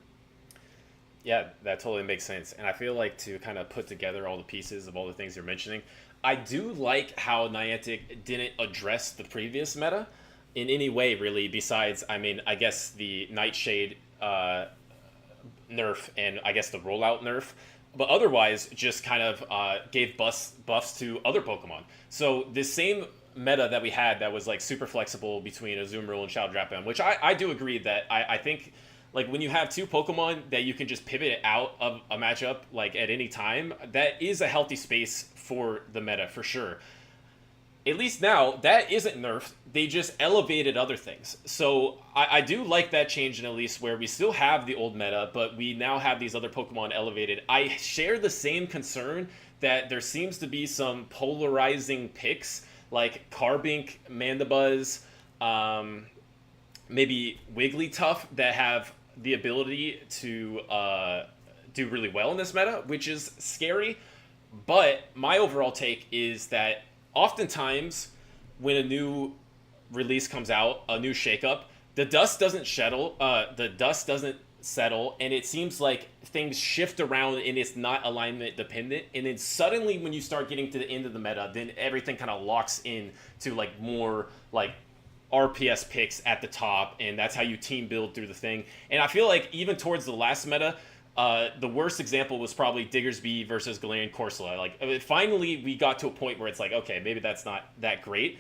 Yeah, that totally makes sense. And I feel like to kind of put together all the pieces of all the things you're mentioning, I do like how Niantic didn't address the previous meta in any way, really, besides, I mean, I guess the Nightshade nerf and I guess the rollout nerf. But otherwise, just kind of gave buffs to other Pokemon. So this same meta that we had that was like super flexible between Azumarill and Shadow Drapion, which I do agree that I think like when you have two Pokemon that you can just pivot out of a matchup like at any time, that is a healthy space for the meta for sure. At least now, that isn't nerfed. They just elevated other things. So I do like that change in at least where we still have the old meta, but we now have these other Pokemon elevated. I share the same concern that there seems to be some polarizing picks like Carbink, Mandibuzz, maybe Wigglytuff that have the ability to do really well in this meta, which is scary. But my overall take is that oftentimes when a new release comes out, a new shakeup, the dust doesn't settle, and it seems like things shift around and it's not alignment dependent. And then suddenly when you start getting to the end of the meta, then everything kind of locks in to like more like RPS picks at the top, and that's how you team build through the thing. And I feel like even towards the last meta, the worst example was probably Diggersby versus Galarian Corsola. Like finally we got to a point where it's like, okay, maybe that's not that great.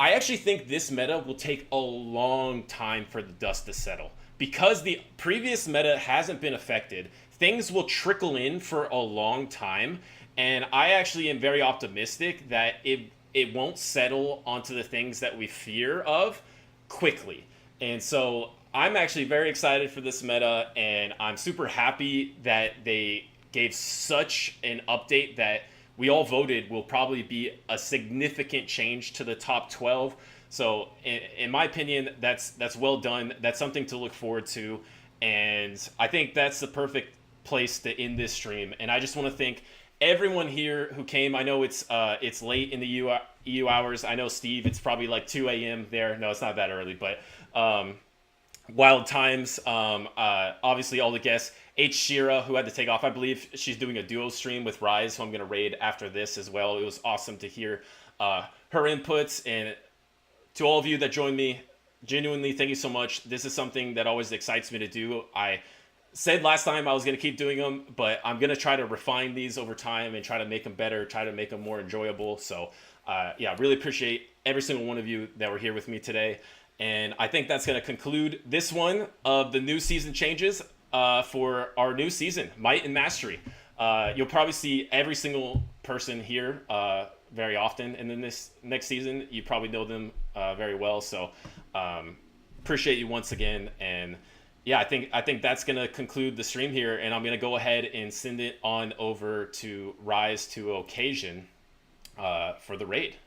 I actually think this meta will take a long time for the dust to settle. Because the previous meta hasn't been affected, things will trickle in for a long time. And I actually am very optimistic that it won't settle onto the things that we fear of quickly. And so I'm actually very excited for this meta, and I'm super happy that they gave such an update that we all voted will probably be a significant change to the top 12. So in my opinion, that's well done. That's something to look forward to. And I think that's the perfect place to end this stream. And I just want to thank everyone here who came. I know it's late in the EU hours. I know, Steve, it's probably like 2 a.m. there. No, it's not that early, but wild times. Obviously, all the guests. hschirra, who had to take off. I believe she's doing a duo stream with Rise, who I'm going to raid after this as well. It was awesome to hear her inputs. And to all of you that joined me, genuinely, thank you so much. This is something that always excites me to do. I said last time I was going to keep doing them, but I'm going to try to refine these over time and try to make them better, try to make them more enjoyable. So, yeah, really appreciate every single one of you that were here with me today. And I think that's going to conclude this one of the new season changes for our new season, Might and Mastery. You'll probably see every single person here very often. And then this next season, you probably know them very well. So appreciate you once again. And yeah, I think that's going to conclude the stream here. And I'm going to go ahead and send it on over to Rise to Occasion for the raid.